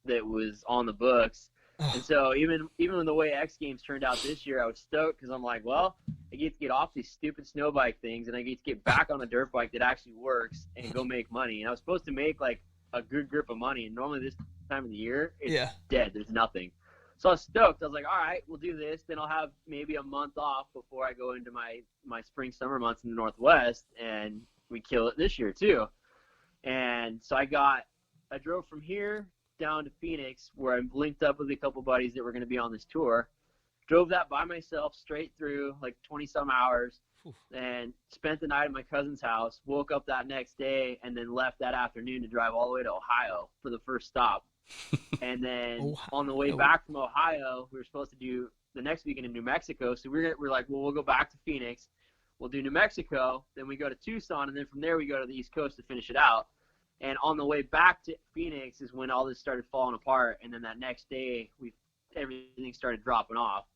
that was on the books. And so even when the way X Games turned out this year, I was stoked because I'm like, well, I get to get off these stupid snow bike things and I get to get back on a dirt bike that actually works and go make money. And I was supposed to make like a good grip of money. And normally this time of the year, it's dead. There's nothing. So I was stoked. I was like, all right, we'll do this. Then I'll have maybe a month off before I go into my spring, summer months in the Northwest. And we kill it this year too. And so I drove from here down to Phoenix where I linked up with a couple buddies that were going to be on this tour. Drove that by myself straight through like 20 some hours and spent the night at my cousin's house, woke up that next day and then left that afternoon to drive all the way to Ohio for the first stop. And then on the way back from Ohio, we were supposed to do the next weekend in New Mexico. So we're like, well, we'll go back to Phoenix. We'll do New Mexico. Then we go to Tucson. And then from there, we go to the East Coast to finish it out. And on the way back to Phoenix is when all this started falling apart. And then that next day, everything started dropping off.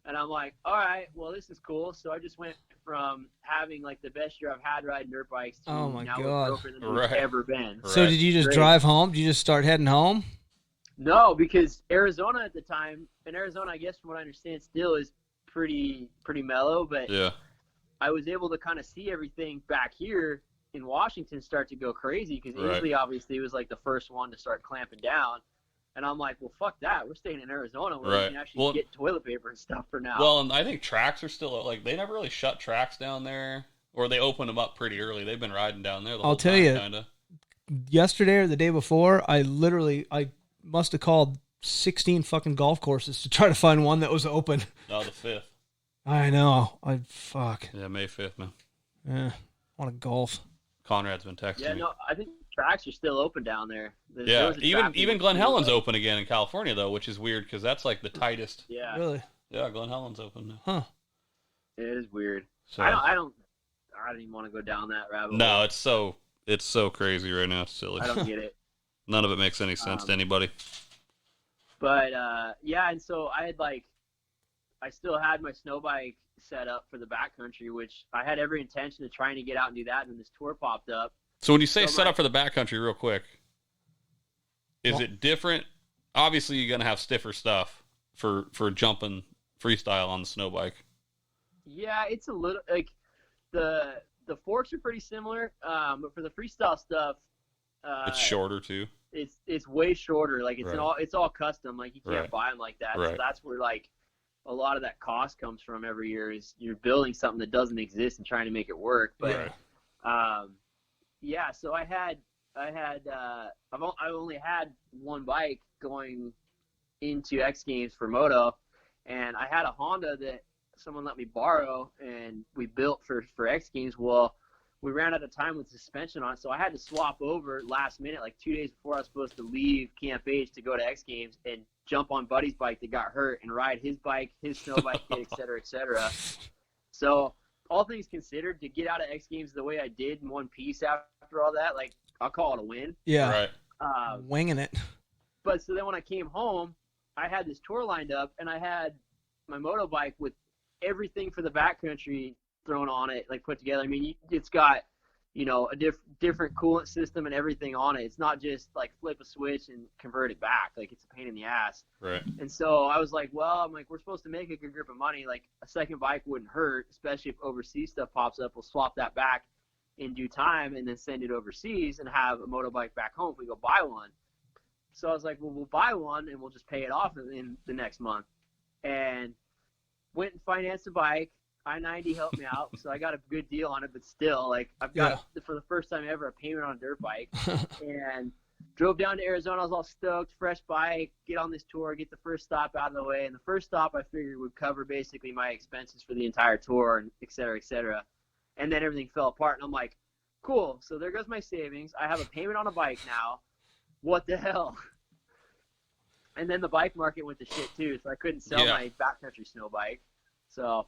And I'm like, all right, well, this is cool. So I just went from having like the best year I've had riding dirt bikes to now broker than we've ever been. So did you just drive home? Did you just start heading home? No, because Arizona at the time, and Arizona, I guess from what I understand, still is pretty mellow. But I was able to kind of see everything back here in Washington start to go crazy because Inslee obviously was like the first one to start clamping down. And I'm like, well, fuck that. We're staying in Arizona where we can actually get toilet paper and stuff for now. Well, and I think tracks are still, like, they never really shut tracks down there. Or they opened them up pretty early. They've been riding down there the I'll whole tell time, you, kind of. Yesterday or the day before, I must have called 16 fucking golf courses to try to find one that was open. Oh, the 5th. I know. Fuck. Yeah, May 5th, man. Yeah, I want to golf. Conrad's been texting me. Yeah, no, I think tracks are still open down there. Yeah, even Glen Helen's open again in California, though, which is weird because that's like the tightest. Yeah. Really? Yeah, Glen Helen's open now. Huh. It is weird. So, I don't even want to go down that rabbit hole. No, it's so crazy right now. It's silly. I don't get it. None of it makes any sense to anybody. But yeah, and so I still had my snow bike set up for the backcountry, which I had every intention of trying to get out and do that, and then this tour popped up. So when you say set up for the backcountry, real quick, is it different? Obviously, you're gonna have stiffer stuff for jumping freestyle on the snow bike. Yeah, it's a little like the forks are pretty similar, but for the freestyle stuff, It's shorter too. It's way shorter. Like it's all custom. Like you can't Right. buy them like that. Right. So that's where like a lot of that cost comes from every year. Is you're building something that doesn't exist and trying to make it work. But yeah. So I've only had one bike going into X Games for moto, and I had a Honda that someone let me borrow, and we built for X Games. Well, we ran out of time with suspension on it, so I had to swap over last minute, like 2 days before I was supposed to leave Camp H to go to X Games, and jump on Buddy's bike that got hurt and ride his bike, his snow bike kit, et cetera, et cetera. So all things considered, to get out of X Games the way I did in one piece after all that, like, I'll call it a win. Yeah. Right. Winging it. But so then when I came home, I had this tour lined up, and I had my moto bike with everything for the backcountry thrown on it, like put together. I mean, it's got, a different coolant system and everything on it. It's not just like flip a switch and convert it back. Like, it's a pain in the ass. Right. And so I was like, we're supposed to make a good grip of money. Like, a second bike wouldn't hurt, especially if overseas stuff pops up. We'll swap that back in due time and then send it overseas and have a motorbike back home if we go buy one. So I was like, well, we'll buy one and we'll just pay it off in the next month. And went and financed a bike. I-90 helped me out, so I got a good deal on it. But still, like, I've got, for the first time ever, a payment on a dirt bike. And drove down to Arizona. I was all stoked, fresh bike, get on this tour, get the first stop out of the way. And the first stop I figured would cover basically my expenses for the entire tour, and et cetera, et cetera. And then everything fell apart. And I'm like, cool, so there goes my savings. I have a payment on a bike now. What the hell? And then the bike market went to shit too, so I couldn't sell my backcountry snow bike. So,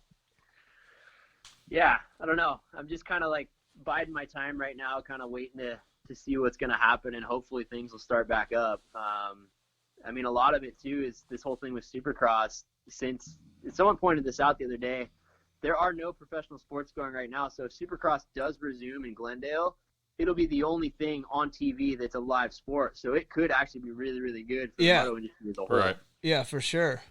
yeah, I don't know. I'm just kind of like biding my time right now, kind of waiting to see what's going to happen, and hopefully things will start back up. I mean, a lot of it too is this whole thing with Supercross. Since someone pointed this out the other day, there are no professional sports going right now. So if Supercross does resume in Glendale, it'll be the only thing on TV that's a live sport. So it could actually be really, really good for the moto industry as a whole. Right. Yeah, for sure.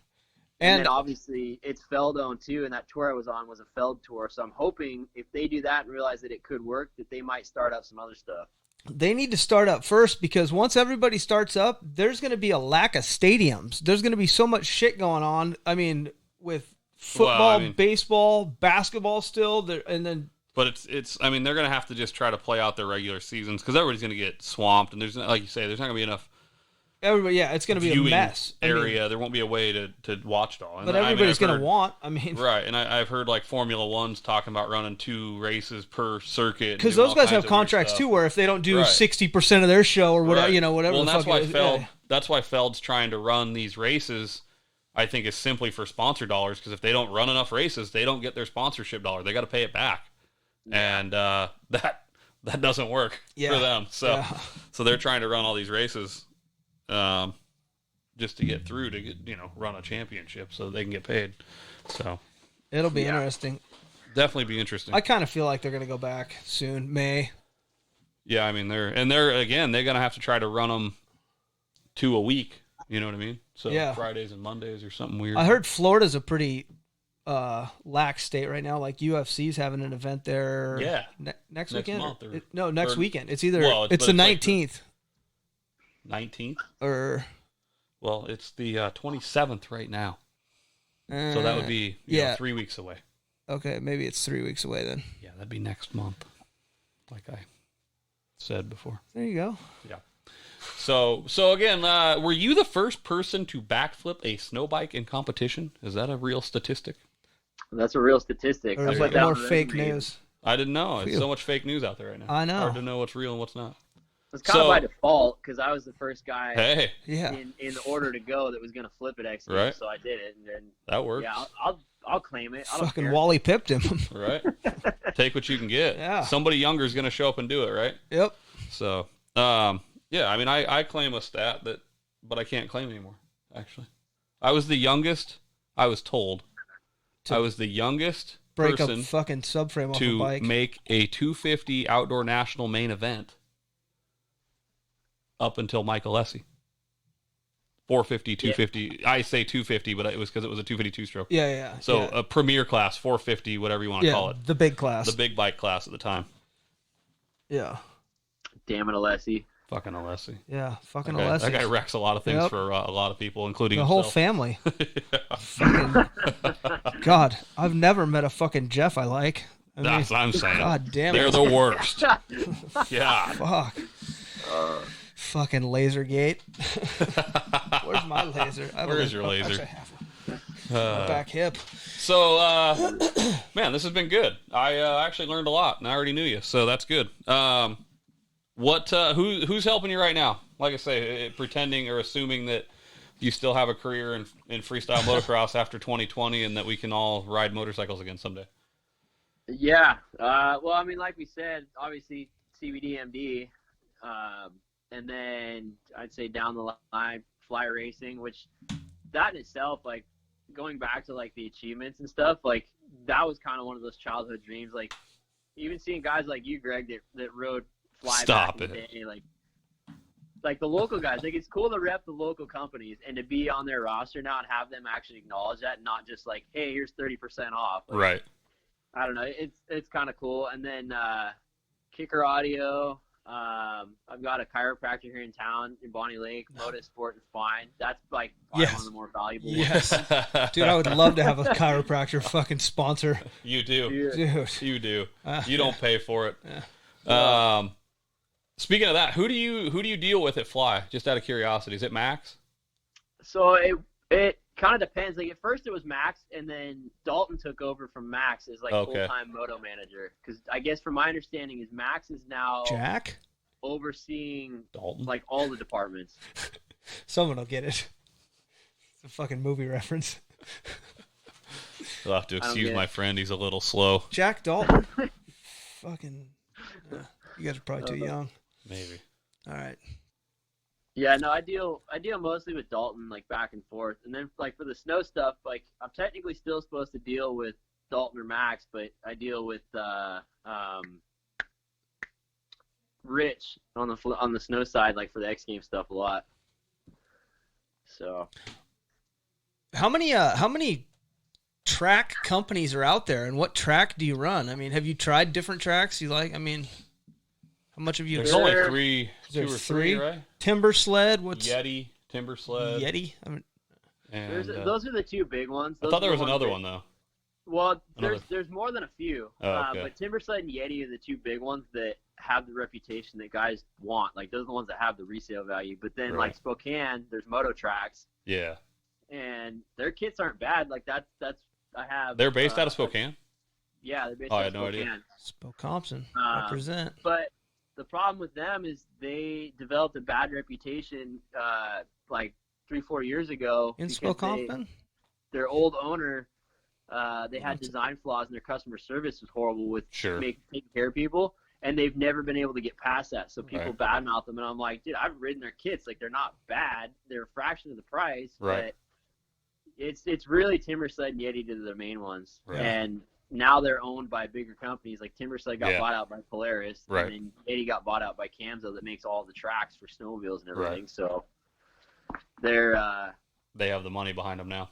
And then obviously it's Feld-owned too, and that tour I was on was a Feld tour. So I'm hoping if they do that and realize that it could work, that they might start up some other stuff. They need to start up first, because once everybody starts up, there's going to be a lack of stadiums. There's going to be so much shit going on. I mean, with football, baseball, basketball still, and then. But it's. I mean, they're going to have to just try to play out their regular seasons, because everybody's going to get swamped, and there's, like you say, there's not going to be enough. Everybody, it's going to be a mess. Area. There won't be a way to watch it all. But everybody's going to want. Right, and I've heard like Formula One's talking about running 2 races per circuit. Because those guys have contracts too, where if they don't do 60% of their show or whatever, whatever. Well, the that's fuck why that's why Feld's trying to run these races. I think is simply for sponsor dollars, because if they don't run enough races, they don't get their sponsorship dollar. They got to pay it back, and that doesn't work for them. So they're trying to run all these races. Just to get through to get, run a championship so they can get paid. So it'll be interesting. Definitely be interesting. I kind of feel like they're going to go back soon, May. Yeah, I mean they're going to have to try to run them 2 a week. You know what I mean? So Fridays and Mondays or something weird. I heard Florida's a pretty lax state right now. Like UFC's having an event there. Yeah, next weekend. Month next weekend. It's either it's the 19th. 19th? Or well, it's the 27th right now. So that would be 3 weeks away. Okay, maybe it's 3 weeks away then. Yeah, that'd be next month, like I said before. There you go. Yeah. So again, were you the first person to backflip a snow bike in competition? Is that a real statistic? That's a real statistic. Or I is put it that more on the fake resume. news? I didn't know. It's Phew. so much fake news out there right now. I know. Hard to know what's real and what's not. It's kind of by default because I was the first guy Hey, Yeah. in the order to go that was going to flip at X Games, Right. so I did it. And then, that works. yeah, I'll claim it. I don't Fucking care. Wally pipped him. Right? Take what you can get. Yeah. Somebody younger is going to show up and do it, right? Yep. So, yeah, I mean, I claim a stat but I can't claim anymore, actually. I was the youngest, I was told. I was the youngest Break person a fucking subframe off a to bike. make a 250 outdoor national main event up until Michael Alessi. 450, 250. I say 250, but it was because it was a 252 stroke. Yeah. So yeah. a premier class, 450, whatever you want to call it. The big class. The big bike class at the time. Yeah. Damn it, Alessi. Fucking Alessi. Yeah. Fucking That Alessi. guy wrecks a lot of things Yep. for a lot of people, including The whole himself. family. Fucking, God, I've never met a fucking Jeff I like. I mean, That's what I'm saying. God damn They're it. the worst. Yeah. Fuck. Fucking Lasergate. Where's my laser? Where is your laser? Actually, I have one. My back hip. So, man, this has been good. I actually learned a lot, and I already knew you, so that's good. Who's helping you right now? Like I say, pretending or assuming that you still have a career in freestyle motocross after 2020, and that we can all ride motorcycles again someday. Yeah. Well, I mean, like we said, obviously CBDMD, and then I'd say down the line, fly racing, which that in itself, like going back to like the achievements and stuff, like that was kind of one of those childhood dreams. Like even seeing guys like you, Greg, that rode fly Stop back in it. the day, like the local guys. Like it's cool to rep the local companies and to be on their roster now and have them actually acknowledge that, and not just like, hey, here's 30% off. Like, Right. I don't know. It's kind of cool. And then Kicker Audio. I've got a chiropractor here in town in Bonnie Lake, Motor Sport and Spine. That's like probably Yes. one of the more valuable Yes. Dude, I would love to have a chiropractor fucking sponsor. You do. ones. Dude. You do. You Yeah. don't pay for it. Yeah. Speaking of that, who do you deal with at Fly? Just out of curiosity, is it Max? So it kind of depends. Like at first it was Max, and then Dalton took over from Max as like Okay. full-time moto manager. Because I guess from my understanding is Max is now Jack? overseeing Dalton. like all the departments. Someone will get it. It's a fucking movie reference. You'll have to I don't excuse get my it. friend. He's a little slow. Jack Dalton? Fucking. You guys are probably too young. Maybe. All right. Yeah, no, I deal mostly with Dalton, like back and forth, and then like for the snow stuff, like I'm technically still supposed to deal with Dalton or Max, but I deal with Rich on the snow side, like for the X Games stuff a lot. So How many track companies are out there, and what track do you run? I mean, have you tried different tracks you like? I mean, how much have you? There's There- only Is there two or three, right? Timber sled. What's Yeti, Timber Sled. Yeti? I mean, And, those are the two big ones. I Those thought are there the was ones another that- one though. Well, Another- there's more than a few, Oh, okay. but Timbersled and Yeti are the two big ones that have the reputation that guys want. Like those are the ones that have the resale value. But then Right. like Spokane, there's Moto Tracks, Yeah. and their kits aren't bad. Like that's I have. They're based out of Spokane. Yeah, they're based Oh, I out had of no idea. Spokane. Spokompson represent. But the problem with them is they developed a bad reputation like 3-4 years ago. In because Spokompton? their old owner, they had design flaws and their customer service was horrible with Sure. taking care of people, and they've never been able to get past that. So people Right. badmouth them, and I'm like, dude, I've ridden their kits. Like they're not bad. They're a fraction of the price, Right. but it's really Timbersled and Yeti to the main ones, Right. and now they're owned by bigger companies. Like Timbersled got Yeah. bought out by Polaris, Right. and then Yeti got bought out by Camzo that makes all the tracks for snowmobiles and everything. Right. So they're They have the money behind them now.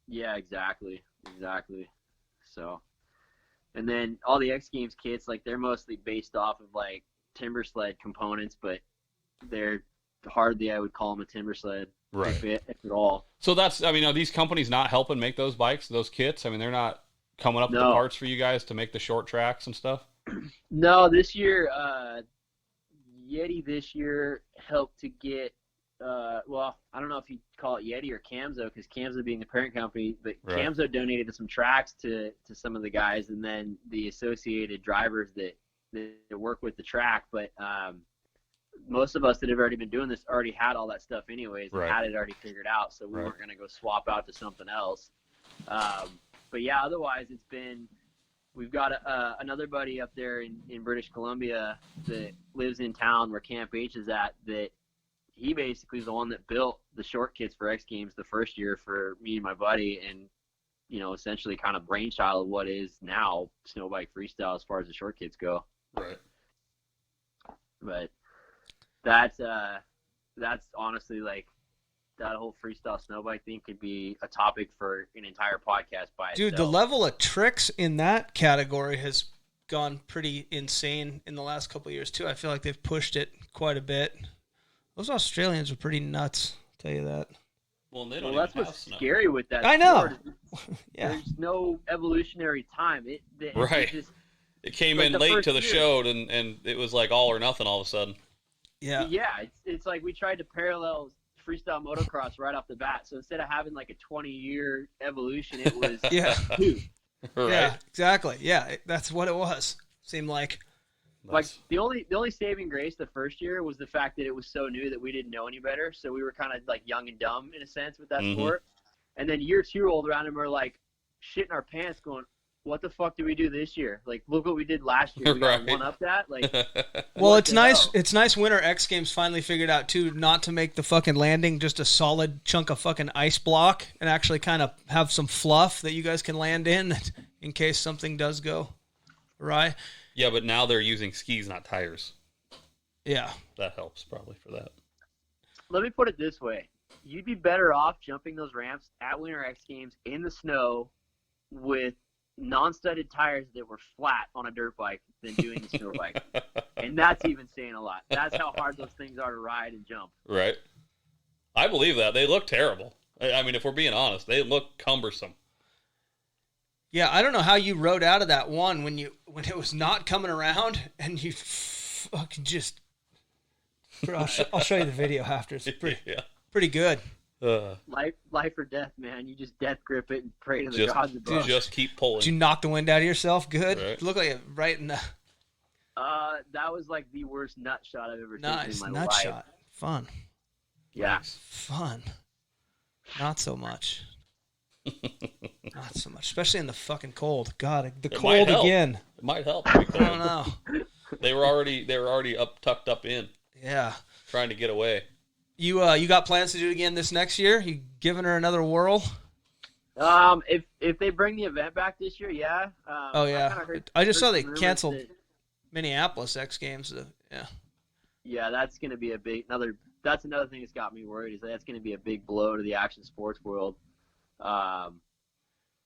yeah, exactly. So, and then all the X Games kits, like they're mostly based off of like Timbersled components, but they're hardly, I would call them a Timbersled, Right. if at all. So are these companies not helping make those bikes, those kits? I mean, they're not coming up with the No. parts for you guys to make the short tracks and stuff? No, this year, Yeti this year helped to get, well, I don't know if you call it Yeti or Camzo, because Camzo being the parent company, but Right. Camzo donated some tracks to some of the guys, and then the associated drivers that work with the track. But most of us that have already been doing this already had all that stuff anyways, and Right. had it already figured out, so we Right. weren't going to go swap out to something else. But yeah, otherwise it's been, we've got another buddy up there in British Columbia that lives in town where Camp H is at, that he basically is the one that built the short kits for X Games the first year for me and my buddy, and essentially kind of brainchild of what is now snow bike freestyle as far as the short kits go. Right. But that's honestly, like, that whole freestyle snow bike thing could be a topic for an entire podcast by Dude, the itself. level of tricks in that category has gone pretty insane in the last couple of years too. I feel like they've pushed it quite a bit. Those Australians are pretty nuts, I'll tell you that. Well, they don't Well, that's even what's have snow. scary with that. I know. sport is Yeah. There's no evolutionary time. It Right. just, It came like in the late first to the year. show, and it was like all or nothing all of a sudden. Yeah. yeah, it's like we tried to parallel freestyle motocross right off the bat. So instead of having like a 20-year evolution, it was Yeah. 2. Right. Yeah, exactly. Yeah, that's what it was. Seemed like. Like the only saving grace the first year was the fact that it was so new that we didn't know any better. So we were kind of like young and dumb in a sense with that Mhm. sport. And then year 2 rolled around and we're like shitting our pants, going, "What the fuck did we do this year? Like, look what we did last year. We got Right. one up that." Like, Well, what it's the nice. hell? It's nice. Winter X Games finally figured out too not to make the fucking landing just a solid chunk of fucking ice block, and actually kind of have some fluff that you guys can land in case something does go awry. Yeah, but now they're using skis, not tires. Yeah. That helps probably for that. Let me put it this way: you'd be better off jumping those ramps at Winter X Games in the snow with non-studded tires that were flat on a dirt bike than doing the snow bike. And that's even saying a lot. That's how hard those things are to ride and jump. Right. I believe that. They look terrible. I mean, if we're being honest, they look cumbersome. Yeah, I don't know how you rode out of that one when it was not coming around and you fucking just. I'll show you the video after. It's Yeah. pretty good. Life or death, man. You just death grip it and pray to the gods above. Just keep pulling. Did you knock the wind out of yourself? Good. Right. Look like it right in the That was like the worst nut shot I've ever taken nice in my nut life. shot. Fun. Yeah. Fun. Not so much. Not so much, especially in the fucking cold. God, the It might cold help. again. It might help. To be I cold. don't know. They were already tucked up in, Yeah. trying to get away. You got plans to do it again this next year? You giving her another whirl? If they bring the event back this year, yeah. Oh yeah. I just saw they rumors canceled that- Minneapolis X Games. Yeah. Yeah, that's going to be that's another thing that's got me worried, is that's going to be a big blow to the action sports world.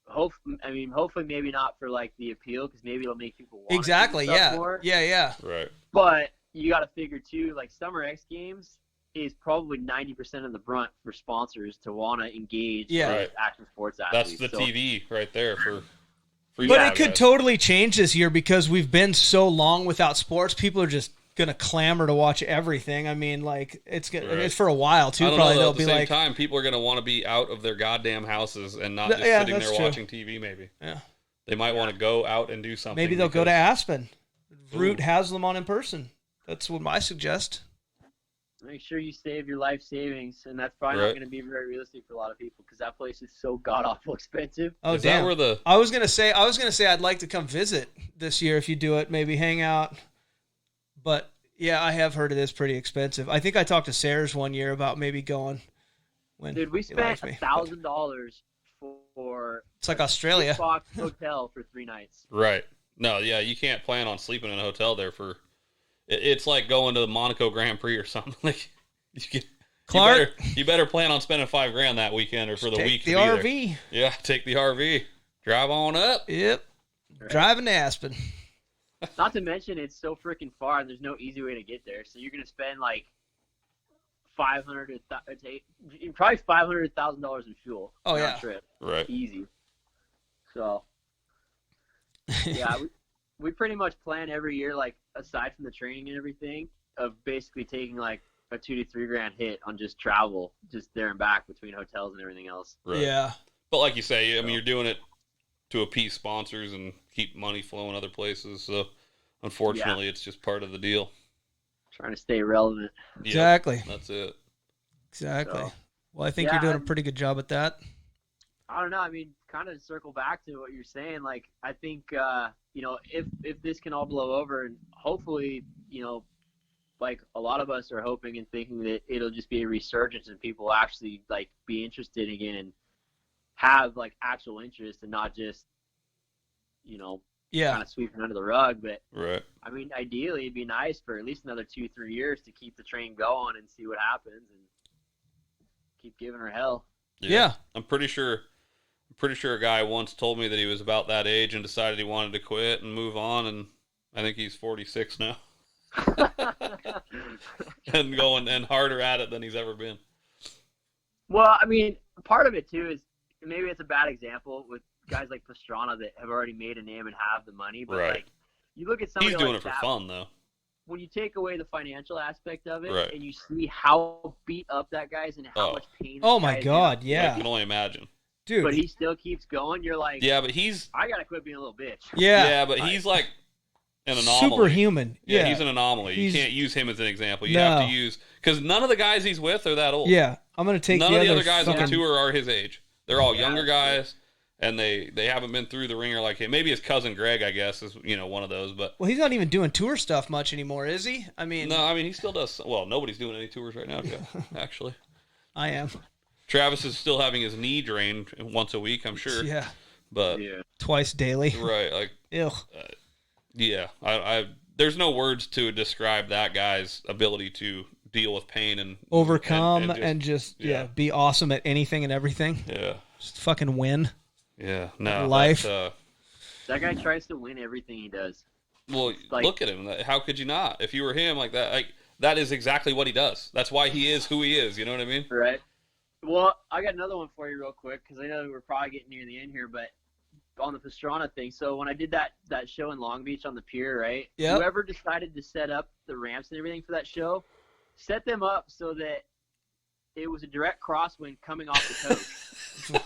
Hopefully maybe not for like the appeal, because maybe it'll make people want Exactly. to do stuff Yeah. more. Yeah. Right. But you got to figure too, like Summer X Games is probably 90% of the brunt for sponsors to want to engage Yeah. with Right. action sports That's athletes. the So- TV right there for. But it could totally change this year because we've been so long without sports. People are just gonna clamor to watch everything. I mean, like it's for a while too. I don't Probably know, though, they'll at the be same like, time, people are going to want to be out of their goddamn houses and not just Yeah, sitting that's there true. watching TV. Maybe yeah. they might want to go out and do something. Maybe they'll go to because- Aspen, root Haslam on in person. That's what I suggest. Make sure you save your life savings, and that's probably Right. not going to be very realistic for a lot of people, because that place is so god awful expensive. Oh Is damn! that where the I was gonna say I'd like to come visit this year if you do it. Maybe hang out. But yeah, I have heard it is pretty expensive. I think I talked to Sayers one year about maybe going. When Dude, we he likes spent me. $1,000 for It's like Australia. box hotel for 3 nights. right? No, yeah, you can't plan on sleeping in a hotel there for. It's like going to the Monaco Grand Prix or something. Like Clark, you better plan on spending $5,000 that weekend or for the take week. the to be there. RV. Yeah, take the RV. Drive on up. Yep. Right. Driving to Aspen. Not to mention, it's so freaking far, and there's no easy way to get there. So you're going to spend like probably $500,000 in fuel. Oh, on yeah. that trip. Right. Easy. So Yeah, we pretty much plan every year, like aside from the training and everything, of basically taking like a $2 to $3 grand hit on just travel, just there and back between hotels and everything else. Right. Yeah. But like you say, I mean, you're doing it to appease sponsors and keep money flowing other places. So unfortunately, it's just part of the deal. Trying to stay relevant. Yep, Exactly. that's it. Exactly. So, Well, I think you're doing a pretty good job at that. I don't know. I mean, kind of circle back to what you're saying. Like, I think, if this can all blow over, and hopefully, like a lot of us are hoping and thinking that it'll just be a resurgence and people actually like be interested again and have like actual interest and not just, kind of sweeping under the rug. But right. I mean, ideally, it'd be nice for at least another 2-3 years to keep the train going and see what happens and keep giving her hell. Yeah. I'm pretty sure a guy once told me that he was about that age and decided he wanted to quit and move on, and I think he's 46 now. And going and harder at it than he's ever been. Well, I mean, part of it too is maybe it's a bad example with guys like Pastrana that have already made a name and have the money, but right. like you look at somebody he's doing like it for that, fun though. When you take away the financial aspect of it, right. and you see how beat up that guy is and how much pain. Oh my God, yeah. I can only imagine. Dude. But he still keeps going. You're like, yeah, but I gotta quit being a little bitch. Yeah, but he's like an anomaly. Superhuman. Yeah, he's an anomaly. You can't use him as an example. You have to use, because none of the guys he's with are that old. Yeah, I'm gonna take none of the other guys on the tour are his age. They're all younger guys, and they haven't been through the ringer like him. Maybe his cousin Greg, I guess, is one of those. But well, he's not even doing tour stuff much anymore, is he? I mean, no, I mean he still does. Well, nobody's doing any tours right now, actually. I am. Travis is still having his knee drained once a week, I'm sure. Yeah, but twice daily. Right, like ew. Yeah, I there's no words to describe that guy's ability to deal with pain and overcome and just be awesome at anything and everything. Yeah, just fucking win. Yeah, no life. That guy tries to win everything he does. Well, look at him. How could you not? If you were him, like that is exactly what he does. That's why he is who he is. You know what I mean? Right. Well, I got another one for you real quick because I know we're probably getting near the end here, but on the Pastrana thing. So when I did that show in Long Beach on the pier, right? Yeah. Whoever decided to set up the ramps and everything for that show, set them up so that it was a direct crosswind coming off the coach.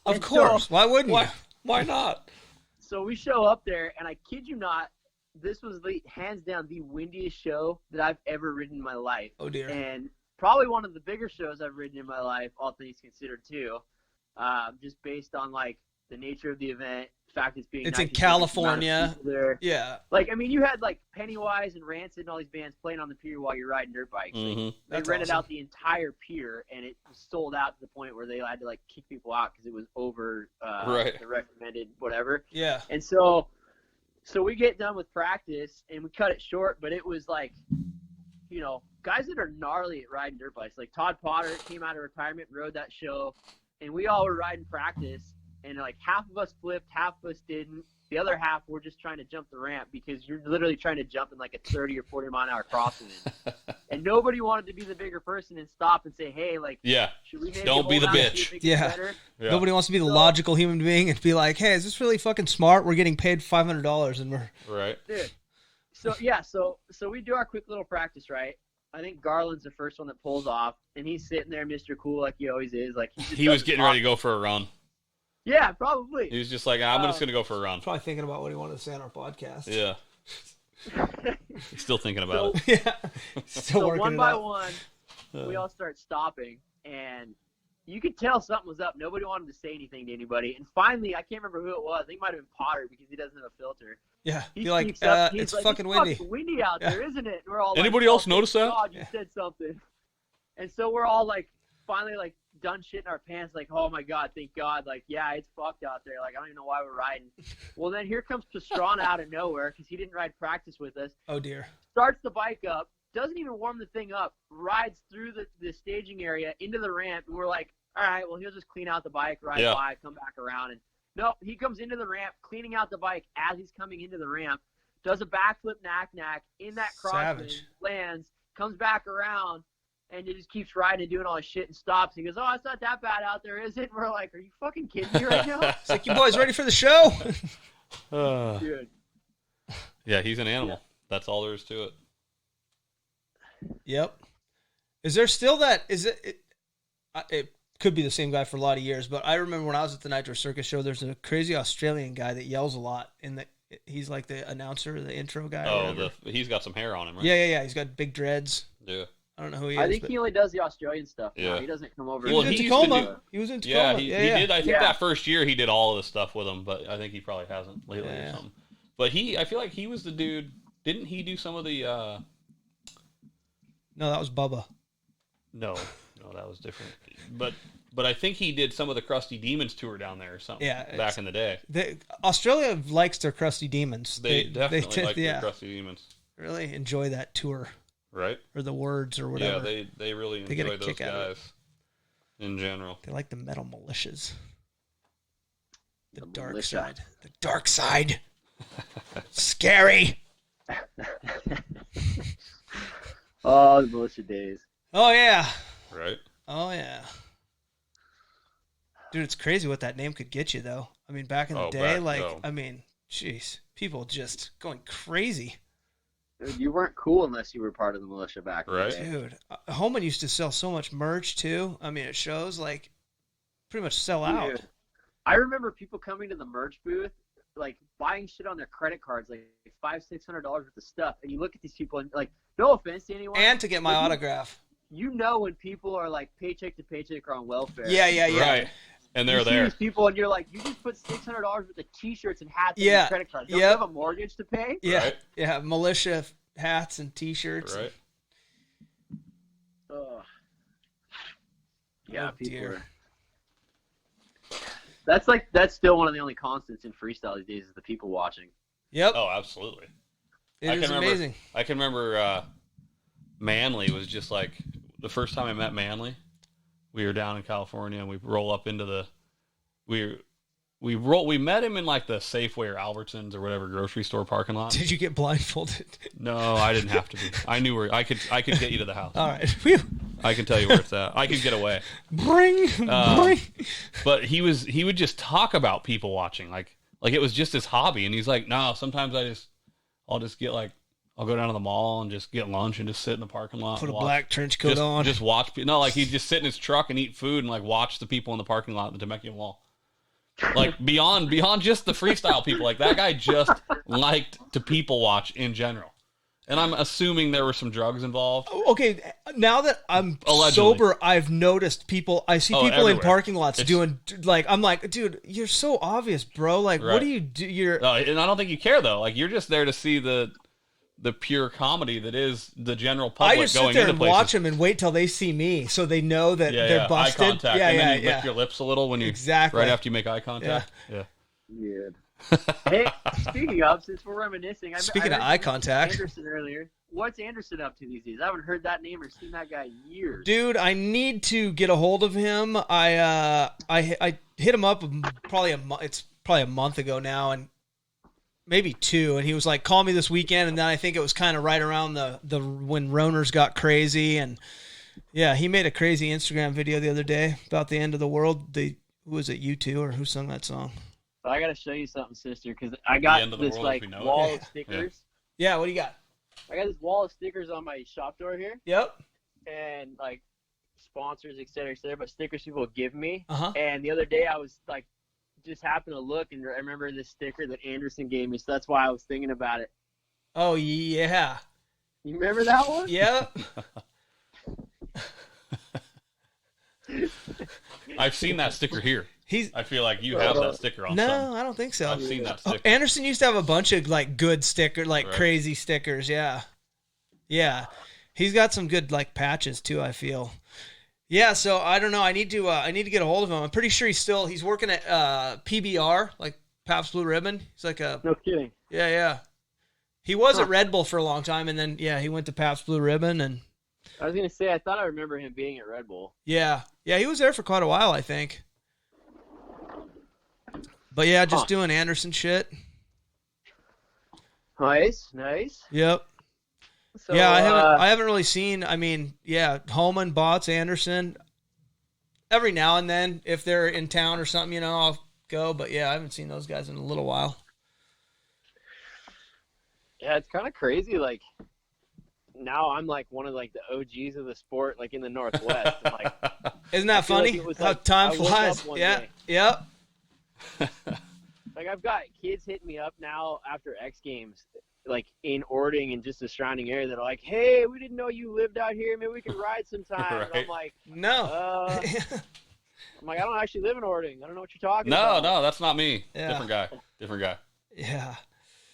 Of course. Why wouldn't you? Why not? So we show up there, and I kid you not, this was hands down the windiest show that I've ever ridden in my life. Oh, dear. And probably one of the bigger shows I've ridden in my life, all things considered, too. Just based on, like, the nature of the event, the fact it's in California. There. Yeah. Like, I mean, you had, like, Pennywise and Rancid and all these bands playing on the pier while you're riding dirt bikes. Mm-hmm. They rented out the entire pier, and it was sold out to the point where they had to, like, kick people out because it was over the recommended whatever. Yeah. And so we get done with practice, and we cut it short, but it was, like, guys that are gnarly at riding dirt bikes. Like, Todd Potter came out of retirement and rode that show, and we all were riding practice. And, like, half of us flipped, half of us didn't. The other half were just trying to jump the ramp because you're literally trying to jump in, like, a 30 or 40-mile-an-hour crosswind. And nobody wanted to be the bigger person and stop and say, hey, like, should we maybe don't be the bitch. Yeah. Nobody wants to be the logical human being and be like, hey, is this really fucking smart? We're getting paid $500 and we're... Right. Dude. So, yeah, so we do our quick little practice, right? I think Garland's the first one that pulls off, and he's sitting there, Mr. Cool, like he always is. Like he was getting ready to go for a run. Yeah, probably. He was just like, I'm just going to go for a run. Probably thinking about what he wanted to say on our podcast. Yeah. He's still thinking about it. Yeah. Still working one it by out. one, we all start stopping, and you could tell something was up. Nobody wanted to say anything to anybody. And finally, I can't remember who it was. I think it might have been Potter because he doesn't have a filter. Yeah. He Be like, speaks up, it's like, fucking windy. It's fucking windy out there, isn't it? And we're all Anybody like, else notice that? God, you said something. And so we're all like, finally, like, done shitting our pants, like, oh my God, thank God, like, yeah, it's fucked out there, like, I don't even know why we're riding. Well, then here comes Pastrana out of nowhere because he didn't ride practice with us. Oh dear. Starts the bike up, doesn't even warm the thing up, rides through the staging area into the ramp, and we're like, all right, well, he'll just clean out the bike, ride by, come back around. And no, he comes into the ramp, cleaning out the bike as he's coming into the ramp, does a backflip knack in that crosswind, lands, comes back around, and he just keeps riding and doing all his shit and stops. He goes, oh, it's not that bad out there, is it? And we're like, are you fucking kidding me right now? It's like, you boys ready for the show? Dude. Yeah, he's an animal. That's all there is to it. Yep. Is there still that? Is it could be the same guy for a lot of years, but I remember when I was at the Nitro Circus show, there's a crazy Australian guy that yells a lot. He's like the announcer, the intro guy. Oh, he's got some hair on him, right? Yeah. He's got big dreads. Yeah. I don't know who he is. I think he only does the Australian stuff. Yeah. Now. He doesn't come over. He was in Tacoma. He was in Tacoma. Yeah, he did. I think that first year he did all of the stuff with him, but I think he probably hasn't lately or something. But I feel like he was the dude. Didn't he do some of the? No, that was Bubba. No, that was different. But I think he did some of the Krusty Demons tour down there or something. Yeah, back in the day. Australia likes their Krusty Demons. They definitely like their Krusty Demons. Really enjoy that tour, right? Or the words or whatever. Yeah, they really enjoy those guys in general. They like the metal militias. The dark side. The dark side. Scary. Oh, the militia days. Oh yeah. Right. Oh yeah. Dude, it's crazy what that name could get you, though. I mean, back in the day, jeez, people just going crazy. Dude, you weren't cool unless you were part of the militia back in the day. Dude, Holman used to sell so much merch, too. I mean, it shows, pretty much sell out. I remember people coming to the merch booth, buying shit on their credit cards, $500-$600 worth of stuff. And you look at these people and, no offense to anyone. And to get my autograph. You know when people are, paycheck to paycheck or on welfare. Yeah. Right. And they're there. These people, and you're like, you just put $600 worth of T-shirts and hats on your credit cards. Don't you have a mortgage to pay? Yeah, right. Yeah, militia hats and T-shirts. Right. Yeah, people are... That's still one of the only constants in freestyle these days is the people watching. Yep. Oh, absolutely. It is amazing. I can remember Manly was just the first time I met Manly. We were down in California and we roll up into we met him in the Safeway or Albertsons or whatever grocery store parking lot. Did you get blindfolded? No, I didn't have to be. I knew where I could get you to the house. All right. Whew. I can tell you where it's at. I could get away. Bring. But he would just talk about people watching like it was just his hobby, and he's like, no, sometimes I'll just get I'll go down to the mall and just get lunch and just sit in the parking lot. Put a black trench coat on. Just watch. No, he'd just sit in his truck and eat food and watch the people in the parking lot at the Temecula Mall. Beyond just the freestyle people, that guy just liked to people watch in general. And I'm assuming there were some drugs involved. Okay, now that I'm Allegedly. sober, I've noticed people. I see people everywhere. in parking lots doing I'm like, dude, you're so obvious, bro. What do you do? And I don't think you care though. You're just there to see the pure comedy that is the general public. I just going sit there into and places. watch them and wait till they see me, so they know that they're busted. Eye contact. And then you lick your lips a little when you right after you make eye contact. Yeah. Hey, speaking of, since we're reminiscing, speaking I of eye contact, Anderson earlier. What's Anderson up to these days? I haven't heard that name or seen that guy in years. Dude, I need to get a hold of him. I hit him up it's probably a month ago now, and maybe 2, and he was like, call me this weekend, and then I think it was kind of right around the when Roners got crazy, and yeah, he made a crazy Instagram video the other day about the end of the world. Who was it, U2, or who sung that song? I got to show you something, sister, because I got this wall of stickers. Yeah, what do you got? I got this wall of stickers on my shop door here. Yep. And sponsors, et cetera, but stickers people give me. Uh-huh. And the other day I was just happened to look, and I remember this sticker that Anderson gave me, so that's why I was thinking about it. Oh, yeah. You remember that one? Yep. I've seen that sticker here. I feel like you have that sticker on. No, I don't think so. I've seen that sticker. Anderson used to have a bunch of good stickers, crazy stickers. Yeah. He's got some good patches too, I feel. Yeah, so I don't know. I need to get a hold of him. I'm pretty sure he's working at PBR, Pabst Blue Ribbon. He's no kidding. Yeah. He was at Red Bull for a long time, and then he went to Pabst Blue Ribbon. And I was gonna say, I thought I remember him being at Red Bull. Yeah, he was there for quite a while, I think. But yeah, just doing Anderson shit. Nice. Yep. So, yeah, I haven't really seen. I mean, Holman, Bots, Anderson. Every now and then, if they're in town or something, I'll go. But yeah, I haven't seen those guys in a little while. Yeah, it's kind of crazy. Like now I'm like one of like the OGs of the sport, like in the Northwest. And, like, Isn't that funny? Like How like, time I woke flies. up one Yeah. day. Yep. Like I've got kids hitting me up now after X Games, like in Ording and just the surrounding area that are like, "Hey, we didn't know you lived out here. Maybe we can ride sometime." Right. And I'm like, No. I don't actually live in Ording. I don't know what you're talking No, about. no, that's not me. Yeah. Different guy. Yeah.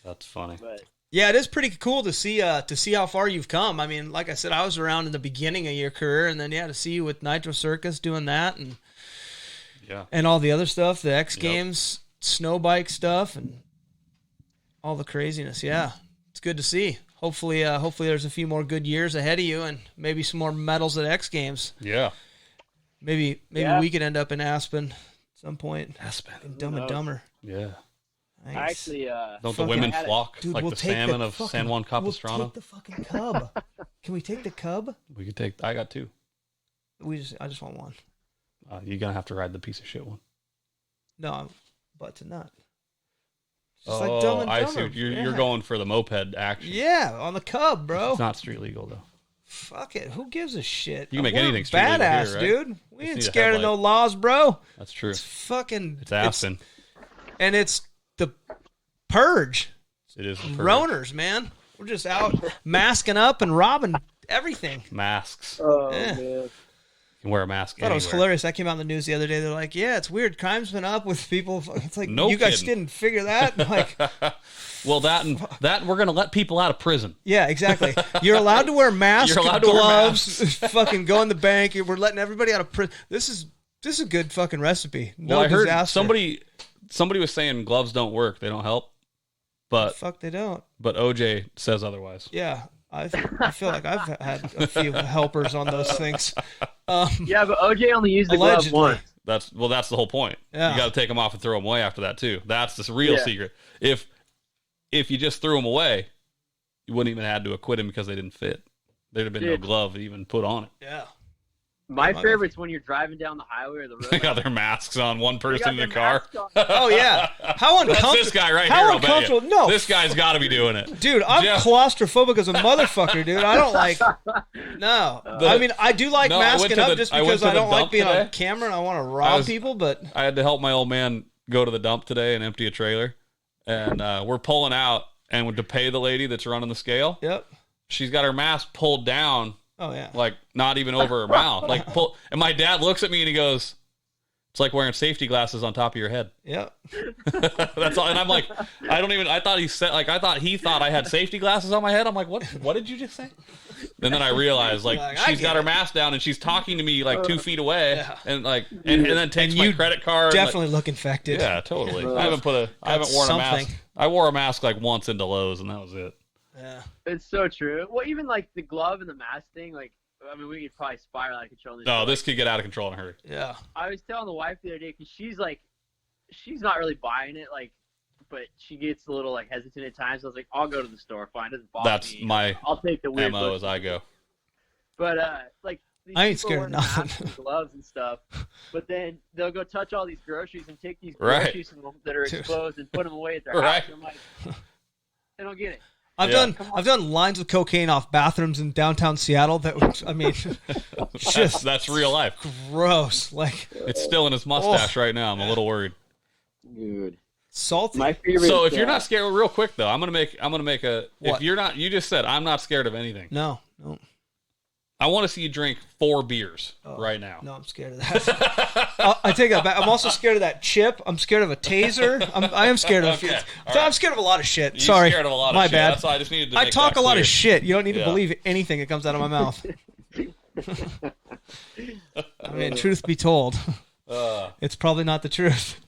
That's funny. But Yeah, it is pretty cool to see how far you've come. I mean, like I said, I was around in the beginning of your career, and then to see you with Nitro Circus doing that, and all the other stuff, the X Games, snow bike stuff, and all the craziness. Yeah, it's good to see. Hopefully there's a few more good years ahead of you, and maybe some more medals at X Games. Yeah. Maybe Yeah. we could end up in Aspen at some point. Aspen. In Dumb and Dumber. Yeah. Nice. I actually, Don't the Fucking- women had it. flock Dude, like we'll the take salmon the of fucking- San Juan We'll Capistrano? take the fucking cub. Can we take the cub? We could take. I got 2. I just want one. You're gonna have to ride the piece of shit one. No, I'm butt to nut. Just Oh, like Dumb and I Dumber. see. You're Yeah. going for the moped action. Yeah, on the cub, bro. It's not street legal though. Fuck it. Who gives a shit? You can make We're anything street legal badass, here, right? dude. We Just ain't need a scared of no headlight. laws, bro. That's true. It's fucking. It's Aspen. And it's the purge. It is the purge. Roners, man. We're just out masking up and robbing everything. Masks. oh Yeah. man, You can wear a mask. I thought it was anywhere. hilarious. That came out in the news the other day. They're like, yeah, it's weird. Crime's been up with people. It's like, No you guys kidding. didn't figure that? Like, Well, that we're gonna let people out of prison. yeah, exactly. You're allowed to wear masks, You're allowed to wear gloves, fucking go in the bank. We're letting everybody out of prison. This is a good fucking recipe. No Well, I heard disaster. somebody was saying gloves don't work. They don't help. But Fuck, they don't. OJ says otherwise. Yeah, I feel like I've had a few helpers on those things. yeah, but OJ only used the glove Allegedly. once. That's the whole point. Yeah. You got to take them off and throw them away after that too. That's the real Yeah. secret. If you just threw them away, you wouldn't even have to acquit them because they didn't fit. There'd have been no Dude. glove even put on it. Yeah. My my favorite's when you're driving down the highway or the road. They got their masks on. One They person got in the their car. masks on. Oh yeah. How That's uncomfortable. this guy right How here. I'll bet uncomfortable. you. No. This guy's got to be doing it. Dude, I'm Jeff. claustrophobic as a motherfucker, dude. I don't like. No, I mean I do like No, I went masking to up the- just I went because to I the don't like dump being on today. camera and I want to rob was- people. But I had to help my old man go to the dump today and empty a trailer. And we're pulling out, and to pay the lady that's running the scale, yep. she's got her mask pulled down, Oh yeah. like not even over her mouth. Like pull. And my dad looks at me and he goes, "It's like wearing safety glasses on top of your head." Yep. That's all. And I'm like, I thought he said, like, I thought I had safety glasses on my head. I'm like, what did you just say? And then I realized, like, Like, I she's got get her it. mask down and she's talking to me like 2 feet away, Yeah. and like, and then takes And my you credit card. Definitely look infected. Yeah, totally. I haven't worn a something. mask. I wore a mask like once into Lowe's, and that was it. Yeah. It's so true. Well, even like the glove and the mask thing, like, I mean, we could probably spiral out of control. in No, show. this could get out of control in a hurry. Yeah. I was telling the wife the other day because she's not really buying it, like, but she gets a little like hesitant at times. I was like, I'll go to the store, fine, it doesn't bother That's me. my I'll take the weird MO look. as I go. But like, these I ain't people scared wearing of nothing. masks and gloves and stuff. But then they'll go touch all these groceries and take these Right. groceries that are Dude. exposed and put them away at their Right. house. I'm like, I don't get it. I've Yeah. done lines of cocaine off bathrooms in downtown Seattle. That was, I mean, just That's real life. gross. Like It's still in his mustache right now. I'm a little worried. Dude, salty. my favorite. So if you're not scared, real quick though, I'm gonna make a. What? If you're not, you just said I'm not scared of anything. No. I want to see you drink 4 beers right now. No, I'm scared of that. I take that back. I'm also scared of that chip. I'm scared of a taser. I am scared of. Okay, all So right. I'm scared of a lot of shit. You're Sorry, scared of a lot of my shit. bad. That's why I just needed to I make talk that a lot clear. of shit. You don't need to Yeah. believe anything that comes out of my mouth. I mean, truth be told, it's probably not the truth.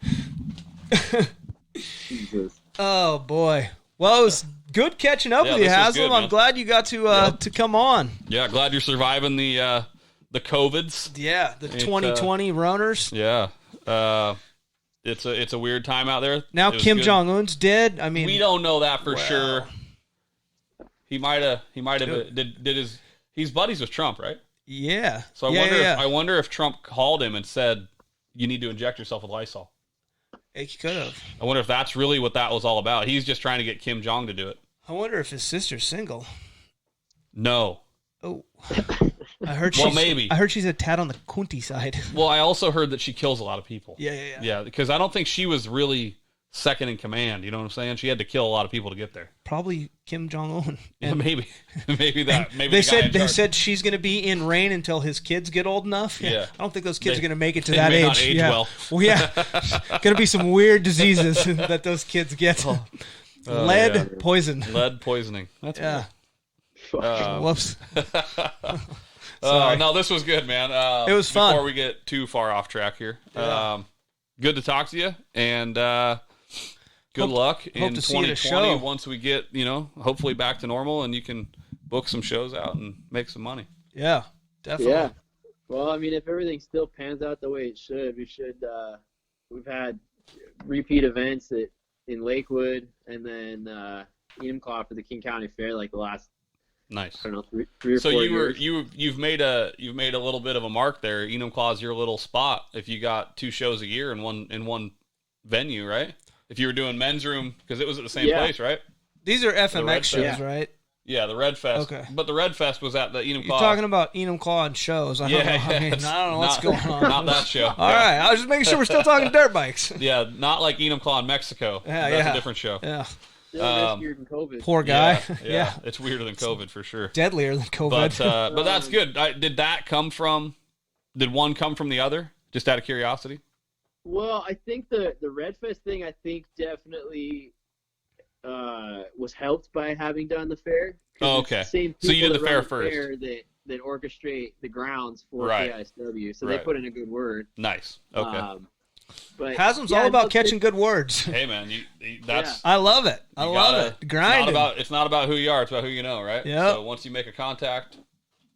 Jesus. Oh boy. Well, it was good catching up Yeah, with you, this was Haslam. good, I'm man. glad you got to come on. Yeah, glad you're surviving the COVIDs. Yeah, the It, 2020 runners. Yeah, it's a weird time out there. Now It was Kim good. Jong Un's dead. I mean, We don't know that for Well. sure. He might have. Did he's buddies with Trump, right? yeah. So I wonder if Trump called him and said, "You need to inject yourself with Lysol." He could have. I wonder if that's really what that was all about. He's just trying to get Kim Jong to do it. I wonder if his sister's single. No. Oh. I heard Well, maybe. I heard she's a tad on the Kunti side. Well, I also heard that she kills a lot of people. Yeah. Yeah, because I don't think she was really second in command. You know what I'm saying? She had to kill a lot of people to get there. Probably Kim Jong-un. Yeah, maybe that. Maybe they said she's going to be in reign until his kids get old enough. Yeah. I don't think those kids are going to make it to they that may age. not age yeah. well. Well, yeah. Going to be some weird diseases that those kids get. Lead poison. Lead poisoning. That's yeah. weird. Whoops. No, this was good, man. It was fun. Before we get too far off track here, good to talk to you, and good luck in 2020 once we get, hopefully back to normal, and you can book some shows out and make some money. Yeah, definitely. Yeah. Well, I mean, if everything still pans out the way it should, we've had repeat events in Lakewood, and then Enumclaw for the King County Fair, like the last. Nice. I don't know, 3 or 4 so years. you've made a little bit of a mark there. Enumclaw's your little spot. If you got 2 shows a year in one venue, right? If you were doing men's room, because it was at the same place, right? These are FMX shows, right? Yeah, the Red Fest. Okay. But the Red Fest was at the Enumclaw. You're talking about Enumclaw and shows. I don't know what's going on. Not that show. All right. I was just making sure we're still talking dirt bikes. Yeah, not like Enumclaw in Mexico. That's a different show. Yeah. Still riskier than COVID. Poor guy. Yeah. It's weirder than COVID for sure. Deadlier than COVID. But that's good. Did one come from the other? Just out of curiosity? Well, I think the Red Fest thing, definitely was helped by having done the fair. Oh, okay. So you did the fair first. That orchestrate the grounds for right. KISW, so they put in a good word. Nice. Okay. But Haslam's all about catching good words. Hey man, that's I love it. I love it. Grinding. It's not about who you are; it's about who you know, right? Yeah. So once you make a contact,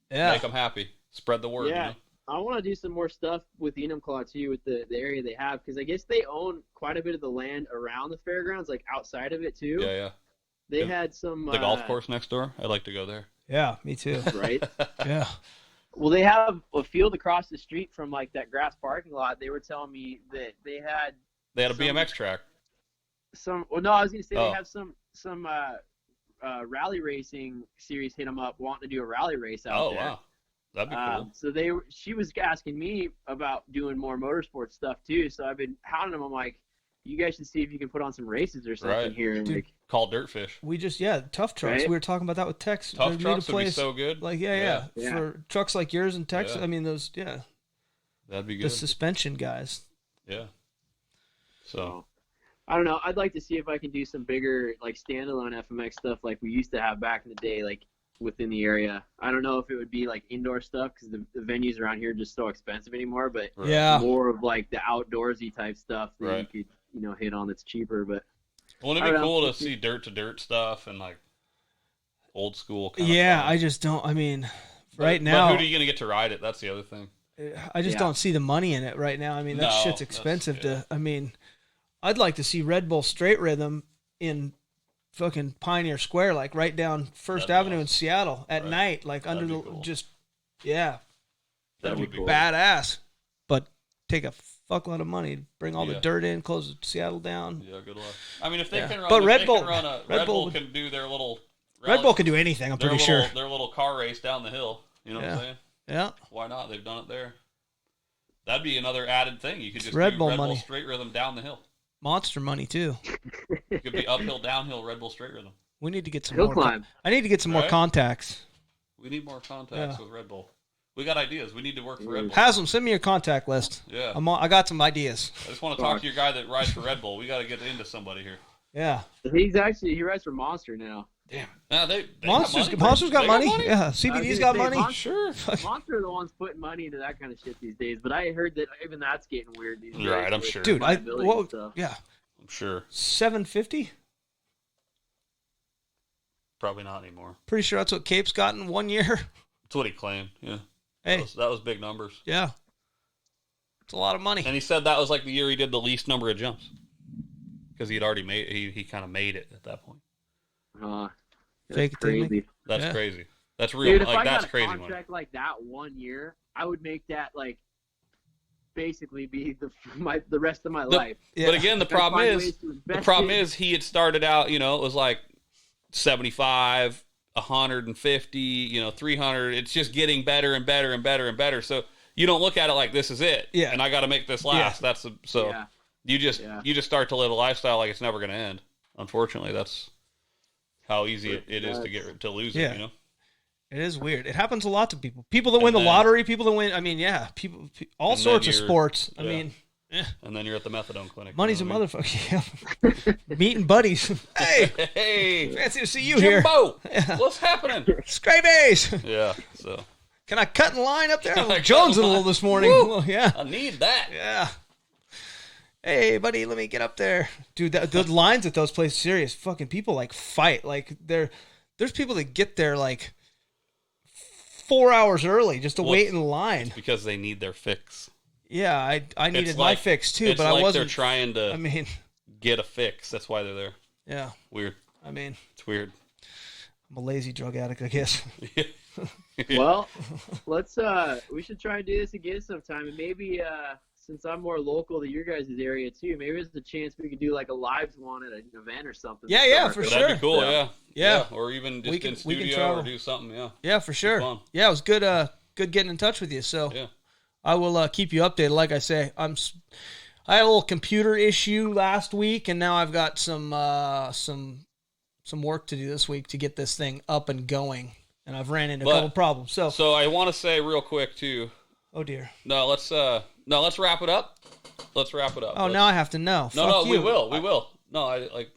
make them happy. Spread the word. Yeah. I want to do some more stuff with Enumclaw too, with the area they have, because I guess they own quite a bit of the land around the fairgrounds, like outside of it too. Yeah. They had some the golf course next door. I'd like to go there. Yeah, me too. Right. Yeah. Well, they have a field across the street from like that grass parking lot. They were telling me that they had a BMX track. I was going to say they have some rally racing series hit them up wanting to do a rally race out there. Oh wow, that'd be cool. So she was asking me about doing more motorsports stuff too. So I've been hounding them. I'm like, you guys should see if you can put on some races or something here. And called Dirtfish. We just Tough Trucks. Right? We were talking about that with Tex. Tough Trucks would be so good. Like for trucks like yours and Tex. I mean those. Yeah, that'd be good. The suspension guys. Yeah. So I don't know. I'd like to see if I can do some bigger like standalone FMX stuff like we used to have back in the day, like within the area. I don't know if it would be like indoor stuff because the venues around here are just so expensive anymore. But more of like the outdoorsy type stuff that you could hit on that's cheaper. But wouldn't it be cool to see dirt to dirt stuff and like old school kind of fun? I just don't. I mean, right now, but who are you gonna get to ride it? That's the other thing. I just don't see the money in it right now. I mean, that shit's expensive I mean, I'd like to see Red Bull Straight Rhythm in fucking Pioneer Square, like right down First Avenue in Seattle at night, like under the That'd be cool. Badass. But take a fuckload of money to bring all the dirt in, close Seattle down. Yeah, good luck. I mean, if they can run, but Red Bull can do their little. Red Bull can do anything. I'm pretty sure their little car race down the hill. You know what I'm saying? Yeah. Why not? They've done it there. That'd be another added thing. You could just Red do Bull Red money. Bull Straight Rhythm down the hill. Monster money too. It could be uphill, downhill, Red Bull Straight Rhythm. We need to get some hill more climb. I need to get some more contacts. We need more contacts with Red Bull. We got ideas. We need to work for Red Bull. Haslam, send me your contact list. Yeah. I got some ideas. I just want to talk to your guy that rides for Red Bull. We got to get into somebody here. Yeah. He rides for Monster now. Damn. Nah, they Monster's got money. Yeah. CBD's got money. Monster are the ones putting money into that kind of shit these days. But I heard that even that's getting weird these days. Right, I'm sure. Dude, I'm sure. $750? Probably not anymore. Pretty sure that's what Cape's got in 1 year. That's what he claimed. Yeah. Hey, that was big numbers. Yeah. It's a lot of money. And he said that was like the year he did the least number of jumps because he had already made. He kind of made it at that point. That's crazy. That's crazy. That's real. Dude, if I that's got crazy. A contract like that 1 year, I would make that like basically be the rest of my life. Yeah. But again, the problem is he had started out. It was like 75, 150, 300. It's just getting better and better and better and better. So you don't look at it like this is it. Yeah. And I got to make this last. Yeah. You just start to live a lifestyle like it's never going to end. Unfortunately, that's how easy it is to lose it, It is weird. It happens a lot to people. People that win the lottery, people that win, people all sorts of sports. And then you're at the methadone clinic. Money's a motherfucker. Meeting buddies. Hey, fancy to see you Jimbo, here. what's happening? Scrapies. Yeah, so. Can I cut in line up there? I'm Jones a little this morning. Well, yeah. I need that. Yeah. Hey, buddy, let me get up there. Dude, the lines at those places, serious. Fucking people, like, fight. Like, there's people that get there, like, 4 hours early just to wait in line. It's because they need their fix. Yeah, I needed my fix, too, but I wasn't. They're trying to get a fix. That's why they're there. Yeah. Weird. It's weird. I'm a lazy drug addict, I guess. Well, we should try and do this again sometime. And maybe, since I'm more local to your guys' area too, maybe there's a chance we could do like a live one at an event or something. Yeah, for sure. That'd be cool, yeah. Or even just in studio or do something, Yeah, for sure. Yeah, it was good getting in touch with you. So yeah. I will keep you updated. Like I say, I had a little computer issue last week, and now I've got some work to do this week to get this thing up and going. And I've ran into a couple problems. So I want to say real quick too. Oh dear. No, let's wrap it up. Oh, now I have to know. No, we will. No, I like.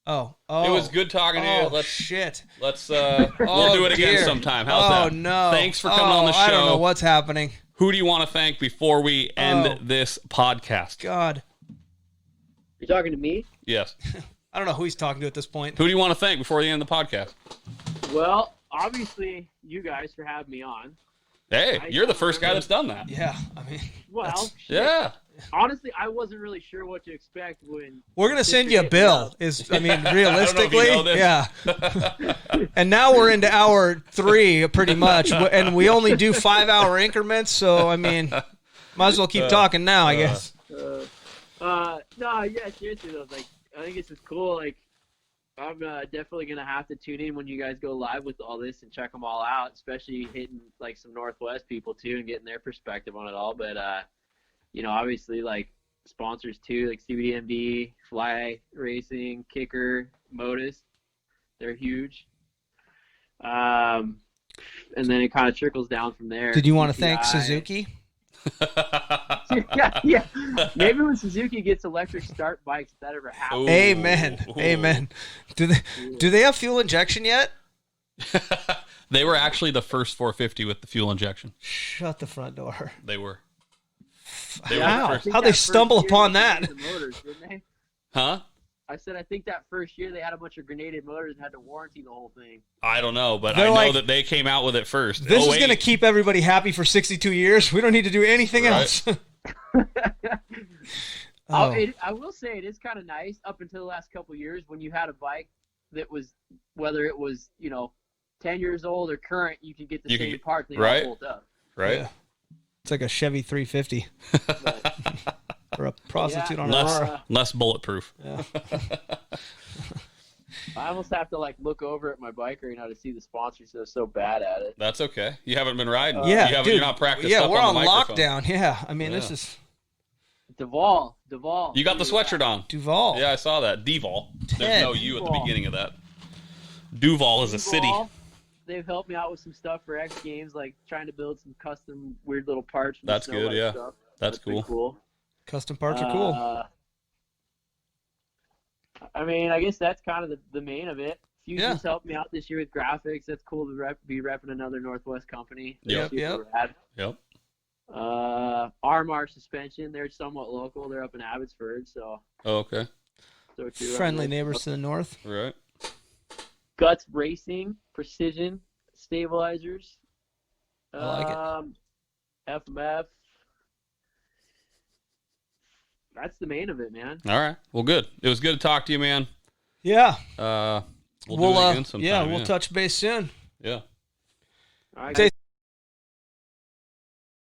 Oh. It was good talking to you. Shit. Let's we'll do it again sometime. How's that? Oh no. Thanks for coming on the show. I don't know what's happening. Who do you want to thank before we end this podcast? God. You're talking to me? Yes. I don't know who he's talking to at this point. Who do you want to thank before the end of the podcast? Well, obviously, you guys for having me on. Hey, you're the first guy that's done that. Yeah, well, yeah. Honestly, I wasn't really sure what to expect when we're gonna send you a bill. Realistically, yeah. And now we're into hour 3, pretty much, and we only do 5-hour increments. So might as well keep talking now, I guess. No, yeah, seriously though, like I think it's just cool. Like I'm definitely gonna have to tune in when you guys go live with all this and check them all out, especially hitting like some Northwest people too and getting their perspective on it all. But obviously like sponsors too, like CBDMD, Fly Racing, Kicker, Modus, they're huge. And then it kind of trickles down from there. Did you want to thank Suzuki? yeah. Maybe when Suzuki gets electric start bikes, if that ever happens. Amen. Do they have fuel injection yet? They were actually the first 450 with the fuel injection. Shut the front door. They were. Wow. How'd they stumble upon that? Motors, didn't they? Huh? I said I think that first year they had a bunch of grenaded motors and had to warranty the whole thing. I don't know, but I know that they came out with it first. This is going to keep everybody happy for 62 years. We don't need to do anything else. I will say it is kind of nice up until the last couple of years when you had a bike that was, whether it was 10 years old or current, you could get the same parts and they all bolt up. Right. Yeah. It's like a Chevy 350. Or a prostitute on a less bulletproof. Yeah. I almost have to look over at my bike right now to see the sponsors. They're so bad at it. That's okay. You haven't been riding. You're not practicing. Yeah, we're on microphone. Lockdown. Yeah, this is Duval. You got the sweatshirt on. Duval. Yeah, I saw that. Duval. There's no U at the beginning of that. Duval is a city. They've helped me out with some stuff for X Games, like trying to build some custom weird little parts. That's good. Yeah, stuff. That's cool. Custom parts are cool. I guess that's kind of the main of it. Fusion's helped me out this year with graphics. That's cool to be repping another Northwest company. Yep. RMR Suspension, they're somewhat local. They're up in Abbotsford, so. Oh, okay. So friendly neighbors to the north. Right. Guts Racing, Precision Stabilizers. I like it. FMF. That's the main of it, man. All right. Well, good. It was good to talk to you, man. Yeah. We'll do it again sometime. We'll touch base soon. Yeah. All right.